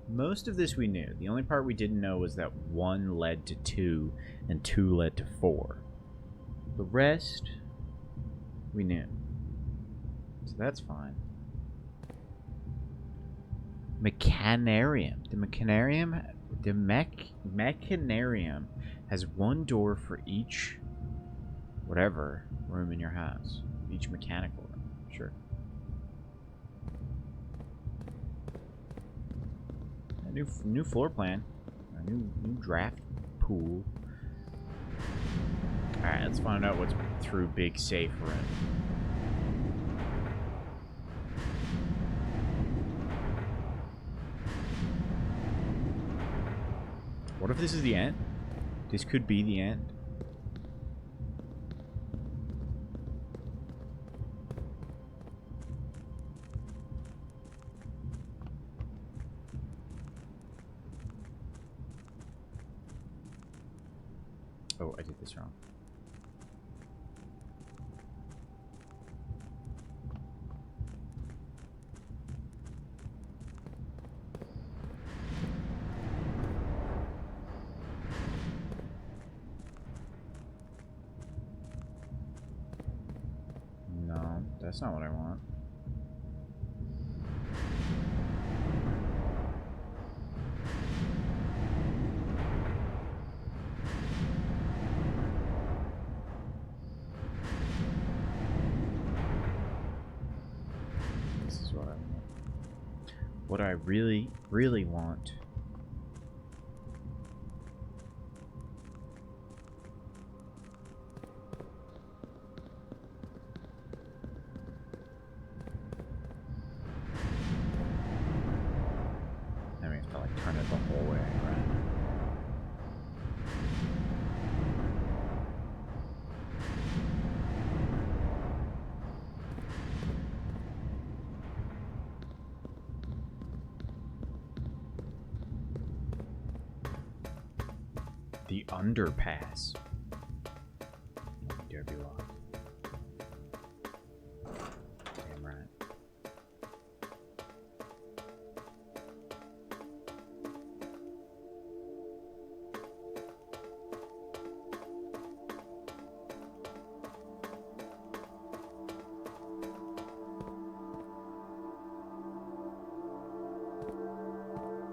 Most of this we knew. The only part we didn't know was that 1 led to 2 and 2 led to 4. The rest we knew. So that's fine. Mechanarium. The Mechanarium has 1 door for each whatever room in your house. Each mechanical room. Sure. New floor plan, a new draft pool. All right, let's find out what's through big safe room. What if this is the end? This could be the end. Oh, I did this wrong. No, that's not what I want. This is what I want. What I really, really want. Now we have to like turn it the whole way around. The underpass. Dare be locked. Damn right.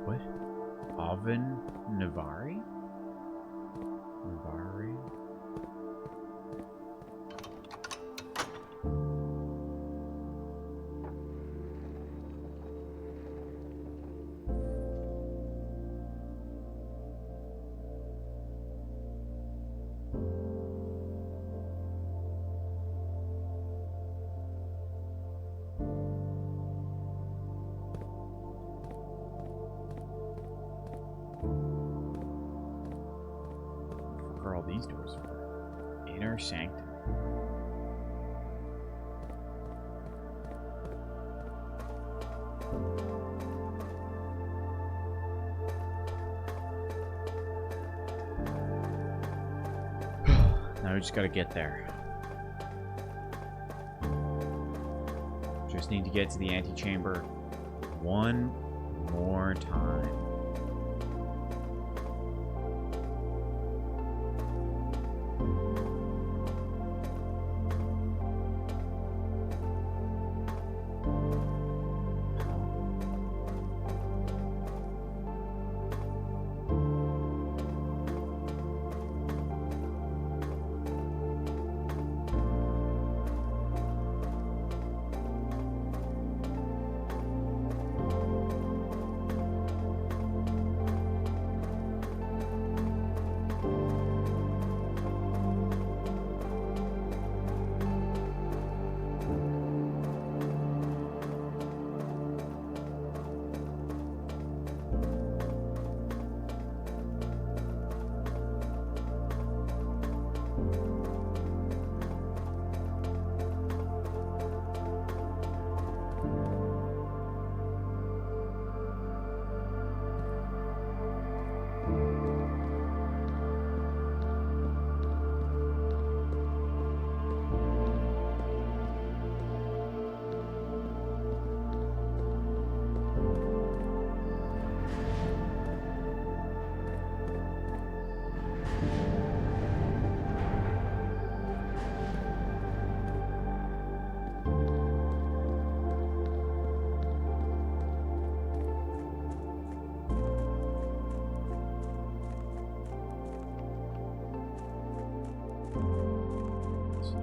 What? Oven Navari? Navari? What are all these doors for? Inner sanctum. Now we just gotta get there. Just need to get to the antechamber one more time.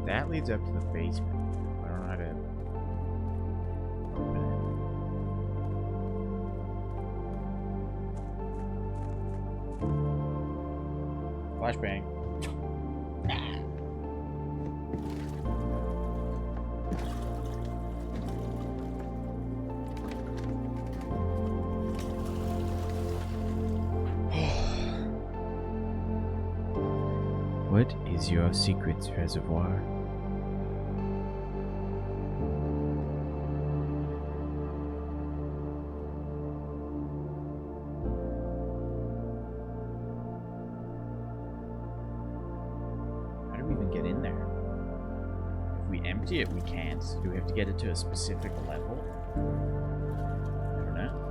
That leads up to the basement. I don't know how to open it. Flashbang. What is your secret reservoir? How do we even get in there? If we empty it, we can't. Do we have to get it to a specific level? I don't know.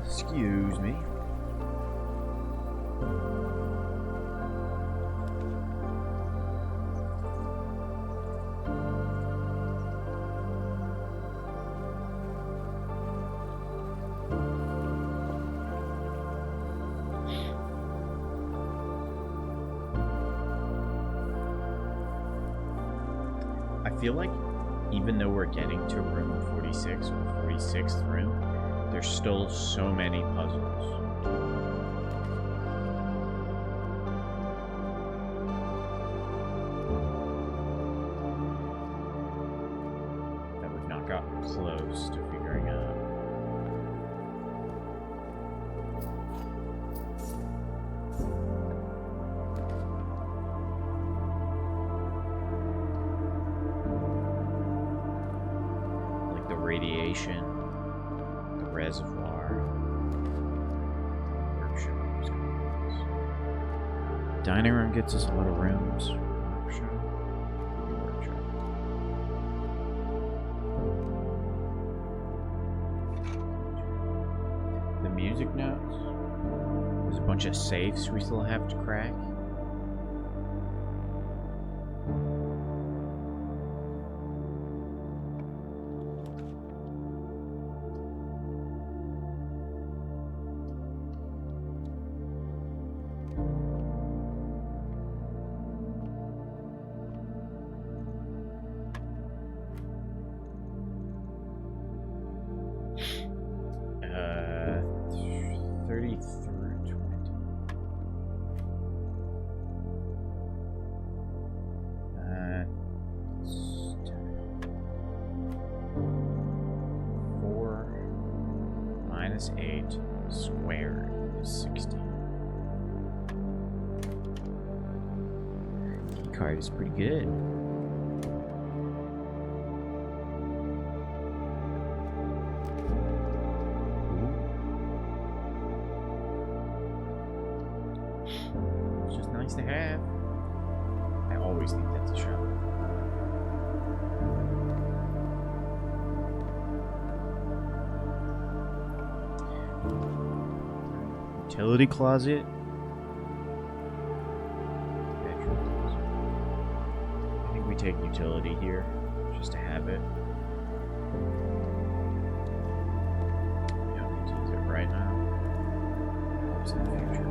Excuse me. I feel like even though we're getting to room 46 or 46th room, there's still so many puzzles. That we've not gotten close to figuring out. Like the radiation. Reservoir. Workshop. Dining room gets us a lot of rooms. Workshop. Workshop. The music notes. There's a bunch of safes we still have to crack. Minus 8 squared is 16. Key card is pretty good. It's just nice to have. I always think that's a shovel. Utility closet. I think we take utility here, just to have it. You don't need to use it right now. Helps in the future.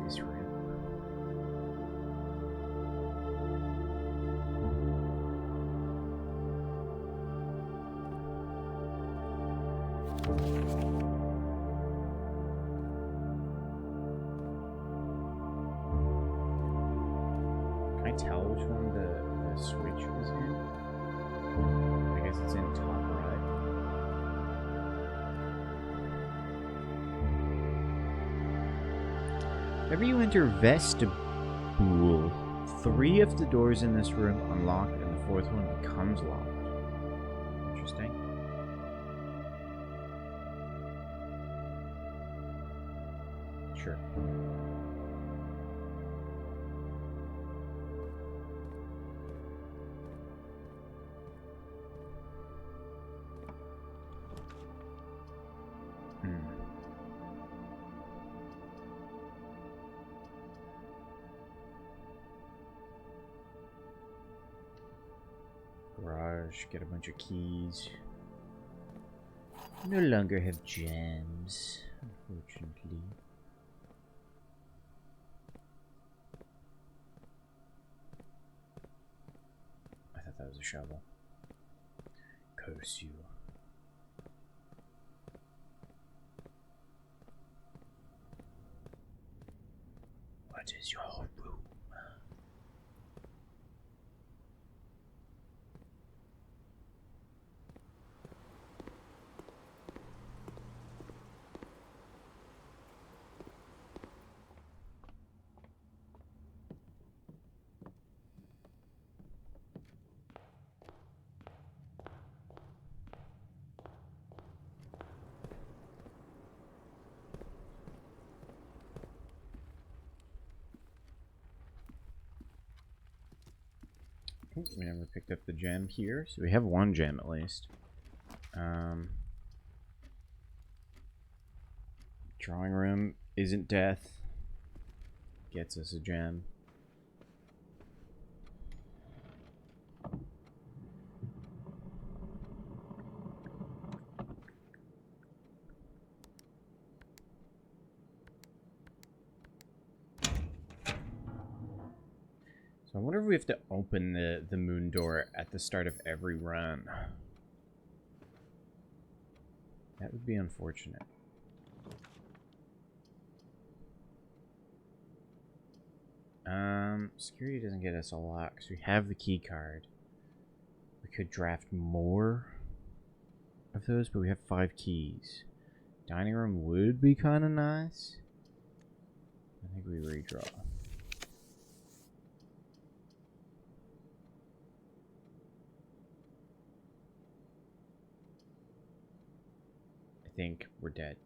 This room. Can I tell which one the switch is in? I guess it's in top right. Whenever you enter vestibule, 3 of the doors in this room unlock and the 4th one becomes locked. Interesting. Sure. garage, get a bunch of keys. No longer have gems, unfortunately. I thought that was a shovel. Curse you. What is your room? We never picked up the gem here, so we have one gem at least. Drawing room isn't death. Gets us a gem. So I wonder if we have to open the moon door at the start of every run. That would be unfortunate. Security doesn't get us a lot because we have the key card. We could draft more of those, but we have 5 keys. Dining room would be kind of nice. I think we redraw. I think we're dead.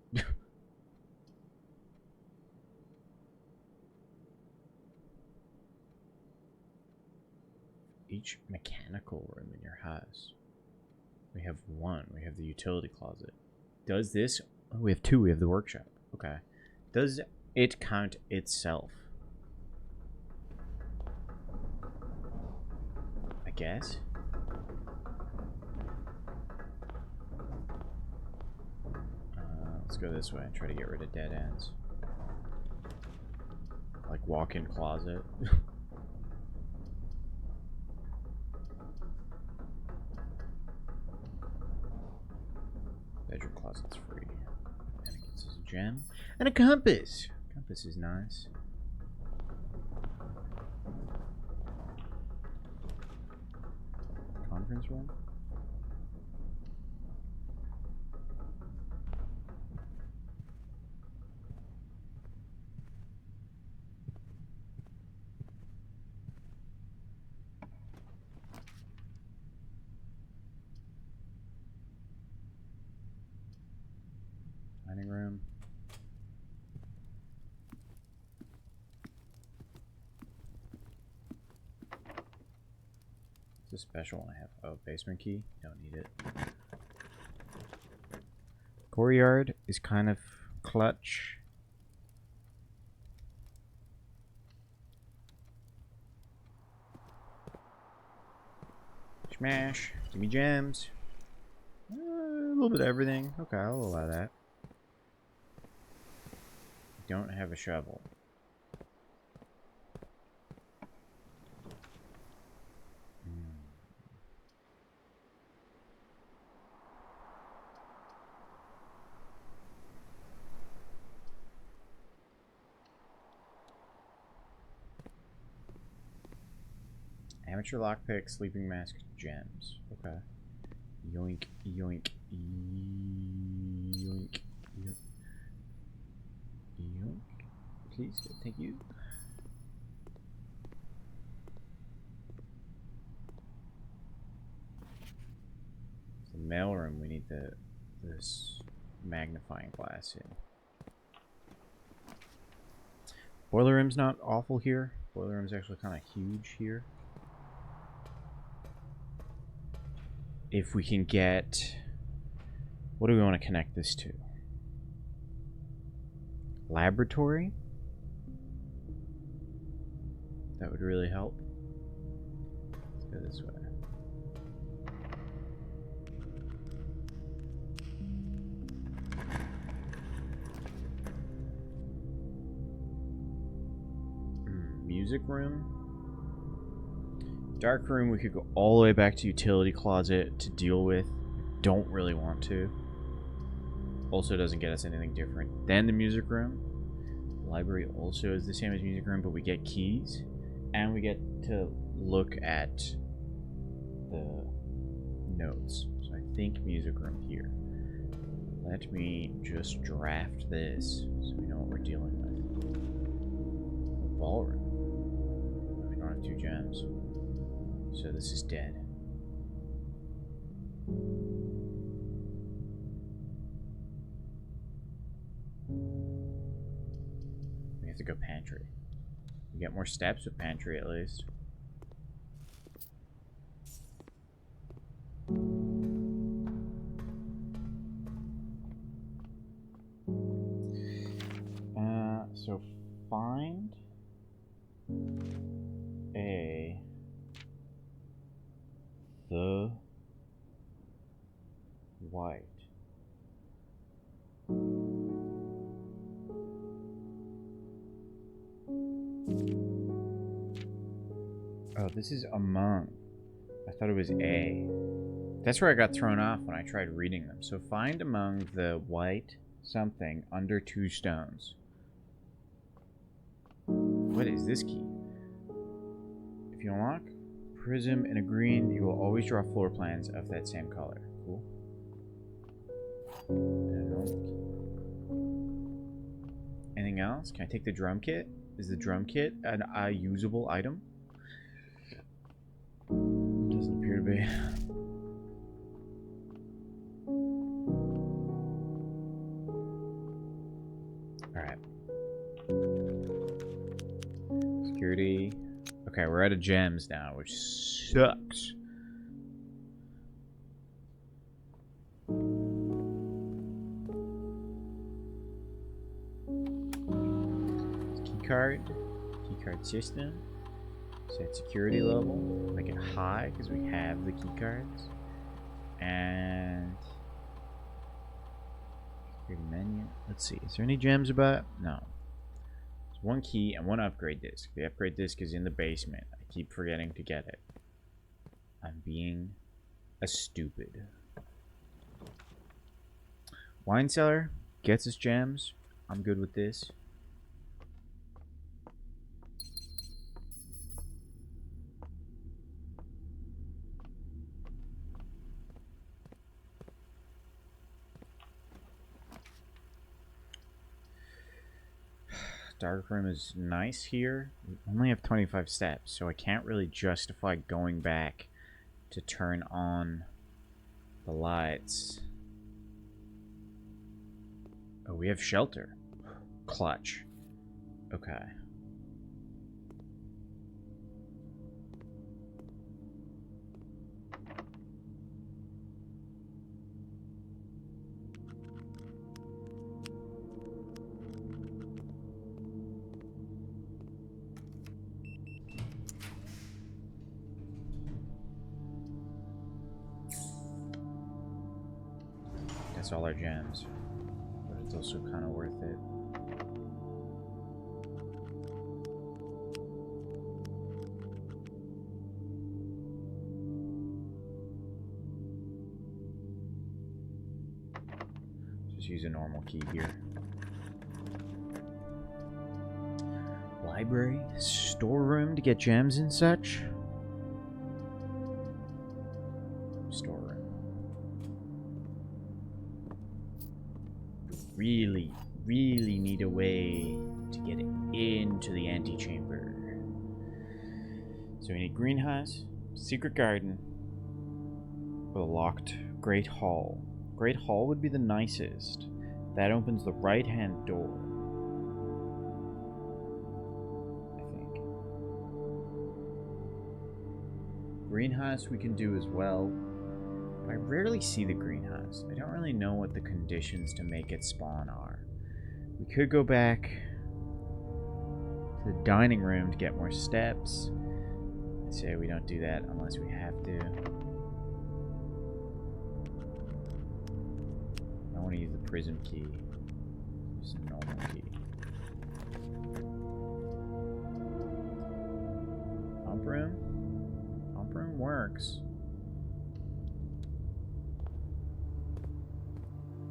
Each mechanical room in your house. We have 1. We have the utility closet. Does this... Oh, we have 2. We have the workshop. Okay. Does it count itself? I guess. Let's go this way and try to get rid of dead ends. Like walk-in closet. Bedroom closet's free. And it gets us a gem. And a compass! Compass is nice. Conference room? Dining room. It's a special one I have. Oh, basement key. Don't need it. Courtyard is kind of clutch. Smash. Give me gems. A little bit of everything. Okay, I'll allow that. Don't have a shovel. Amateur lockpick, sleeping mask, gems. Okay. Yoink, yoink, yoink, yoink. Yoink. Please, thank you. The mailroom, we need this magnifying glass in. Boiler room's not awful here. Boiler room's actually kind of huge here. If we can get... What do we want to connect this to? Laboratory? That would really help. Let's go this way. music room. Dark room, we could go all the way back to utility closet to deal with. Don't really want to. Also doesn't get us anything different than the music room. Library also is the same as music room, but we get keys. And we get to look at the notes. So I think music room here. Let me just draft this so we know what we're dealing with. Ballroom. We don't have 2 gems. So this is dead. We have to go pantry. We get more steps with pantry at least. So find the white. Oh, this is among. I thought it was A. That's where I got thrown off when I tried reading them. So find among the white something under 2 stones. What is this key? If you unlock prism in a green, you will always draw floor plans of that same color. Cool. And a normal key. Anything else? Can I take the drum kit? Is the drum kit an usable item? Doesn't appear to be. Alright. Security. Okay, we're out of gems now, which sucks. Keycard system. Set security level. Make it high because we have the keycards. And security menu. Let's see. Is there any gems about? No. There's 1 key and 1 upgrade disc. The upgrade disc is in the basement. I keep forgetting to get it. I'm being a stupid. Wine cellar gets us gems. I'm good with this. Dark room is nice here. We only have 25 steps, so I can't really justify going back to turn on the lights. Oh, we have shelter. Clutch. Okay. That's all our gems, but it's also kind of worth it. Just use a normal key here. Library, storeroom to get gems and such. Storeroom. Really need a way to get it into the antechamber. So we need greenhouse, secret garden, with a locked great hall. Great hall would be the nicest. That opens the right-hand door, I think. Greenhouse we can do as well. I rarely see the greenhouse. I don't really know what the conditions to make it spawn are. We could go back to the dining room to get more steps. I say we don't do that unless we have to. I want to use the prism key. Just a normal key. works.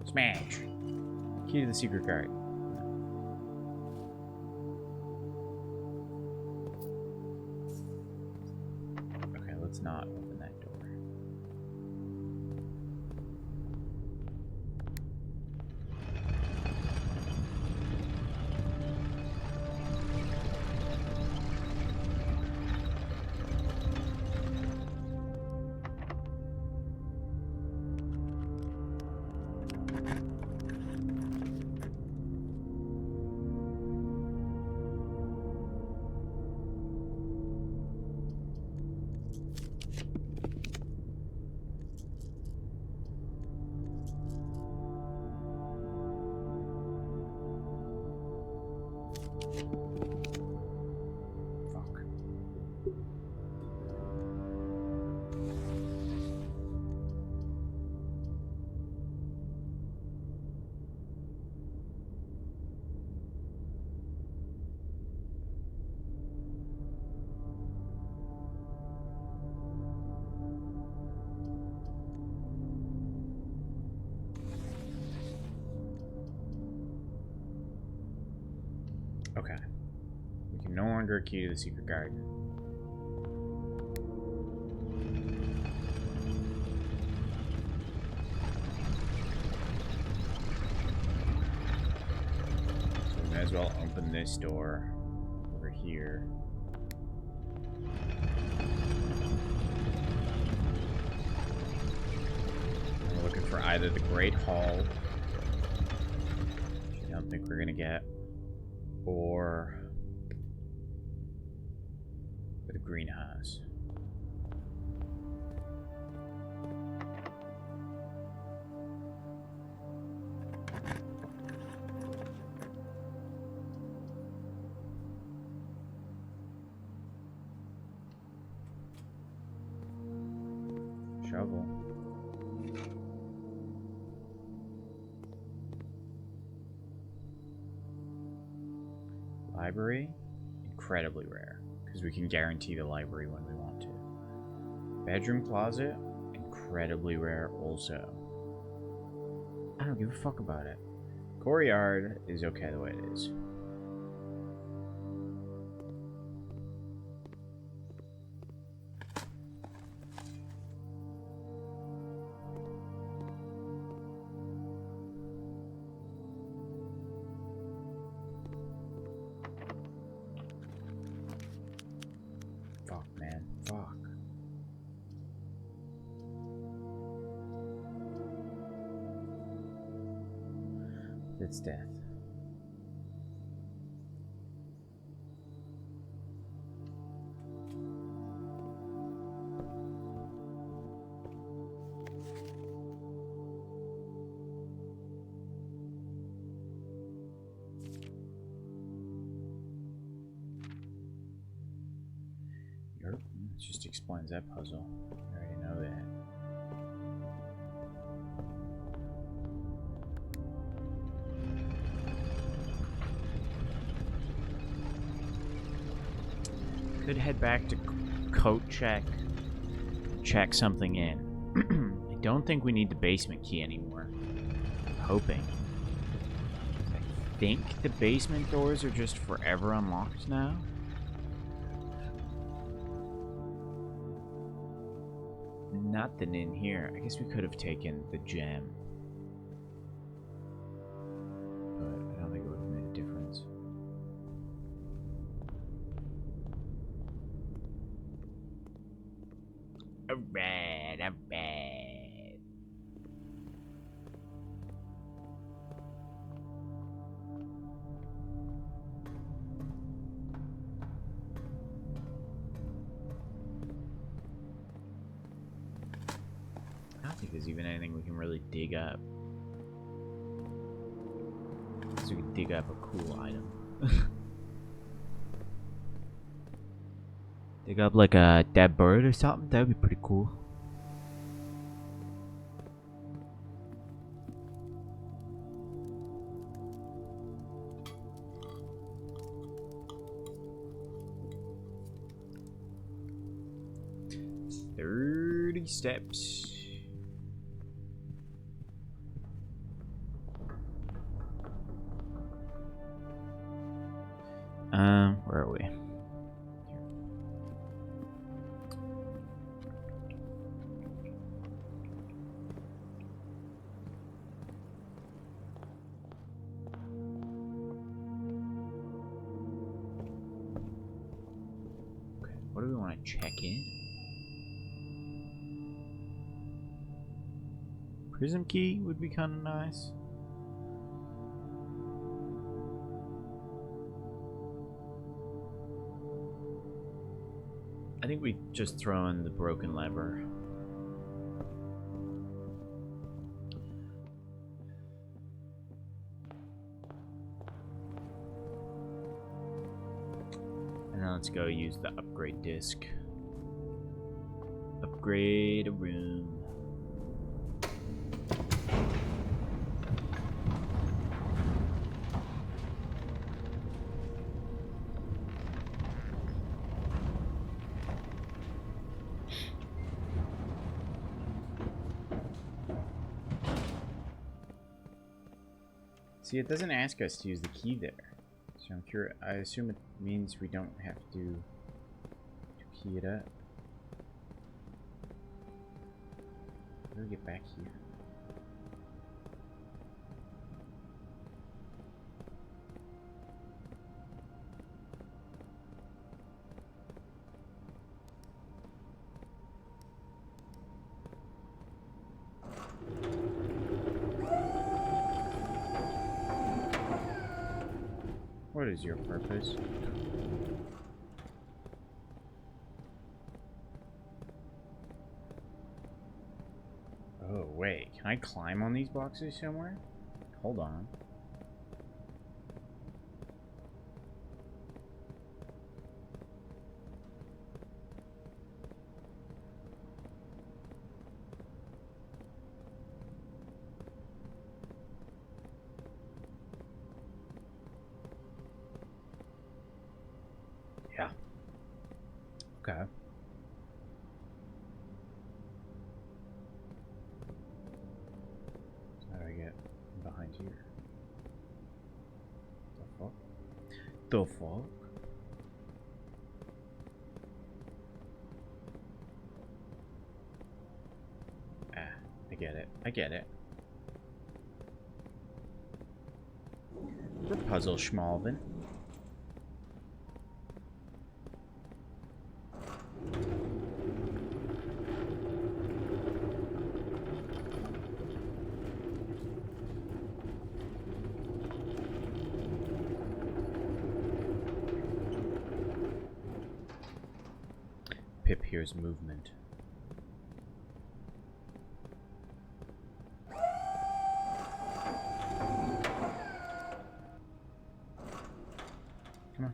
Smash! Key to the secret guard. Okay, let's not open that door. Fuck. Okay. We can no longer key to the secret garden. So we may as well open this door over here. And we're looking for either the Great Hall, which I don't think we're gonna get, or the greenhouse. Shovel. Library, incredibly rare, because we can guarantee the library when we want to. Bedroom closet, incredibly rare also. I don't give a fuck about it. Courtyard is okay the way it is. Fuck, man. Fuck. It's death. It just explains that puzzle. I already know that. Could head back to coat check something in. I don't think we need the basement key anymore. I'm hoping. I think the basement doors are just forever unlocked now. Nothing in here. I guess we could have taken the gem. But I don't think it would have made a difference. Alright, alright. I don't think there's even anything we can really dig up. So we can dig up a cool item. Dig up like a dead bird or something? That would be pretty cool. 30 steps. Where are we? Okay, what do we want to check in? Prism key would be kind of nice. I think we just throw in the broken lever. And then let's go use the upgrade disc. Upgrade a room. See, it doesn't ask us to use the key there. So I'm curious. I assume it means we don't have to key it up. How do we get back here? What is your purpose? Oh, wait. Can I climb on these boxes somewhere? Hold on. Yeah. Okay. So how do I get behind here? The fuck? The fuck? Ah, I get it. I get it. We're puzzle schmalvin. Pip hears movement. Come on.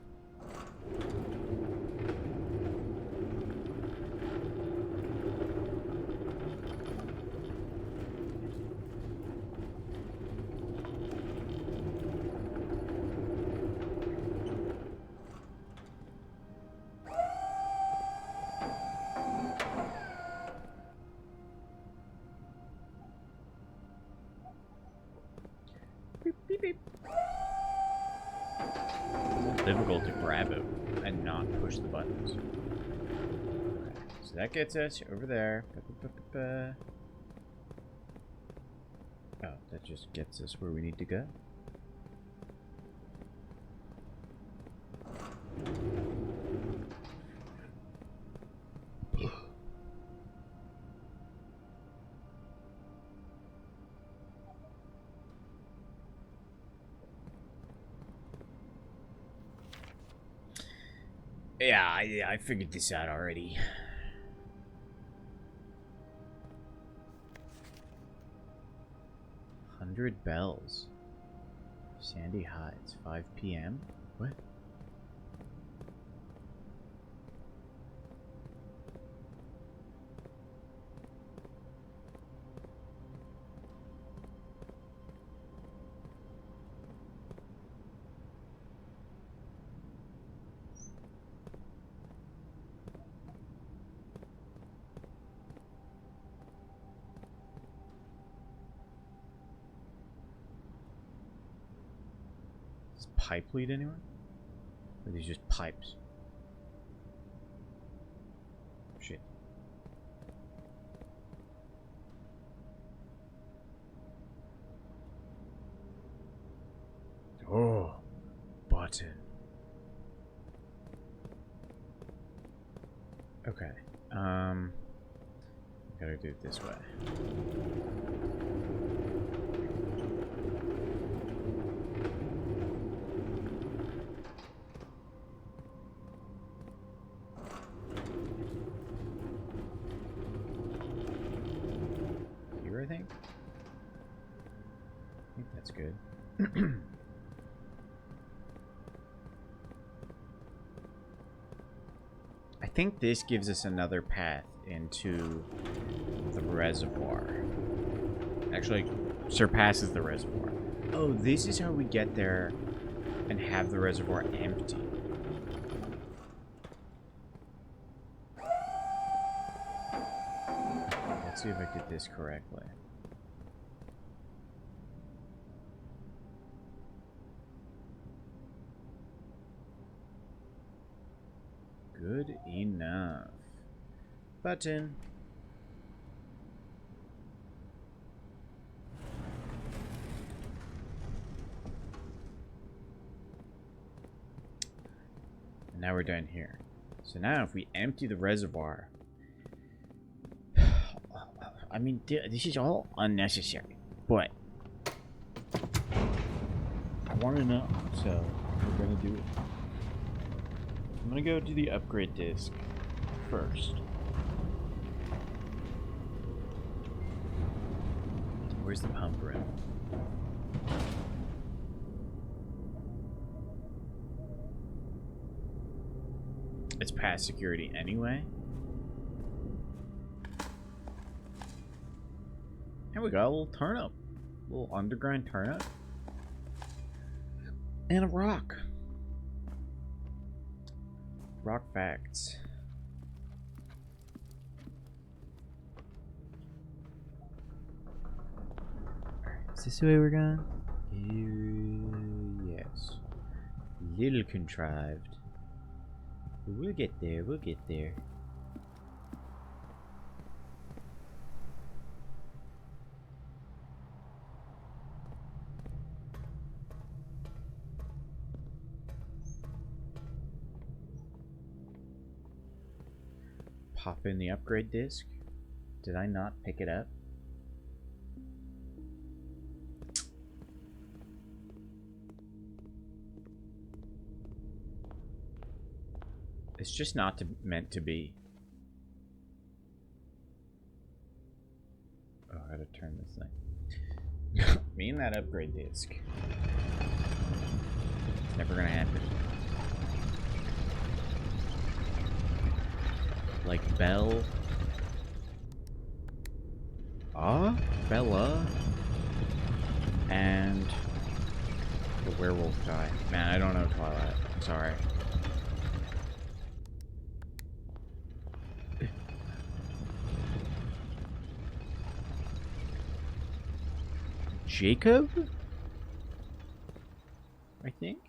Beep, beep, beep. It's difficult to grab it and not push the buttons. Okay, so that gets us over there. Oh, that just gets us where we need to go. Yeah, I figured this out already. $100 bells. Sandy Heights, 5 p.m. What? Does pipe lead anywhere? Or are these just pipes? Shit. Oh, button. Okay. Gotta do it this way. Here, I think. I think that's good. I think this gives us another path into the reservoir. Actually, surpasses the reservoir. Oh, this is how we get there and have the reservoir empty. Let's see if I did this correctly. Good enough. Button. And now we're done here. So now if we empty the reservoir... I mean, this is all unnecessary, but... I want to know, so we're going to do it. I'm gonna go to the upgrade disc first. Where's the pump room? It's past security anyway. Here we go, a little turnip. A little underground turnip. And a rock. Rock facts. Is this the way we're going? Yes. Little contrived. But we'll get there, we'll get there. Pop in the upgrade disc. Did I not pick it up? It's just not meant to be. Oh, I gotta turn this thing. Me and that upgrade disc. It's never gonna happen. Like Belle. Bella. And the werewolf guy. Man, I don't know Twilight. I'm sorry. Jacob? I think.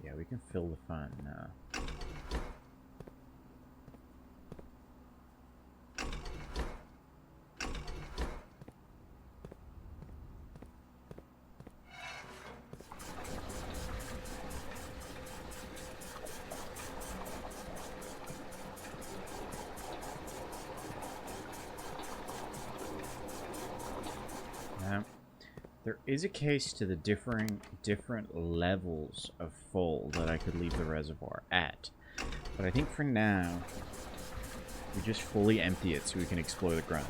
Yeah, we can fill the fun now. There is a case to the different levels of full that I could leave the reservoir at. But I think for now, we just fully empty it so we can explore the ground.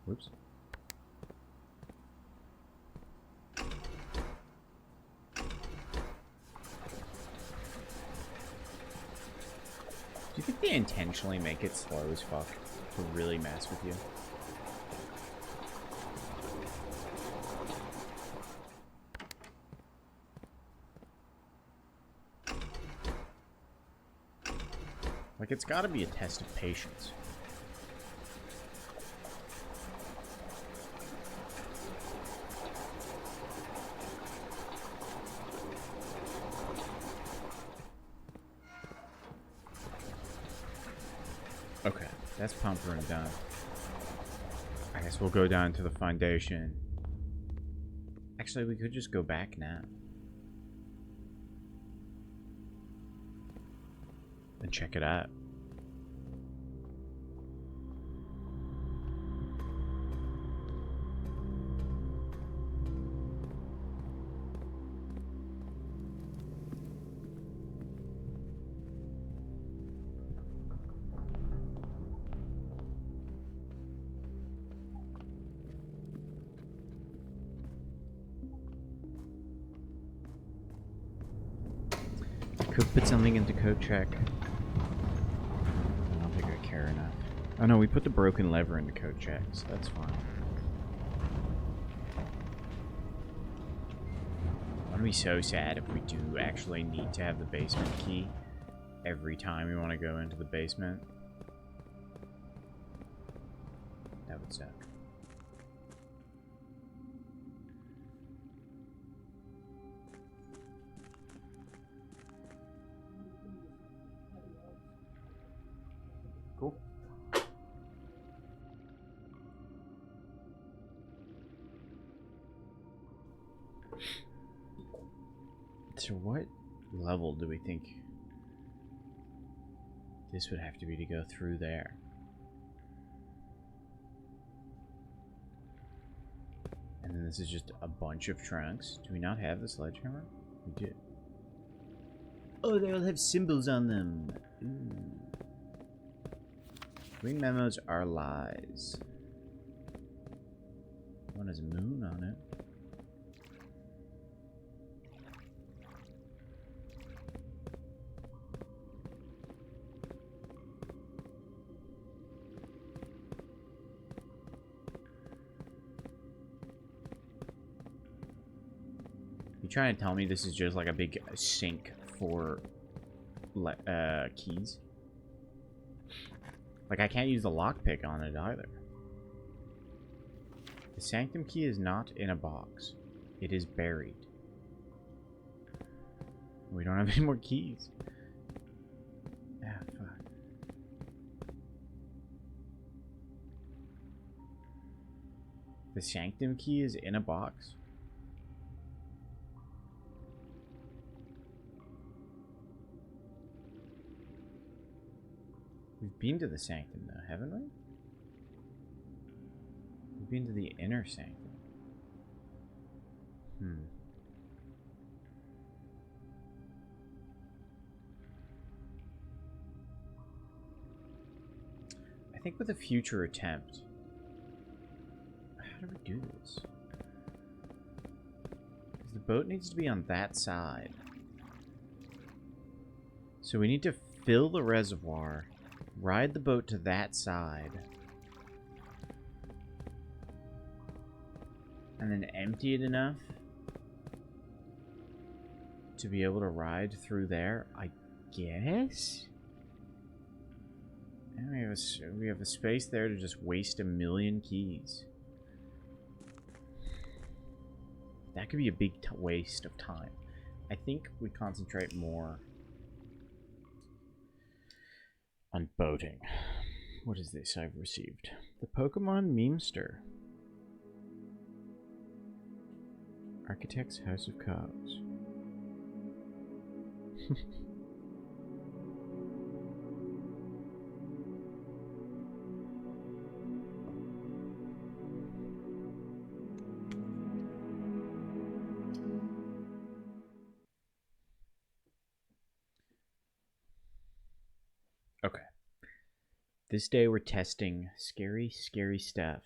Whoops. Do you think they intentionally make it slow as fuck to really mess with you? Like, it's gotta be a test of patience. Okay, that's pumper and done. I guess we'll go down to the foundation. Actually, we could just go back now. And check it out. Could put something into code check. I don't think I care enough. Oh no, we put the broken lever into code check, so that's fine. I'm gonna be so sad if we do actually need to have the basement key every time we want to go into the basement. That would suck. Cool. So what level do we think this would have to be to go through there? And then this is just a bunch of trunks. Do we not have the sledgehammer? We do. Oh, they all have symbols on them. Ooh. Green memos are lies. One has a moon on it. You trying to tell me this is just like a big sink for keys? Like, I can't use the lockpick on it either. The sanctum key is not in a box. It is buried. We don't have any more keys. Ah, fuck. The sanctum key is in a box. We've been to the sanctum though, haven't we? We've been to the inner sanctum. I think with a future attempt. How do we do this? 'Cause the boat needs to be on that side. So we need to fill the reservoir, ride the boat to that side, and then empty it enough to be able to ride through there, I guess? And we have a space there to just waste 1,000,000 keys. That could be a big waste of time. I think we concentrate more on boating. What is this I've received? The Pokemon Memester. Architect's House of Cogs. Okay. This day we're testing scary, scary stuff.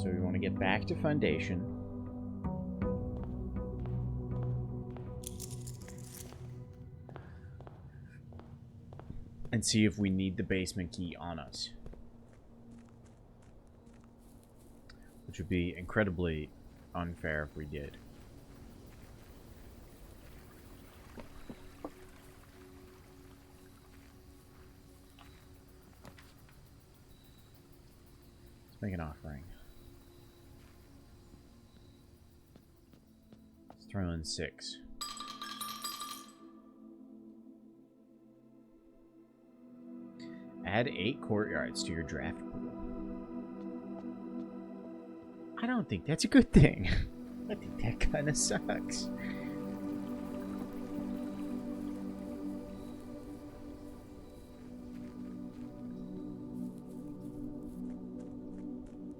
So we want to get back to Foundation. And see if we need the basement key on us. Which would be incredibly unfair if we did. Let's make an offering. Let's throw in 6. Add 8 courtyards to your draft pool. I don't think that's a good thing. I think that kind of sucks.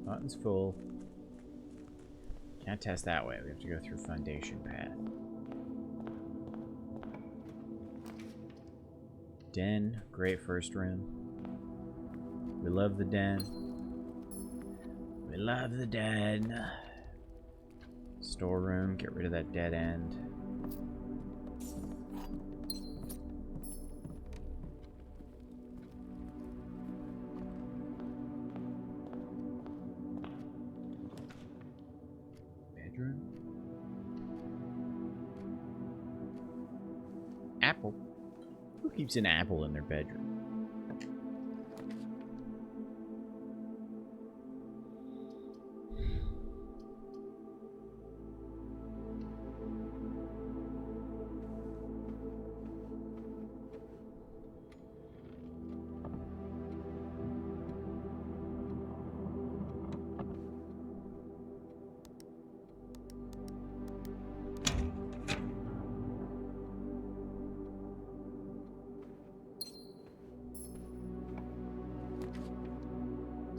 Button's full. Can't test that way. We have to go through Foundation path. Den, great first room. We love the den. We love the den. Storeroom, get rid of that dead end. Bedroom. Apple. Who keeps an apple in their bedroom?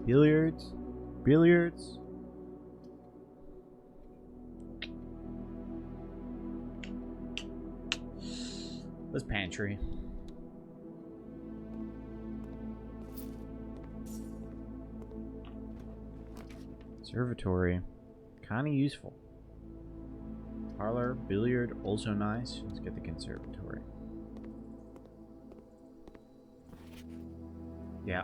Billiards? Billiards? This pantry. Conservatory. Kinda useful. Parlor, billiard, also nice. Let's get the conservatory. Yeah.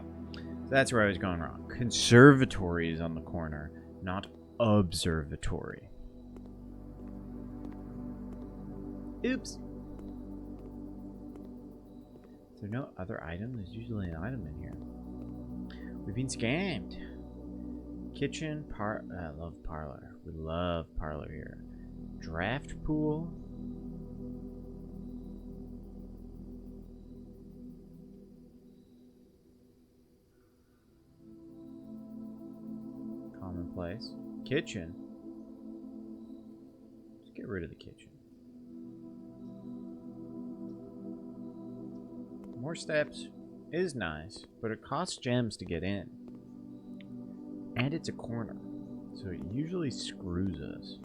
That's where I was going wrong. Conservatory is on the corner, not observatory. Oops. Is there no other item? There's usually an item in here. We've been scammed. Kitchen, I love parlor. We love parlor here. Draft pool. Commonplace. Kitchen. Let's get rid of the kitchen. More steps is nice, but it costs gems to get in. And it's a corner, so it usually screws us.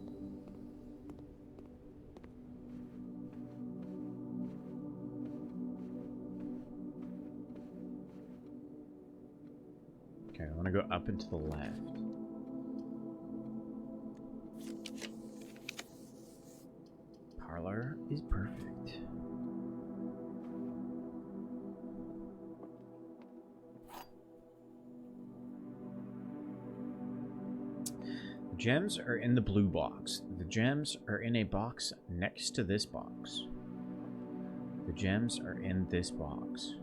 Okay, I want to go up and to the left. Parlor is perfect. The gems are in the blue box. The gems are in a box next to this box. The gems are in this box.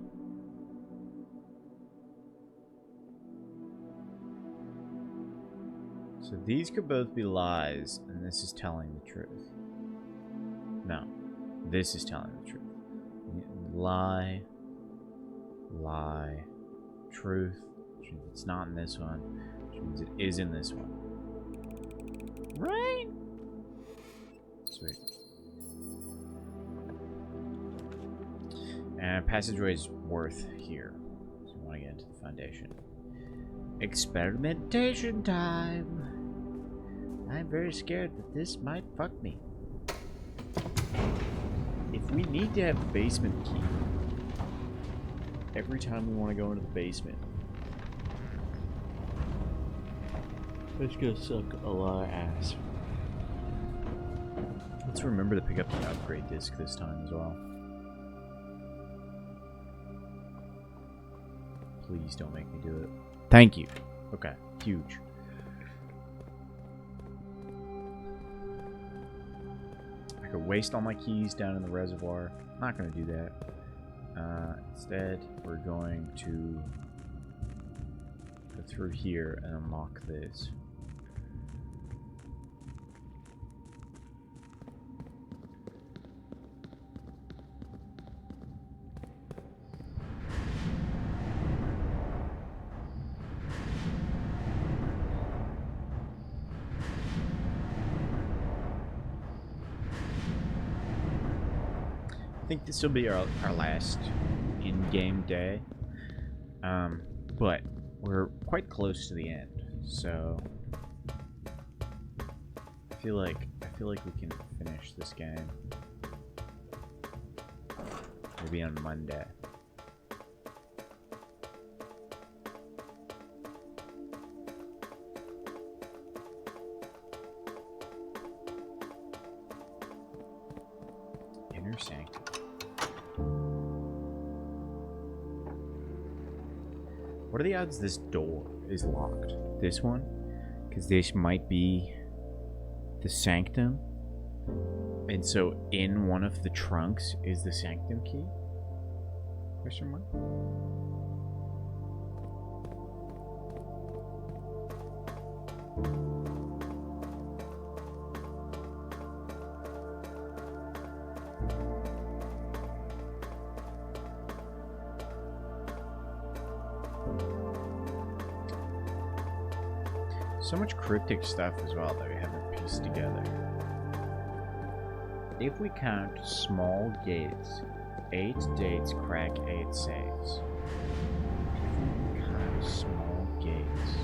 So these could both be lies, and this is telling the truth. No, this is telling the truth. Lie, lie, truth, which means it's not in this one, which means it is in this one. Right? Sweet. And passageway's worth here. So we want to get into the foundation. Experimentation time! I'm very scared that this might fuck me. If we need to have a basement key every time we want to go into the basement, It's gonna suck a lot of ass. Let's remember to pick up the upgrade disc this time as well. Please don't make me do it. Thank you. Okay, huge. I could waste all my keys down in the reservoir. Not gonna do that. Instead, we're going to go through here and unlock this. I think this will be our last in-game day, but we're quite close to the end, so I feel like we can finish this game maybe on Monday. Inner Sanctum. What are the odds this door is locked? This one? Because this might be the Sanctum. And so in one of the trunks is the Sanctum key? Question mark? So much cryptic stuff as well that we haven't pieced together. If we count small gates, 8 dates crack 8 saves. If we count small gates,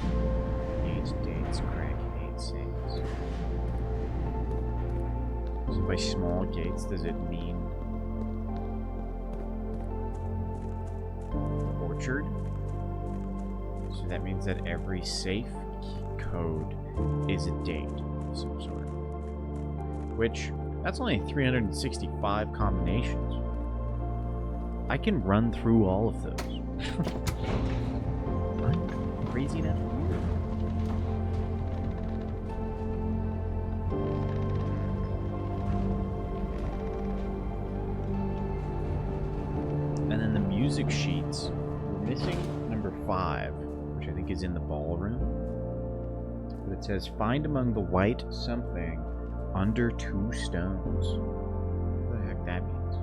8 dates crack 8 saves. So by small gates, does it mean orchard? So that means that every safe code is a date of some sort. Which, that's only 365 combinations. I can run through all of those. I'm crazy enough to do that. And then the music sheets. We're missing number 5, which I think is in the ballroom. But it says, find among the white something under 2 stones. What the heck that means?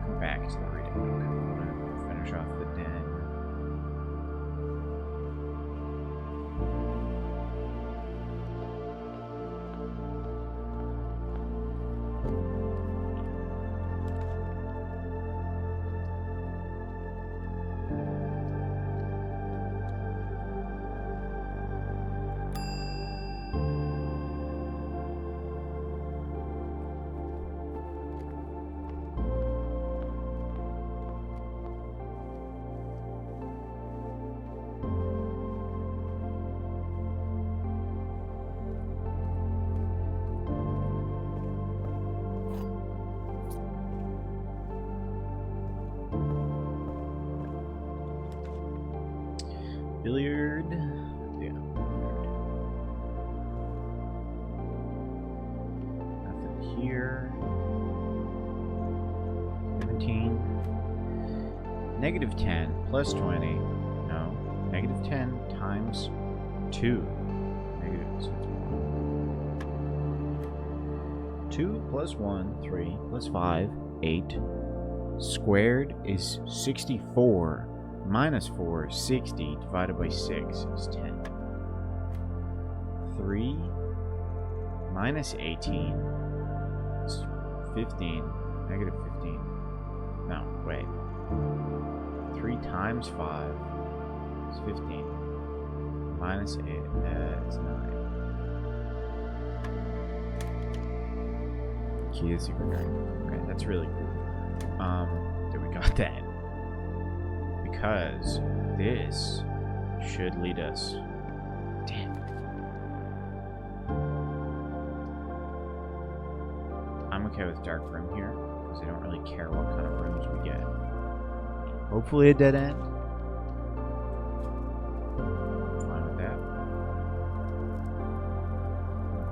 Come back to the reading book. I'm gonna finish off the den. Billiard. Yeah, billiard. Nothing here. 17. Negative 10 plus 20. No. Negative 10 times 2. Negative, so it's 1. 2 plus 1, 3 plus 5, 8. Squared is 64. Minus 4, 60, divided by 6 is 10. 3 minus 18 is 15. Negative 15. No, wait. 3 times 5 is 15. Minus 8 is 9. Key is secret. Okay, that's really cool. that we got that. Because this should lead us. Damn. I'm okay with dark room here, because I don't really care what kind of rooms we get. Hopefully a dead end. Fine with that.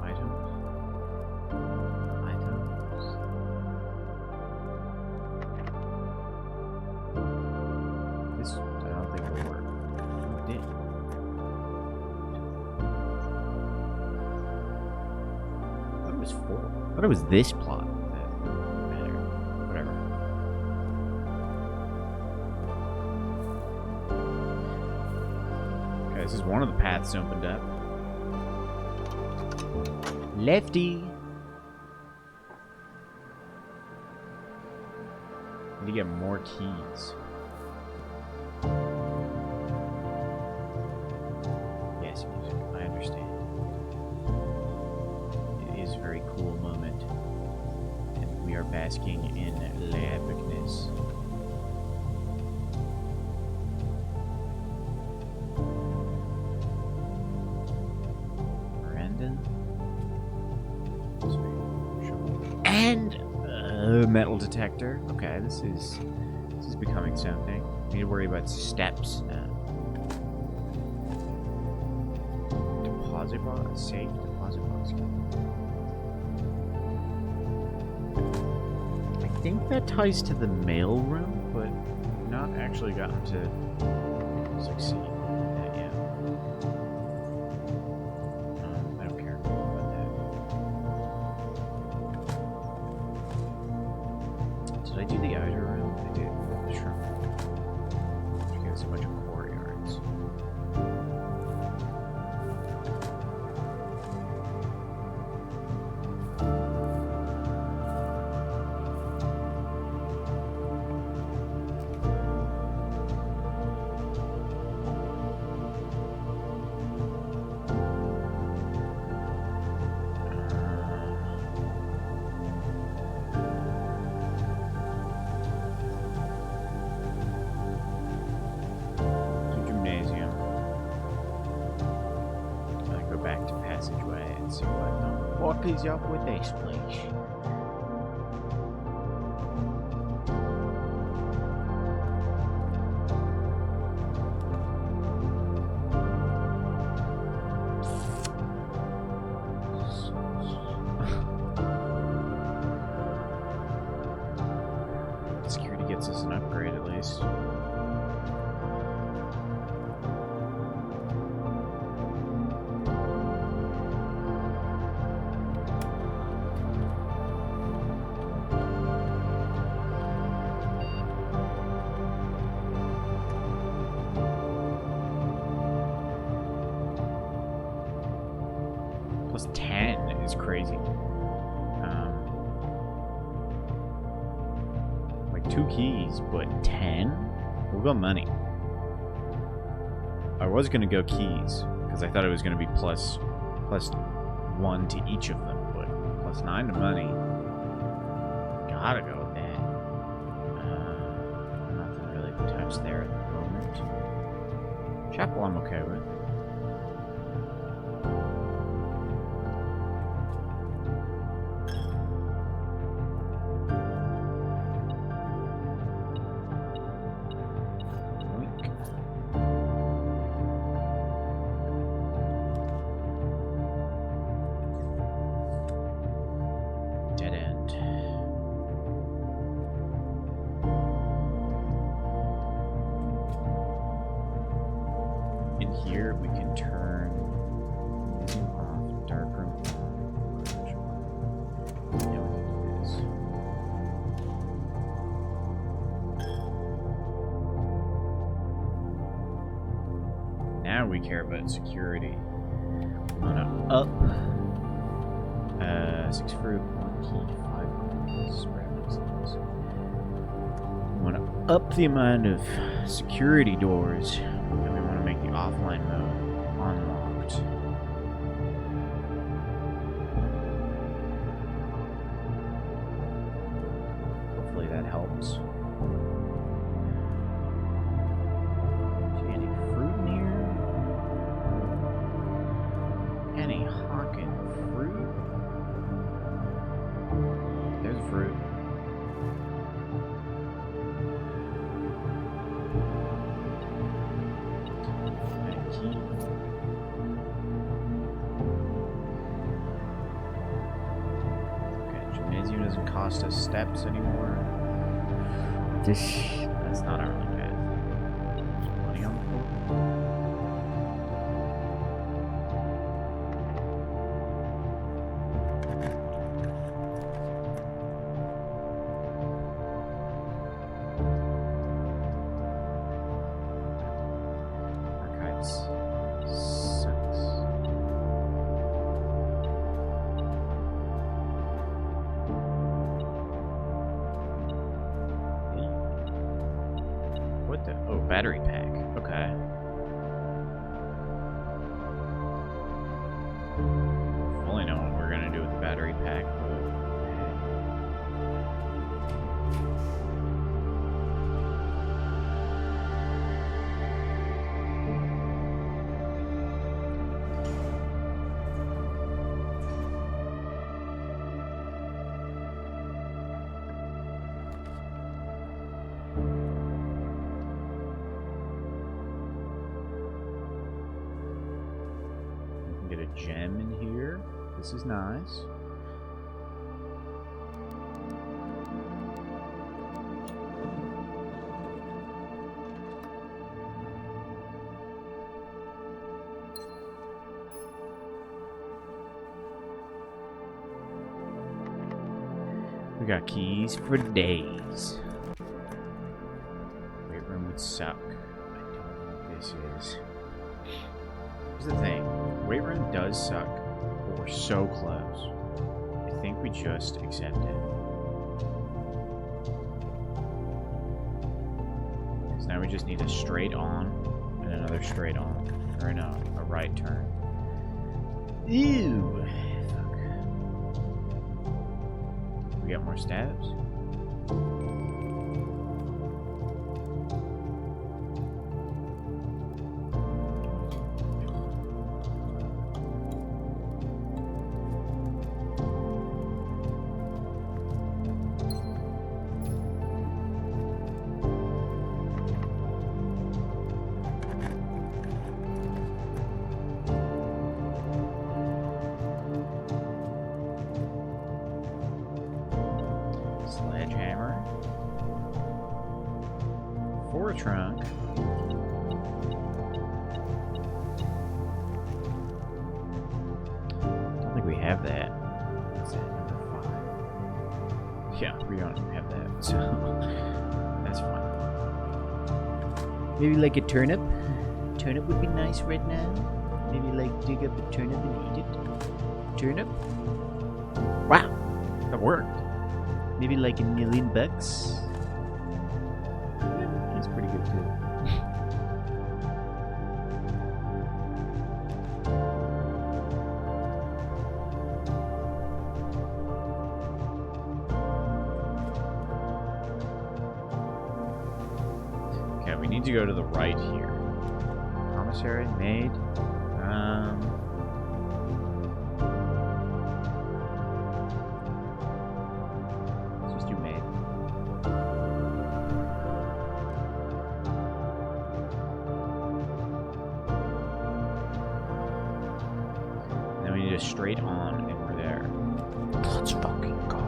Items. This, I don't think will work. It did. I thought it was 4. I thought it was this plot that mattered. Whatever. Okay, this is one of the paths opened up. Lefty! Need to get more keys. Yes, music. I understand. It is a very cool moment. And we are basking in epicness. Brandon. And metal detector. Okay, this is becoming something. Need to worry about steps now. Deposit box, safe deposit box. I think that ties to the mail room, but not actually gotten to succeed in that yet. I don't care about that. Did I do the outer room? I did. Sure. Which gives a bunch of courtyards. What is up with this place? Security gets us an upgrade at least. Plus 10 is crazy. Like 2 keys, but 10? We'll go money. I was gonna go keys, because I thought it was gonna be plus 1 to each of them, but plus 9 to money. Gotta go with that. Nothing really to touch there at the moment. Chapel I'm okay with. Here we can turn off dark room. Yeah, we can do this. Now we care about security. We want to up 6 fruit, 1 key, 5 spread. We want to up the amount of security doors. Make the offline mode unlocked. Hopefully that helps. cost us steps anymore. That's not our only path. Money on the floor. Archives. Sucks. What the? Oh, battery pack. Okay. Fully know what we're gonna do with the battery pack. We can get a gem in here. This is nice. We got keys for days. Weight room would suck. I don't know what this is. Here's the thing. Weight room does suck, but we're so close. I think we just accept it. Because now we just need a straight on and another straight on. Or no, a right turn. Ew. Fuck. We got more stabs? Sledgehammer. For a trunk. Don't think we have that. What's that, number 5? Yeah, we don't have that, so that's fine. Maybe like a turnip? Turnip would be nice right now. Maybe like dig up a turnip and eat it. Turnip? Wow, that worked. Maybe like $1 million. Yeah, that's pretty good too. Okay, we need to go to the right here. Commissary, maid. Let's just do maid. Then we need a straight on, and we're there. Let's fucking go.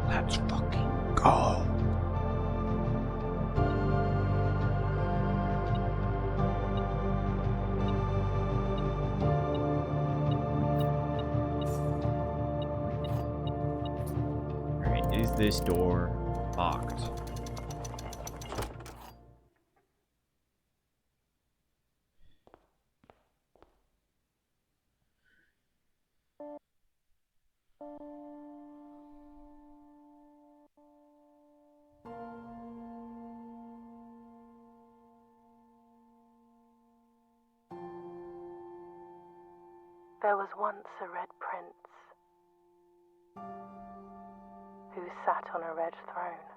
Let's fucking go. Is this door locked? There was once a red prince who sat on a red throne.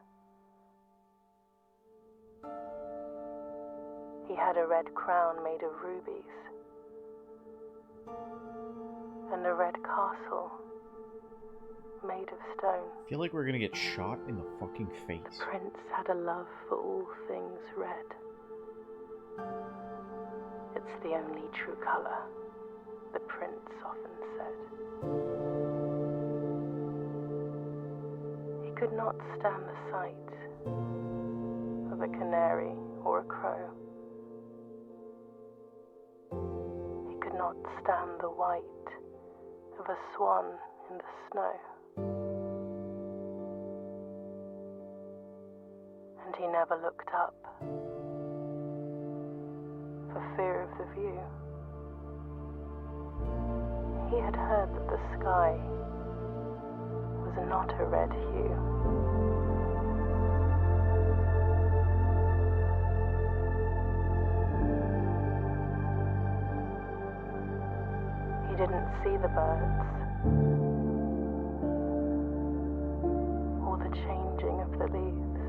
He had a red crown made of rubies and a red castle made of stone. I feel like we're gonna get shot in the fucking face. The prince had a love for all things red. It's the only true color, the prince often said. could not stand the sight of a canary or a crow. He could not stand the white of a swan in the snow. And he never looked up for fear of the view. He had heard that the sky was not a red hue. He didn't see the birds or the changing of the leaves,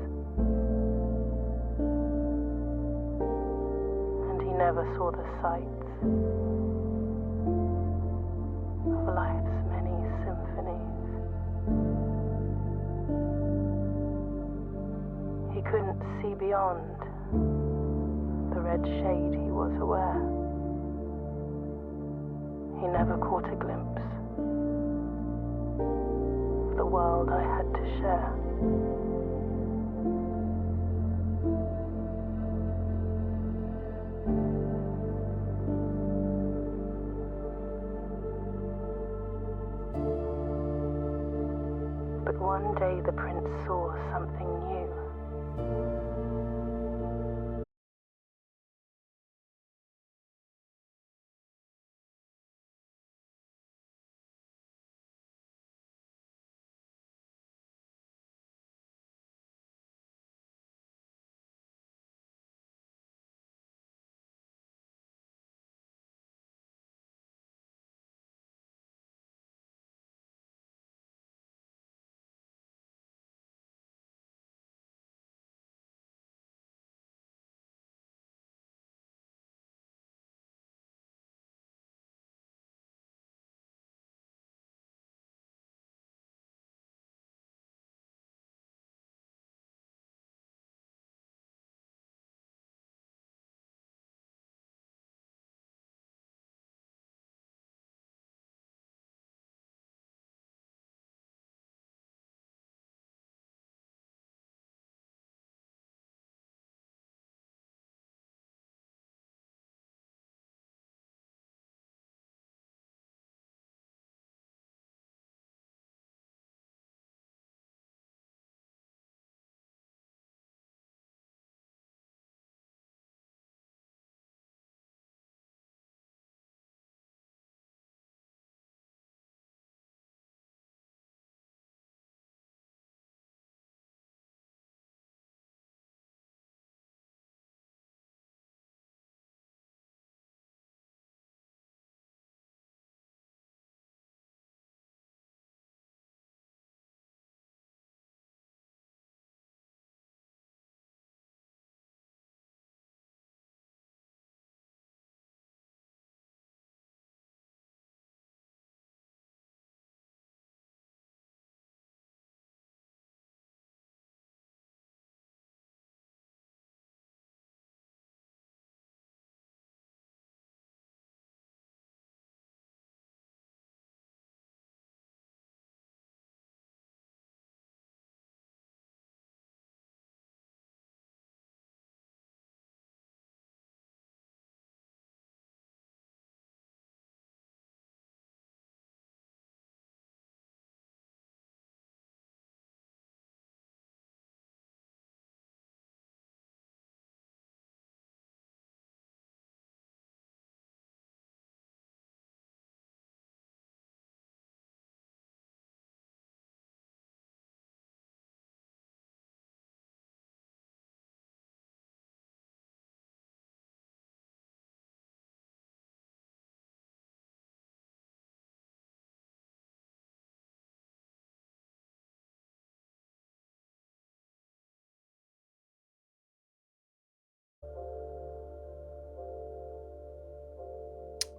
and he never saw the sights of life's many symphonies. He couldn't see beyond the red shade he was aware. He never caught a glimpse of the world I had to share. But one day the prince saw something new.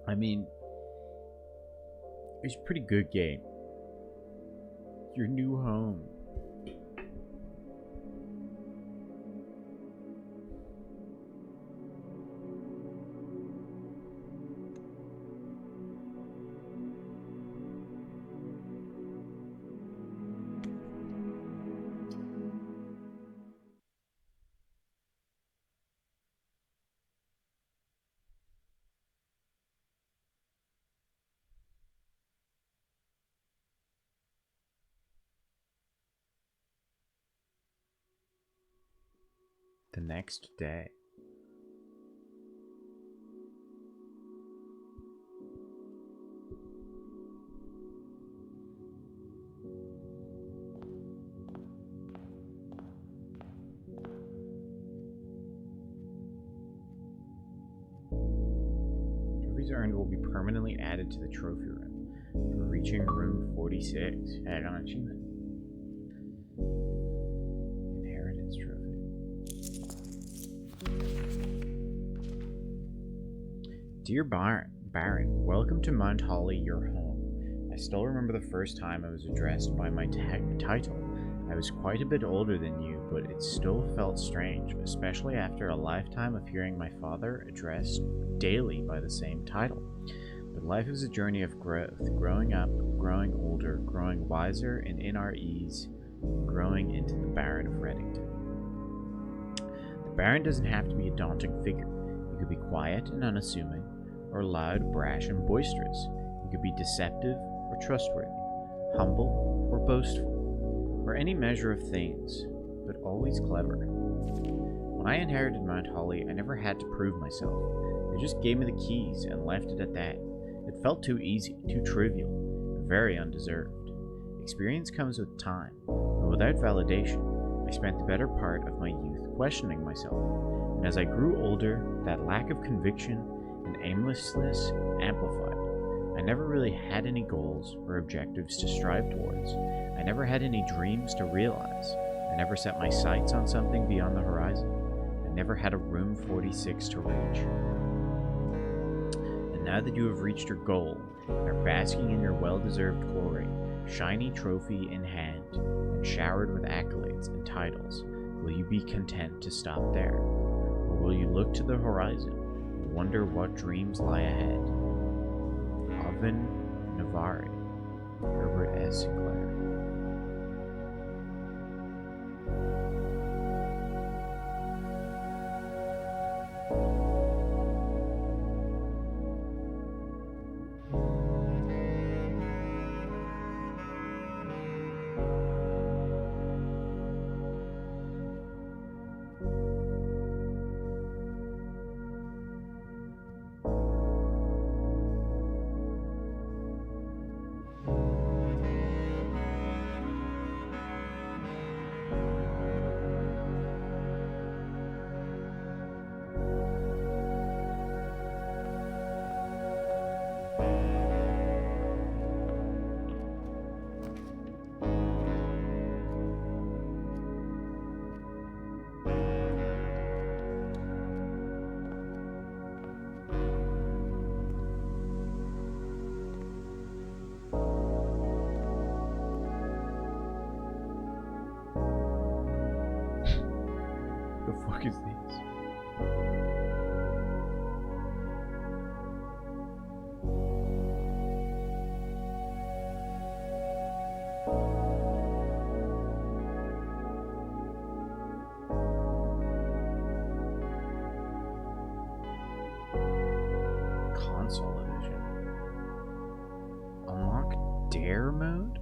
I mean, it's a pretty good game. Your new home. The next day. Trophies earned will be permanently added to the trophy room for reaching room 46. Add on achievement. Inheritance trophy. Dear Baron, welcome to Mount Holly, your home. I still remember the first time I was addressed by my title. I was quite a bit older than you, but it still felt strange, especially after a lifetime of hearing my father addressed daily by the same title. But life is a journey of growth, growing up, growing older, growing wiser, and in our ease, growing into the Baron of Reddington. The Baron doesn't have to be a daunting figure. You could be quiet and unassuming, or loud, brash, and boisterous. You could be deceptive or trustworthy, humble or boastful, or any measure of things, but always clever. When I inherited Mount Holly, I never had to prove myself. They just gave me the keys and left it at that. It felt too easy, too trivial, very undeserved. Experience comes with time, but without validation, I spent the better part of my youth questioning myself. And as I grew older, that lack of conviction and aimlessness amplified. I never really had any goals or objectives to strive towards. I never had any dreams to realize. I never set my sights on something beyond the horizon. I never had a room 46 to reach. And now that you have reached your goal and are basking in your well-deserved glory, shiny trophy in hand, and showered with accolades and titles, will you be content to stop there? Or will you look to the horizon and wonder what dreams lie ahead? Oven Navari, Herbert S. Sinclair. The fuck is this? Console edition. Unlock Dare mode?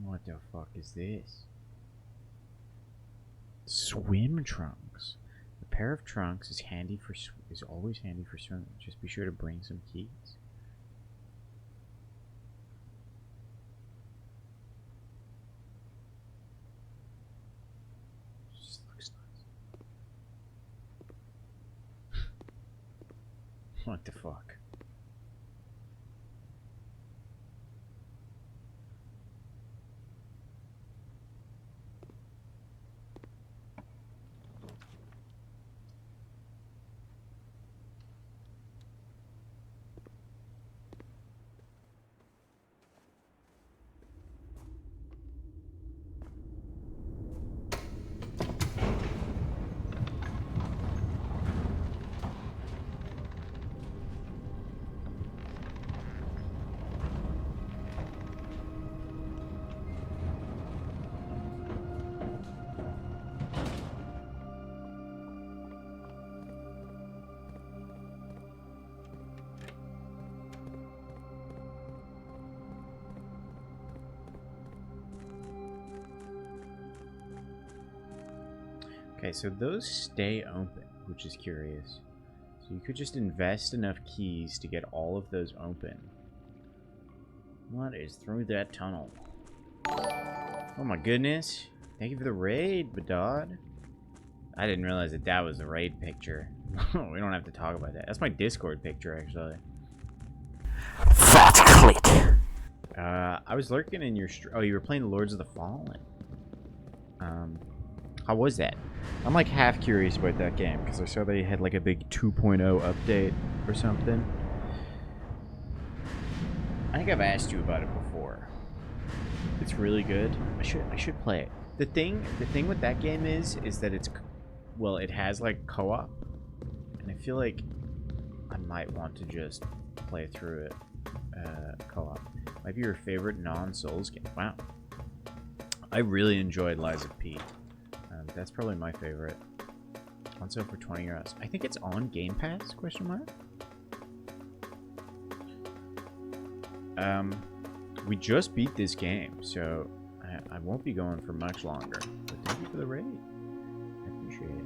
What the fuck is this? Swim trunks. The pair of trunks is always handy for swimming. Just be sure to bring some keys. Just looks nice. What the fuck? Okay, so those stay open, which is curious. So you could just invest enough keys to get all of those open. What is through that tunnel? Oh my goodness. Thank you for the raid, Badod. I didn't realize that that was the raid picture. We don't have to talk about that. That's my Discord picture, actually. Fat clit. I was lurking in your... Oh, you were playing Lords of the Fallen. How was that? I'm like half curious about that game because I saw they had like a big 2.0 update or something. I think I've asked you about it before. It's really good. I should play it. The thing with that game is that it's, well, it has like co-op, and I feel like I might want to just play through it co-op. Might be your favorite non-Souls game. Wow. I really enjoyed Lies of P. That's probably my favorite. On sale for 20 euros. I think it's on Game Pass? Question mark. We just beat this game, so I won't be going for much longer. But thank you for the raid. I appreciate it.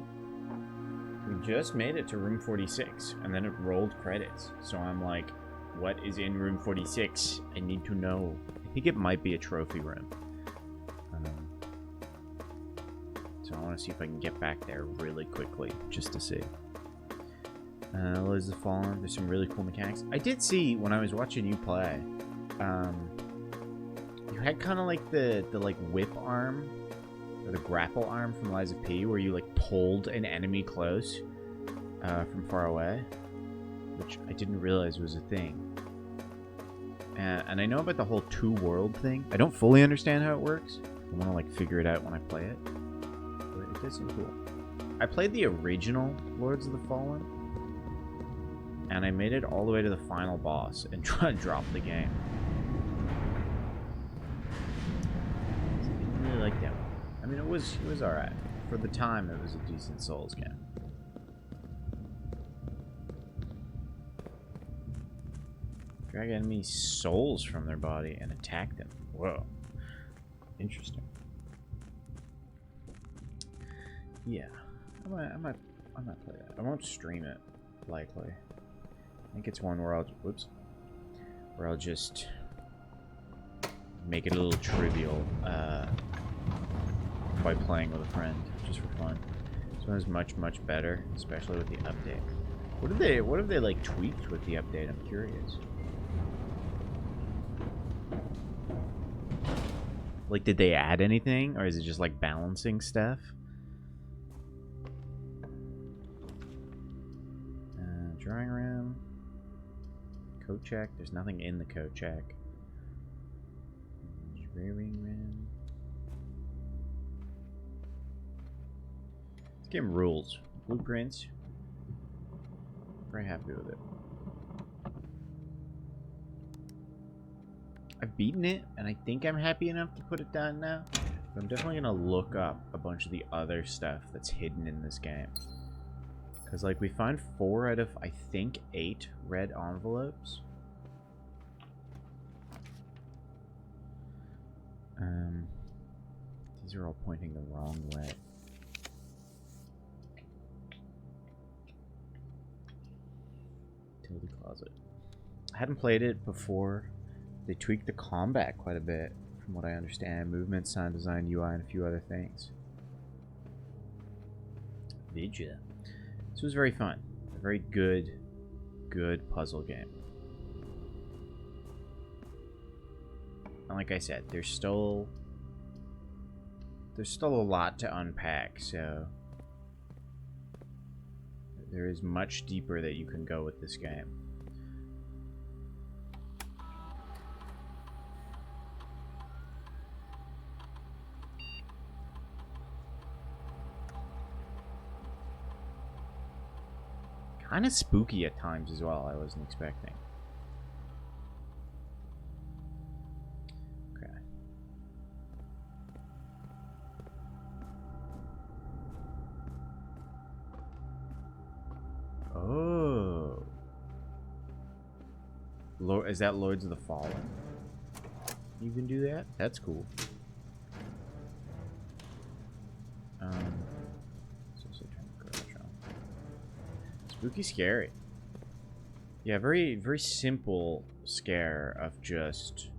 We just made it to room 46, and then it rolled credits. So I'm like, what is in room 46? I need to know. I think it might be a trophy room. So I want to see if I can get back there really quickly, just to see. Lords of the Fallen, there's some really cool mechanics. I did see, when I was watching you play, you had kind of like the like whip arm, or the grapple arm from Lies of P, where you like pulled an enemy close from far away, which I didn't realize was a thing. And I know about the whole two-world thing. I don't fully understand how it works. I want to like figure it out when I play it. But it does seem cool. I played the original Lords of the Fallen, and I made it all the way to the final boss and tried to drop the game. I didn't really like that one. I mean, it was alright. For the time, it was a decent Souls game. Drag enemy souls from their body and attack them. Whoa. Interesting. Yeah. I might play that. I won't stream it, likely. I think it's one where I'll just make it a little trivial by playing with a friend, just for fun. This one is much better, especially with the update. What have they like tweaked with the update? I'm curious. Like, did they add anything, or is it just like balancing stuff? Drawing room. Coat check. There's nothing in the coat check. Rearing room. This game rules. Blueprints. Very happy with it. I've beaten it, and I think I'm happy enough to put it down now. But I'm definitely gonna look up a bunch of the other stuff that's hidden in this game. Because, like, we find 4 out of, I think, 8 red envelopes. These are all pointing the wrong way. Utility closet. I hadn't played it before. They tweaked the combat quite a bit, from what I understand. Movement, sound design, UI, and a few other things. Did ya? This was very fun. A very good puzzle game. And like I said, there's still a lot to unpack, so there is much deeper that you can go with this game. Kind of spooky at times as well, I wasn't expecting. Okay. Oh. Is that Lords of the Fallen? You can do that? That's cool. Spooky scary. Yeah, very, very simple scare of just,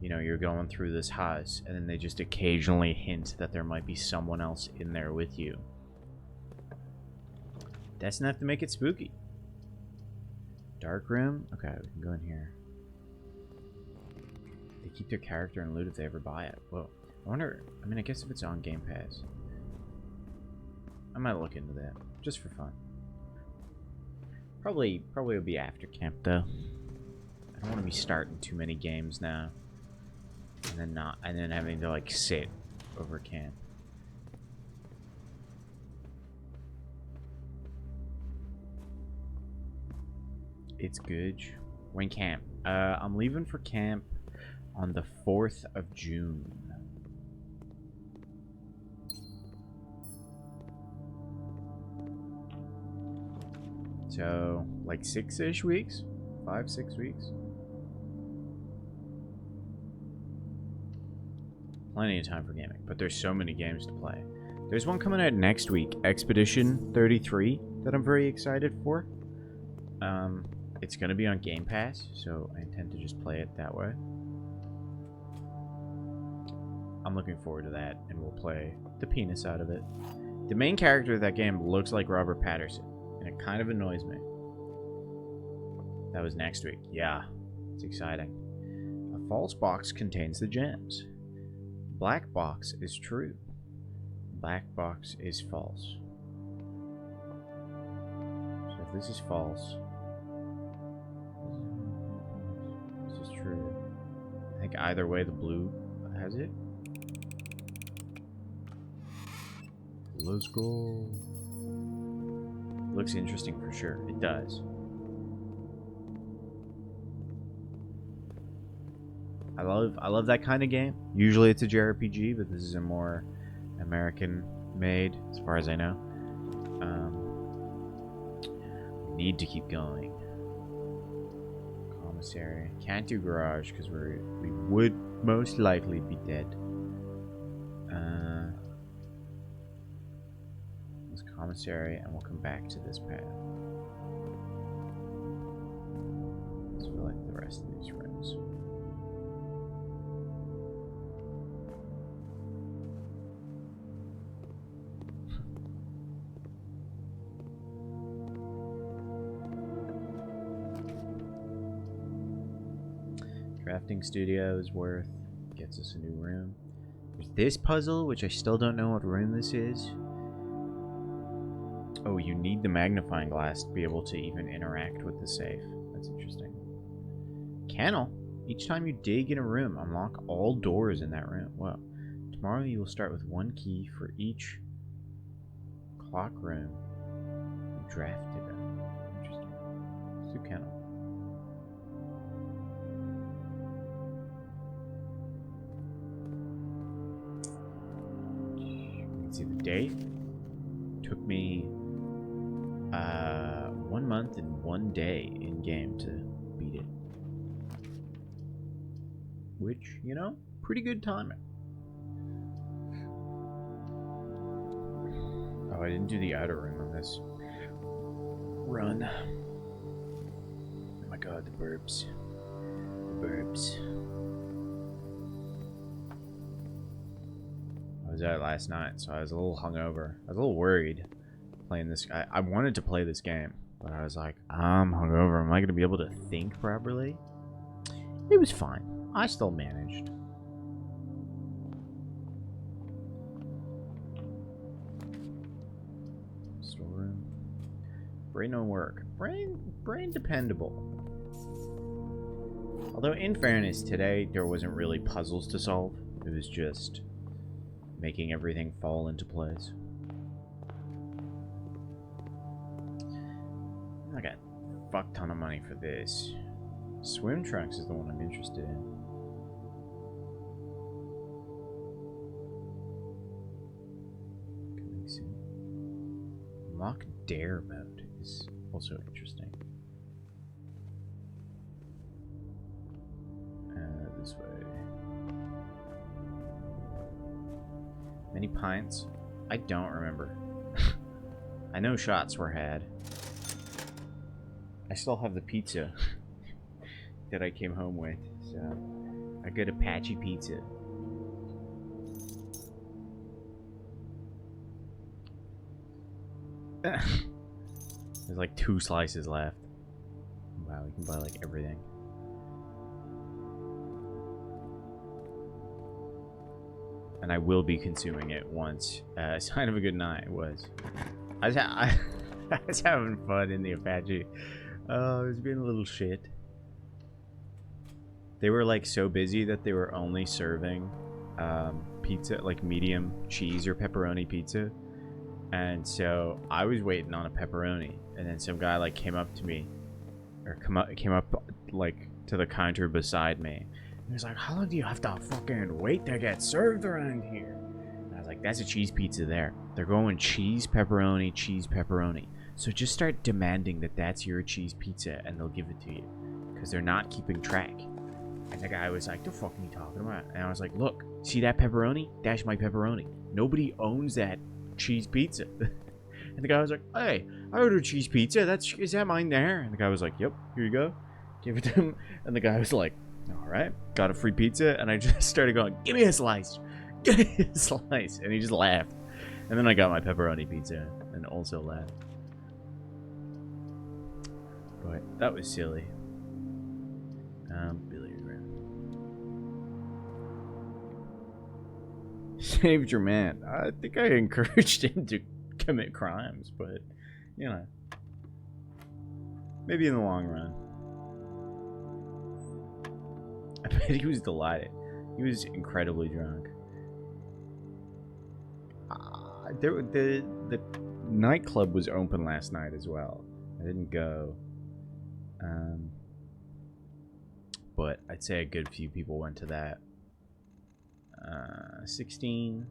you know, you're going through this house and then they just occasionally hint that there might be someone else in there with you. That's enough to make it spooky. Dark room? Okay, we can go in here. They keep their character and loot if they ever buy it. Whoa. I wonder, I mean, I guess if it's on Game Pass. I might look into that, just for fun. Probably it'll be after camp, though. I don't want to be starting too many games now. And then having to, like, sit over camp. It's good. When camp? I'm leaving for camp on the 4th of June. So, like 6-ish weeks? 5-6 weeks? Plenty of time for gaming, but there's so many games to play. There's one coming out next week, Expedition 33, that I'm very excited for. It's going to be on Game Pass, so I intend to just play it that way. I'm looking forward to that, and we'll play the penis out of it. The main character of that game looks like Robert Pattinson, and it kind of annoys me. That was next week. Yeah, it's exciting. A false box contains the gems. Black box is true. Black box is false. So if this is false, this is true. I think either way the blue has it. Let's go. Looks interesting for sure. It does. I love that kind of game. Usually it's a JRPG, but this is a more American made, as far as I know. We need to keep going. Commissary. Can't do garage because we would most likely be dead. This commissary, and we'll come back to this path. Let's fill like the rest of these rooms. Crafting studio is worth. Gets us a new room. There's this puzzle, which I still don't know what room this is. Oh, you need the magnifying glass to be able to even interact with the safe. That's interesting. Kennel. Each time you dig in a room, unlock all doors in that room. Well, tomorrow you will start with one key for each clock room you drafted in. Interesting. Soup kennel. See the date. Took me 1 month and 1 day in game to beat it, which, you know, pretty good timing. Oh, I didn't do the outer room on this run. Oh my god, the burps. The burps. I was out last night, so I was a little hungover. I was a little worried playing this. I wanted to play this game, but I was like, I'm hungover. Am I going to be able to think properly? It was fine. I still managed. Storeroom. Brain don't work. Brain dependable. Although, in fairness, today there wasn't really puzzles to solve. It was just making everything fall into place. I got a fuck ton of money for this. Swim trunks is the one I'm interested in. Coming soon. Unlock Dare mode is also interesting. This way. Many pints? I don't remember. I know shots were had. I still have the pizza that I came home with. So, a good Apache pizza. There's like 2 slices left. Wow, we can buy like everything. And I will be consuming it once. Sign of a good night it was. I was having fun in the Apache. Oh, it was being a little shit. They were like so busy that they were only serving pizza, like medium cheese or pepperoni pizza. And so I was waiting on a pepperoni, and then some guy like came up to me, or came up like to the counter beside me. And he was like, "How long do you have to fucking wait to get served around here?" And I was like, "That's a cheese pizza there. They're going cheese pepperoni, cheese pepperoni. So just start demanding that that's your cheese pizza, and they'll give it to you, because they're not keeping track." And the guy was like, "The fuck are you talking about?" And I was like, "Look, see that pepperoni? That's my pepperoni. Nobody owns that cheese pizza." And the guy was like, "Hey, I ordered cheese pizza. Is that mine there?" And the guy was like, "Yep, here you go." Give it to him. And the guy was like, "All right, got a free pizza." And I just started going, "Give me a slice. Give me a slice." And he just laughed. And then I got my pepperoni pizza and also laughed. But that was silly. Billiard room. Saved your man. I think I encouraged him to commit crimes, but, you know. Maybe in the long run. I bet he was delighted. He was incredibly drunk. The nightclub was open last night as well. I didn't go. But I'd say a good few people went to that. 16.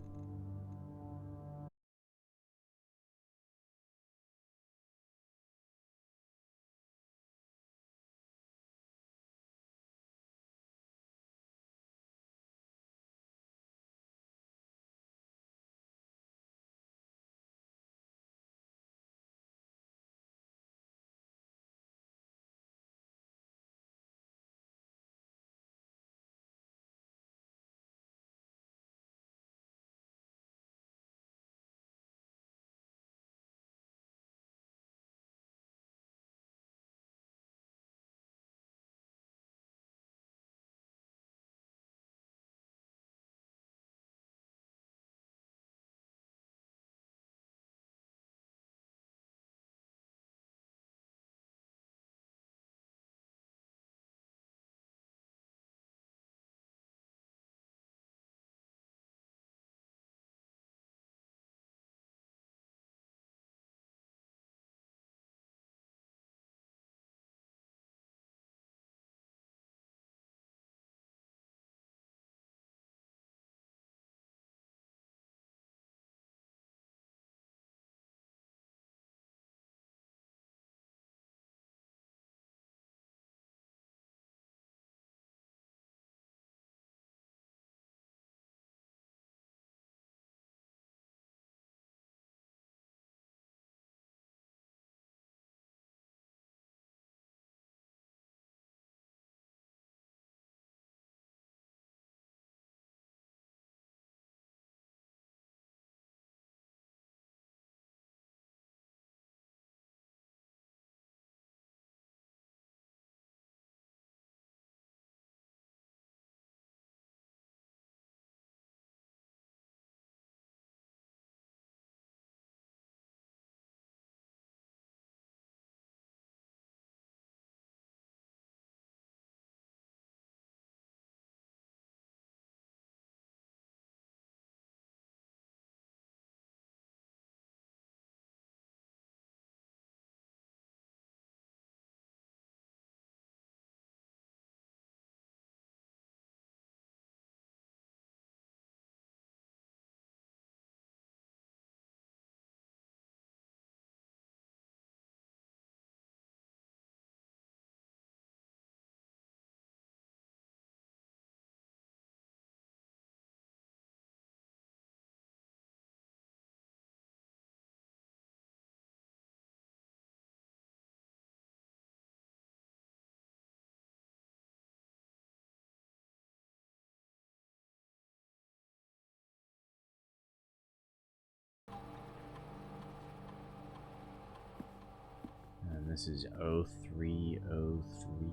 this is 0303.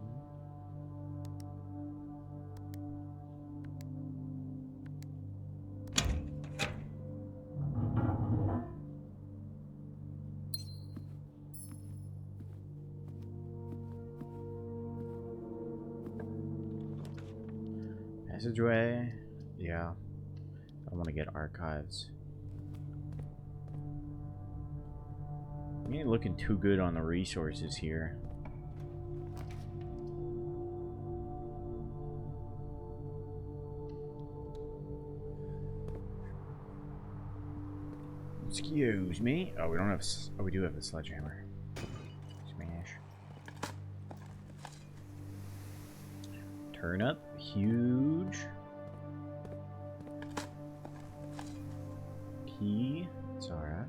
Passageway. Yeah. I want to get archives. You ain't looking too good on the resources here. Excuse me. Oh, we don't have. Oh, we do have the sledgehammer. Smash. Turnip, huge. Key, it's alright.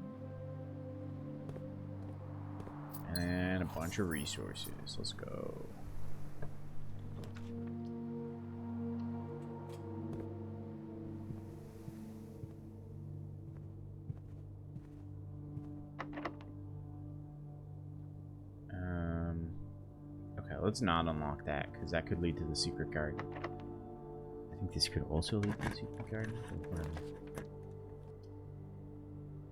And a bunch of resources. Let's go. Okay, let's not unlock that, because that could lead to the secret garden. I think this could also lead to the secret garden.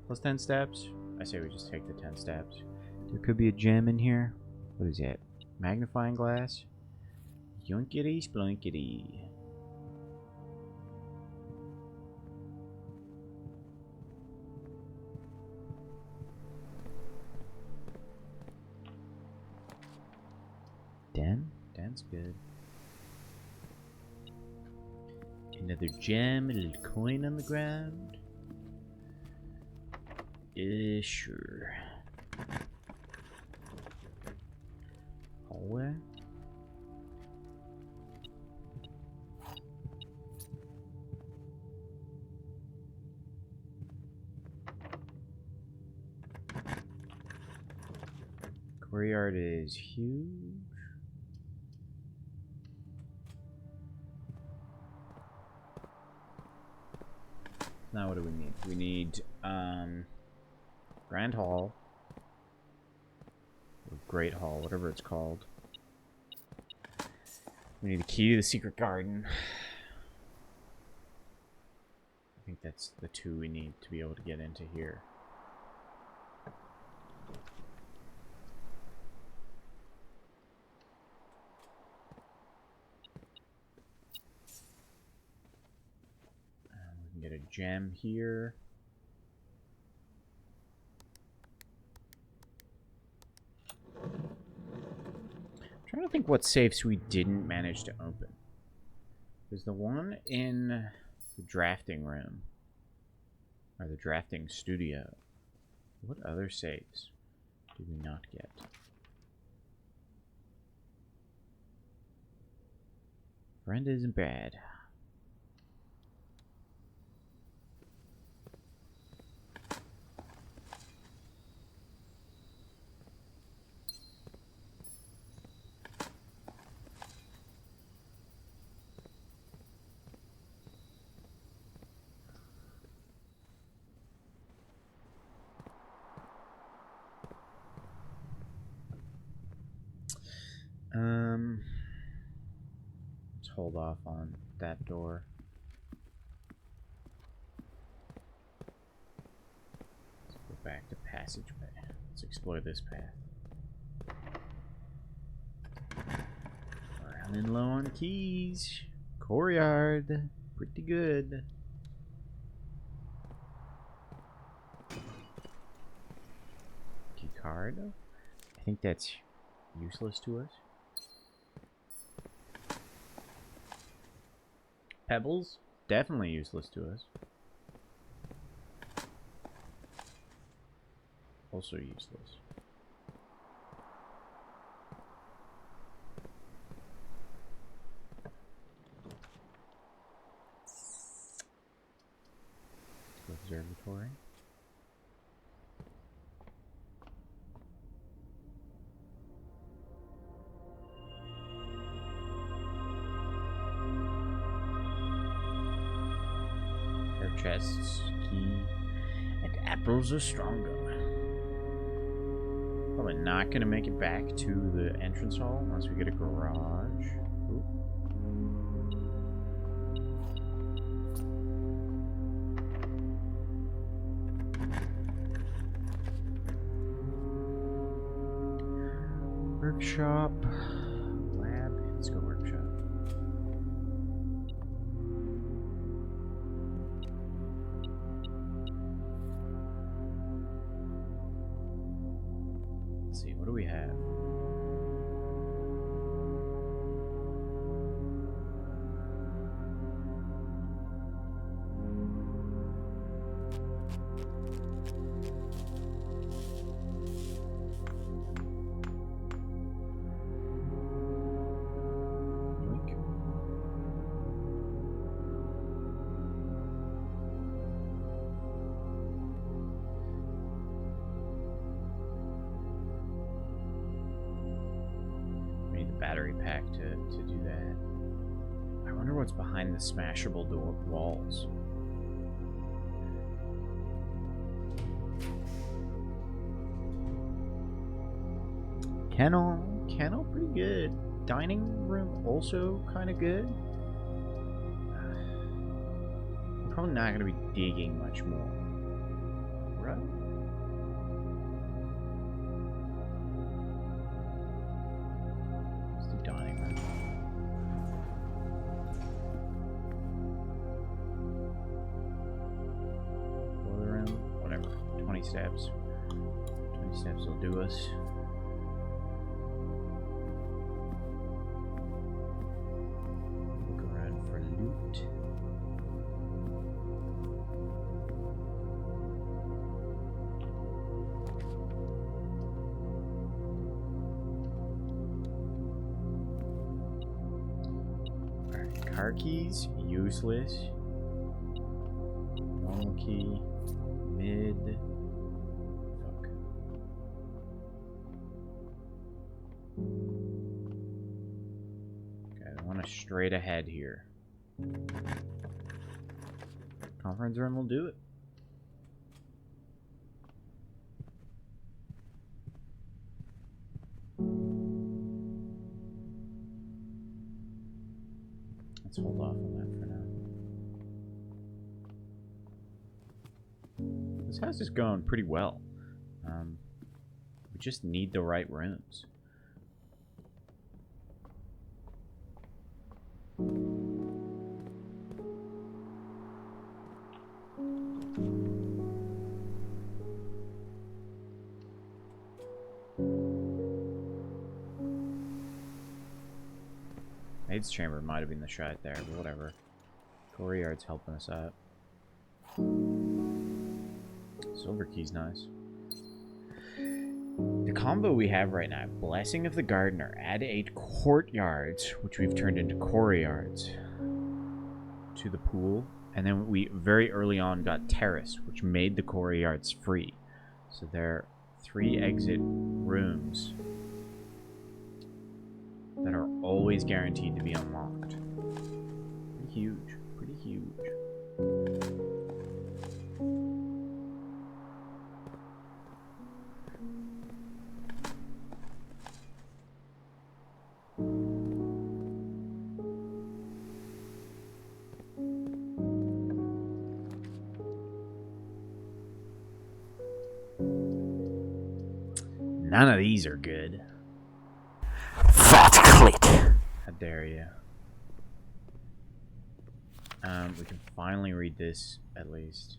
Plus 10 steps? I say we just take the 10 steps. There could be a gem in here. What is that? Magnifying glass? Yoinkity splunkity. Den? Den's good. Another gem, a little coin on the ground. Sure. Hallway. Courtyard is huge. Now what do we need? We need Grand Hall. Or Great Hall, whatever it's called. We need a key to the secret garden. I think that's the two we need to be able to get into here. We can get a gem here. I'm trying to think what safes we didn't manage to open. There's the one in the drafting room. Or the drafting studio. What other safes did we not get? Brenda isn't bad. Let's hold off on that door. Let's go back to passageway. Let's explore this path. Running low on keys. Courtyard. Pretty good. Key card. I think that's useless to us. Pebbles, definitely useless to us. Also useless. Observatory. Chests, key, and apples are stronger. Probably not gonna make it back to the entrance hall unless we get a garage. Ooh. Workshop. Lab. Let's go workshop. Let's see, what do we have? Yoink. We need the battery pack to do that. I wonder what's behind the smashable door walls. Kennel pretty good. Dining room also kind of good. I'm probably not going to be digging much more. Right? Let's do dining room. Boiler room, whatever. 20 steps. 20 steps will do us. Look around for loot. Alright, car keys, useless. Normal key, mid. Fuck. Okay, I want to straight ahead here. Conference room will do it. Let's hold off on that for now. This house is going pretty well. We just need the right rooms. Maid's chamber might have been the shot there, but whatever. Courtyard's helping us out. Silver key's nice. The combo we have right now, Blessing of the Gardener, add 8 courtyards, which we've turned into courtyards, to the pool. And then we very early on got Terrace, which made the courtyards free. So there are 3 exit rooms that are always guaranteed to be unlocked. Pretty huge. Pretty huge. None of these are good. Fat clit. How dare you? We can finally read this, at least.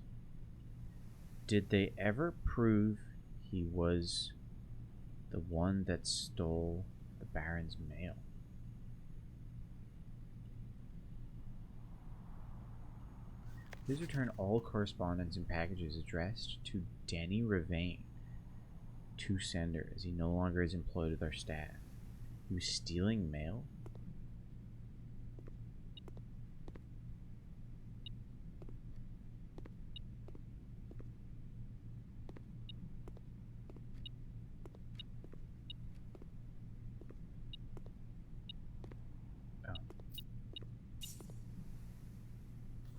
Did they ever prove he was the one that stole the Baron's mail? Please return all correspondence and packages addressed to Denny Ravain to sender, as he no longer is employed with our staff. He was stealing mail? Oh.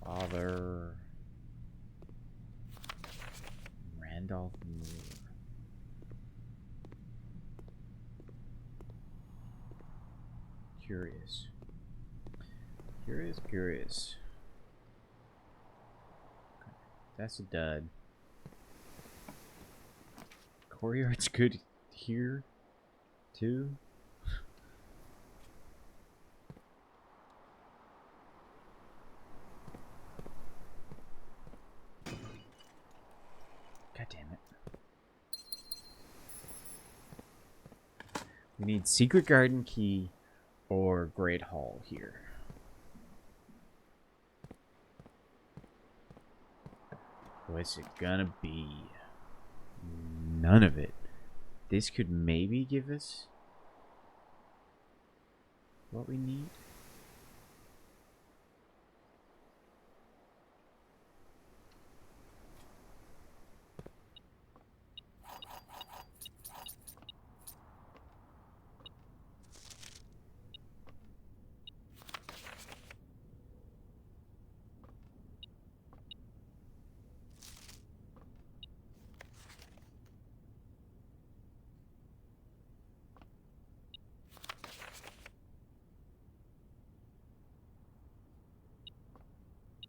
Father Randolph Moore. Curious. Curious, curious. That's a dud. Courtyard's good here, too. God damn it. We need Secret Garden Key or Great Hall here. What's it gonna be? None of it. This could maybe give us what we need.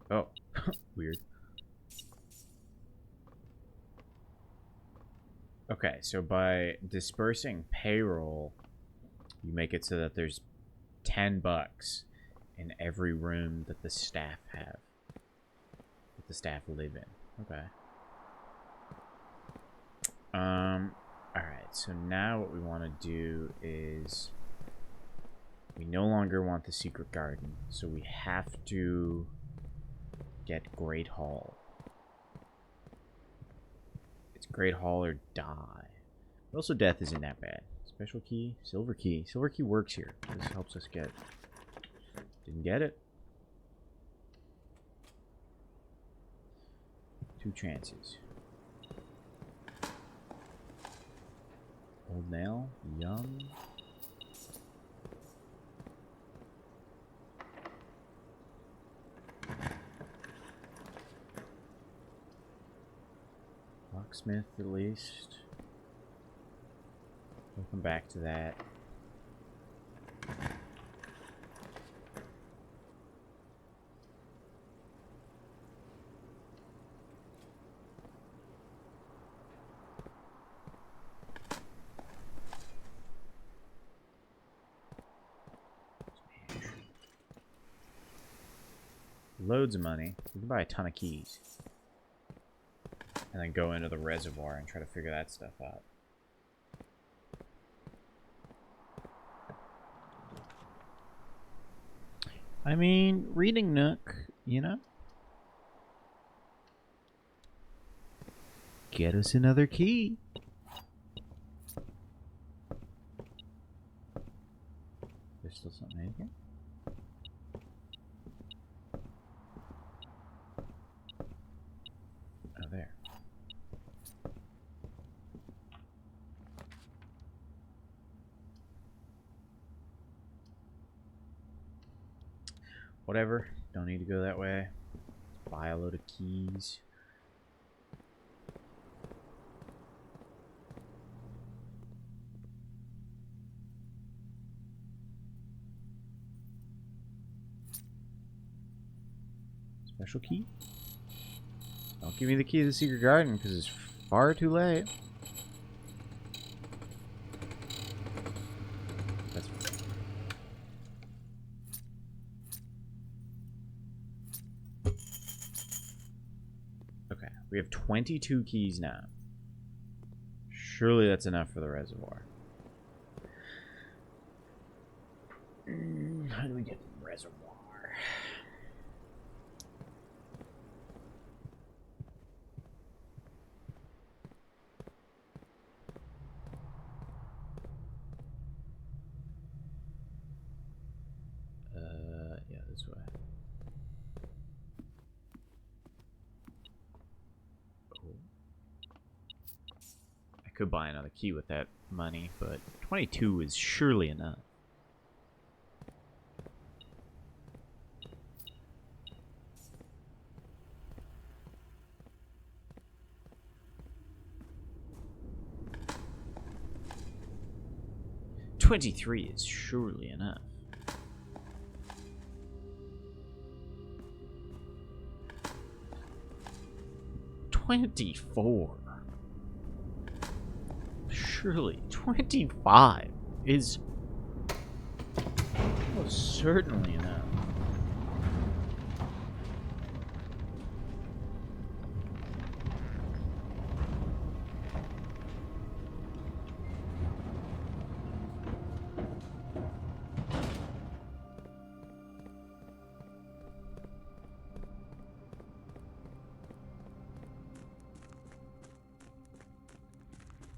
Oh, weird. Okay, so by dispersing payroll, you make it so that there's $10 in every room that the staff have. That the staff live in. Okay. Alright, so now what we want to do is we no longer want the secret garden, so we have to get Great Hall. It's Great Hall or die. But also death isn't that bad. Special key, silver key. Silver key works here. This helps us get... Didn't get it. 2 chances. Old nail, yum. Locksmith, at least. We'll come back to that. Loads of money. We can buy a ton of keys. And then go into the reservoir and try to figure that stuff out. I mean, reading Nook, you know? Get us another key. There's still something in here? Oh, there. Whatever. Don't need to go that way. Buy a load of keys. Special key? Don't give me the key to the secret garden because it's far too late. That's okay. We have 22 keys now. Surely that's enough for the reservoir. How do we get the reservoir? Yeah, this way. Oh. I could buy another key with that money, but 22 is surely enough. $23 is surely enough. 24. Surely 25 is most certainly enough.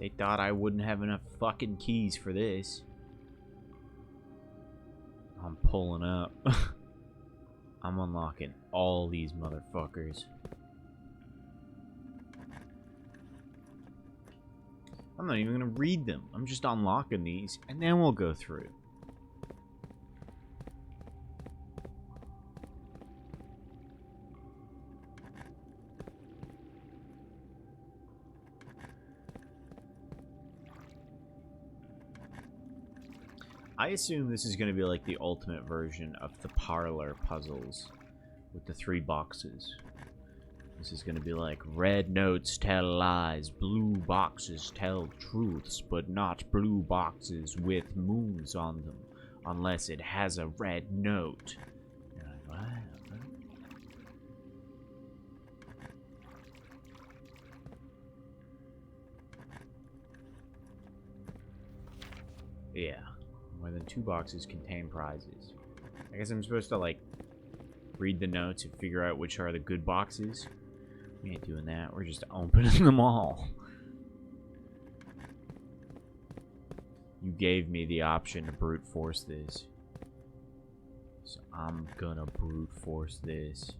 They thought I wouldn't have enough fucking keys for this. I'm pulling up. I'm unlocking all these motherfuckers. I'm not even gonna read them. I'm just unlocking these, and then we'll go through. I assume this is going to be like the ultimate version of the parlor puzzles with the 3 boxes. This is going to be like red notes tell lies, blue boxes tell truths, but not blue boxes with moons on them, unless it has a red note. You're like, what? Yeah. More than 2 boxes contain prizes. I guess I'm supposed to, like, read the notes and figure out which are the good boxes. We ain't doing that. We're just opening them all. You gave me the option to brute force this. So I'm gonna brute force this.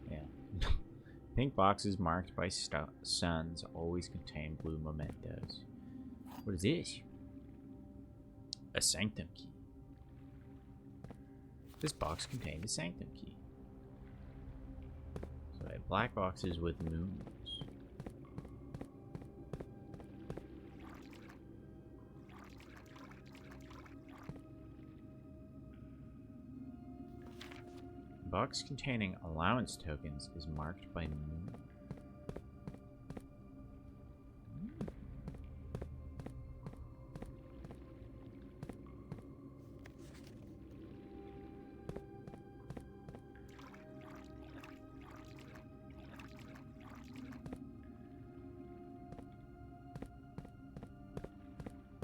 Yeah. Pink boxes marked by suns always contain blue mementos. What is this? A sanctum key. This box contained a sanctum key. So I have black boxes with moons. Box containing allowance tokens is marked by moon.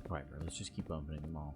Whatever, let's just keep opening them all.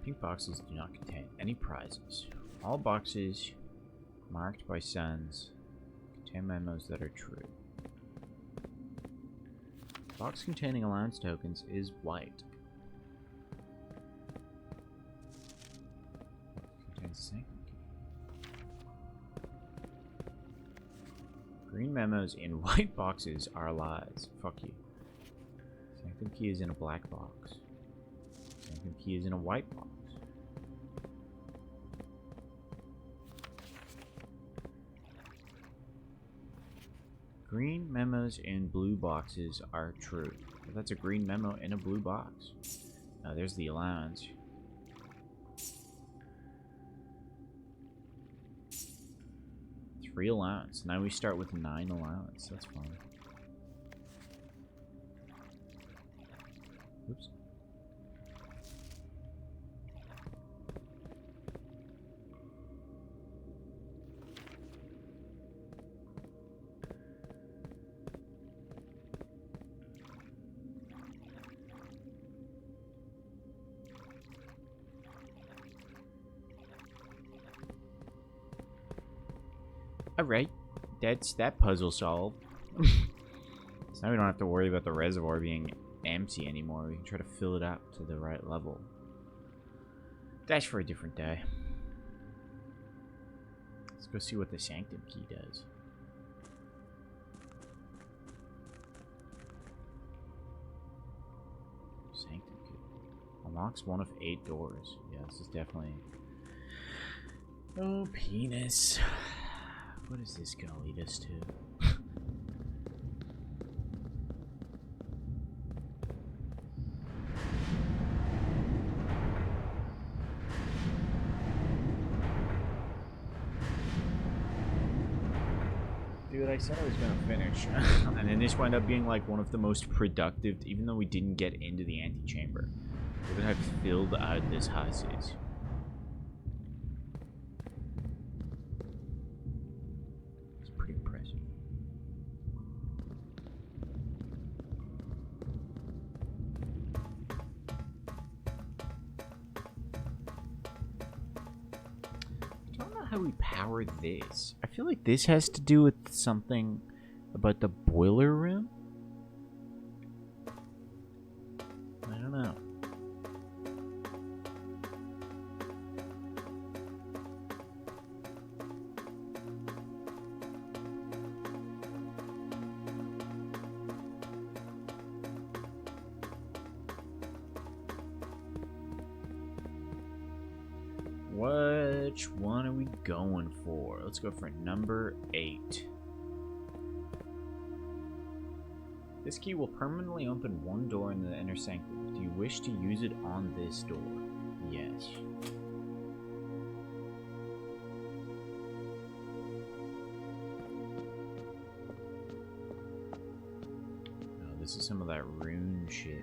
Pink boxes do not contain any prizes. All boxes marked by suns contain memos that are true. Box containing allowance tokens is white. Contains a sanctum key. Green memos in white boxes are lies. Fuck you. Sanctum key is in a black box. Sanctum key is in a white box. Green memos in blue boxes are true. Well, that's a green memo in a blue box. Now there's the allowance. Three allowance. Now we start with 9 allowance. That's fine. Oops. Alright, that's that puzzle solved. So now we don't have to worry about the reservoir being empty anymore. We can try to fill it up to the right level. That's for a different day. Let's go see what the sanctum key does. Sanctum key. Unlocks one of 8 doors. Yeah, this is definitely... Oh, penis. What is this gonna lead us to? Dude, I said I was gonna finish. And then this wound up being like one of the most productive, even though we didn't get into the antechamber. We're gonna have filled out this houses. It's pretty impressive. I don't know how we power this. I feel like this has to do with something about the boiler room. I don't know. Which one are we going for? Let's go for number 8. This key will permanently open one door in the inner sanctum. Do you wish to use it on this door? Yes. Oh, this is some of that rune shit.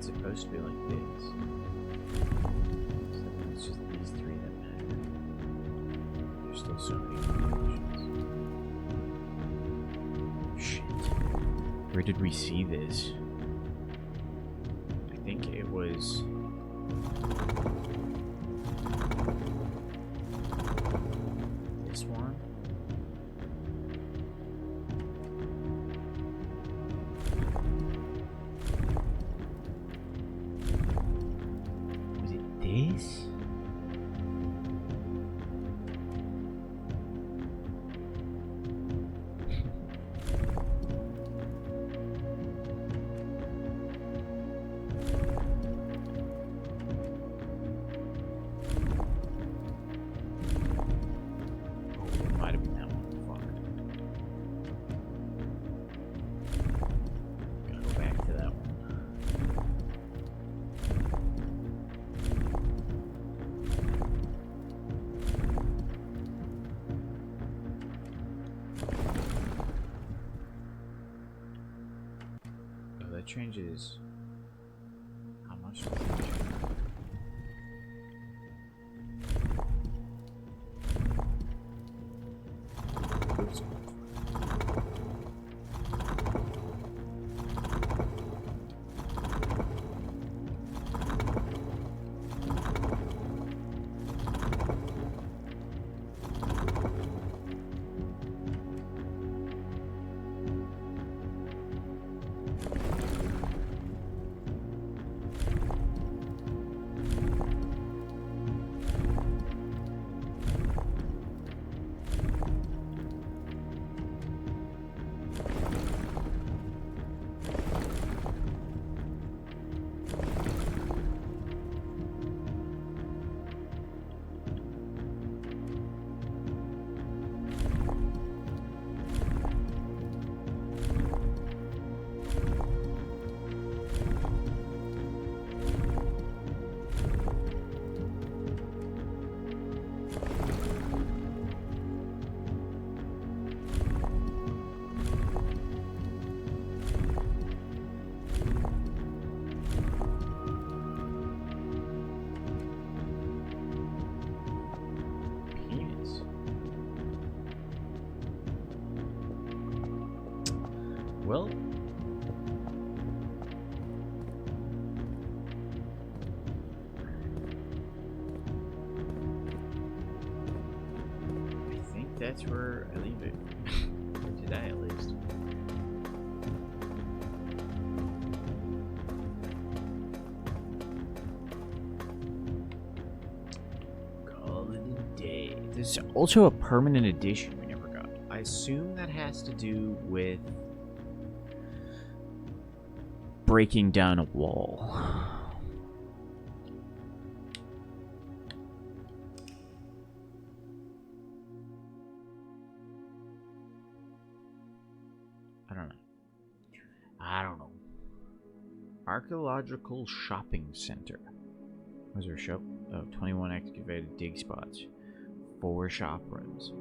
Supposed to be like this. So it's just these 3 that matter. There's still so many combinations. Shit. Where did we see this? I think it was... this one? This? Oh, it might have been that one. Fuck. Gotta go back to that one. That changes how much does it change? Oops. Well, I think that's where I leave it for today, at least. Call it a day. There's also a permanent edition we never got. I assume that has to do with breaking down a wall. I don't know. Archaeological Shopping Center. Was there a shop? Oh, 21 excavated dig spots. 4 shop rooms.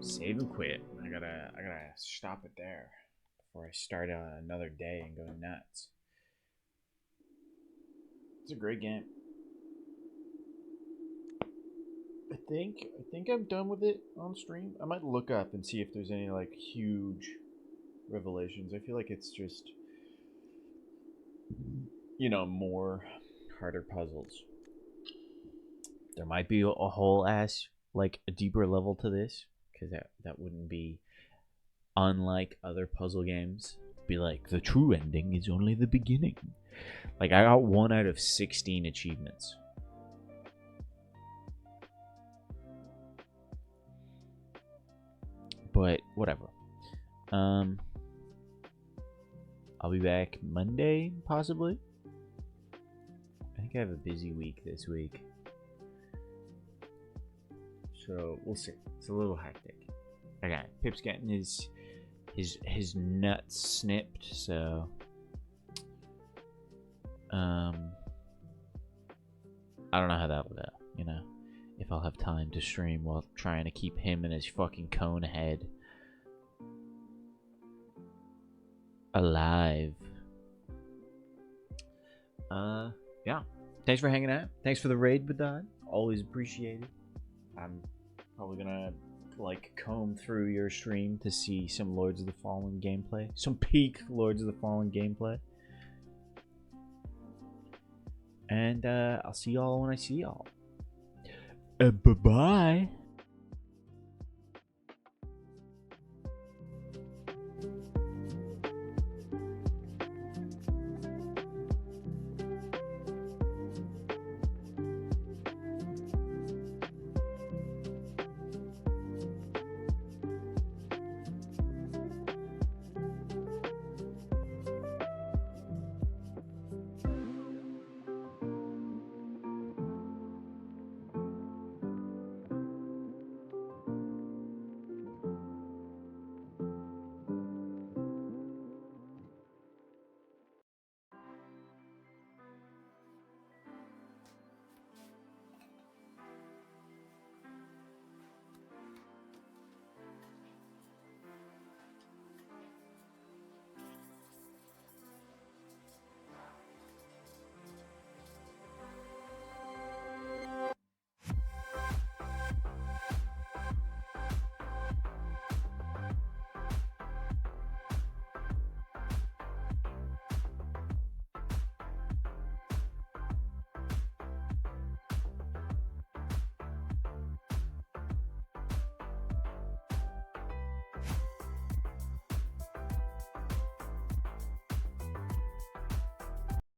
Save and quit. I gotta stop it there before I start on another day and go nuts. It's a great game. I think I'm done with it on stream. I might look up and see if there's any like huge revelations. I feel like it's just, you know, more harder puzzles. There might be a whole ass like a deeper level to this, because that wouldn't be unlike other puzzle games. Be like, the true ending is only the beginning. Like, I got 1 out of 16 achievements. But whatever. I'll be back Monday, possibly. I think I have a busy week this week, so we'll see. It's a little hectic. Okay, Pip's getting his nuts snipped, so I don't know how that will go. You know, if I'll have time to stream while trying to keep him and his fucking cone head alive. Yeah. Thanks for hanging out. Thanks for the raid, Badad. Always appreciated. I'm probably gonna like comb through your stream to see some Lords of the Fallen gameplay. Some peak Lords of the Fallen gameplay. And I'll see y'all when I see y'all. Bye-bye.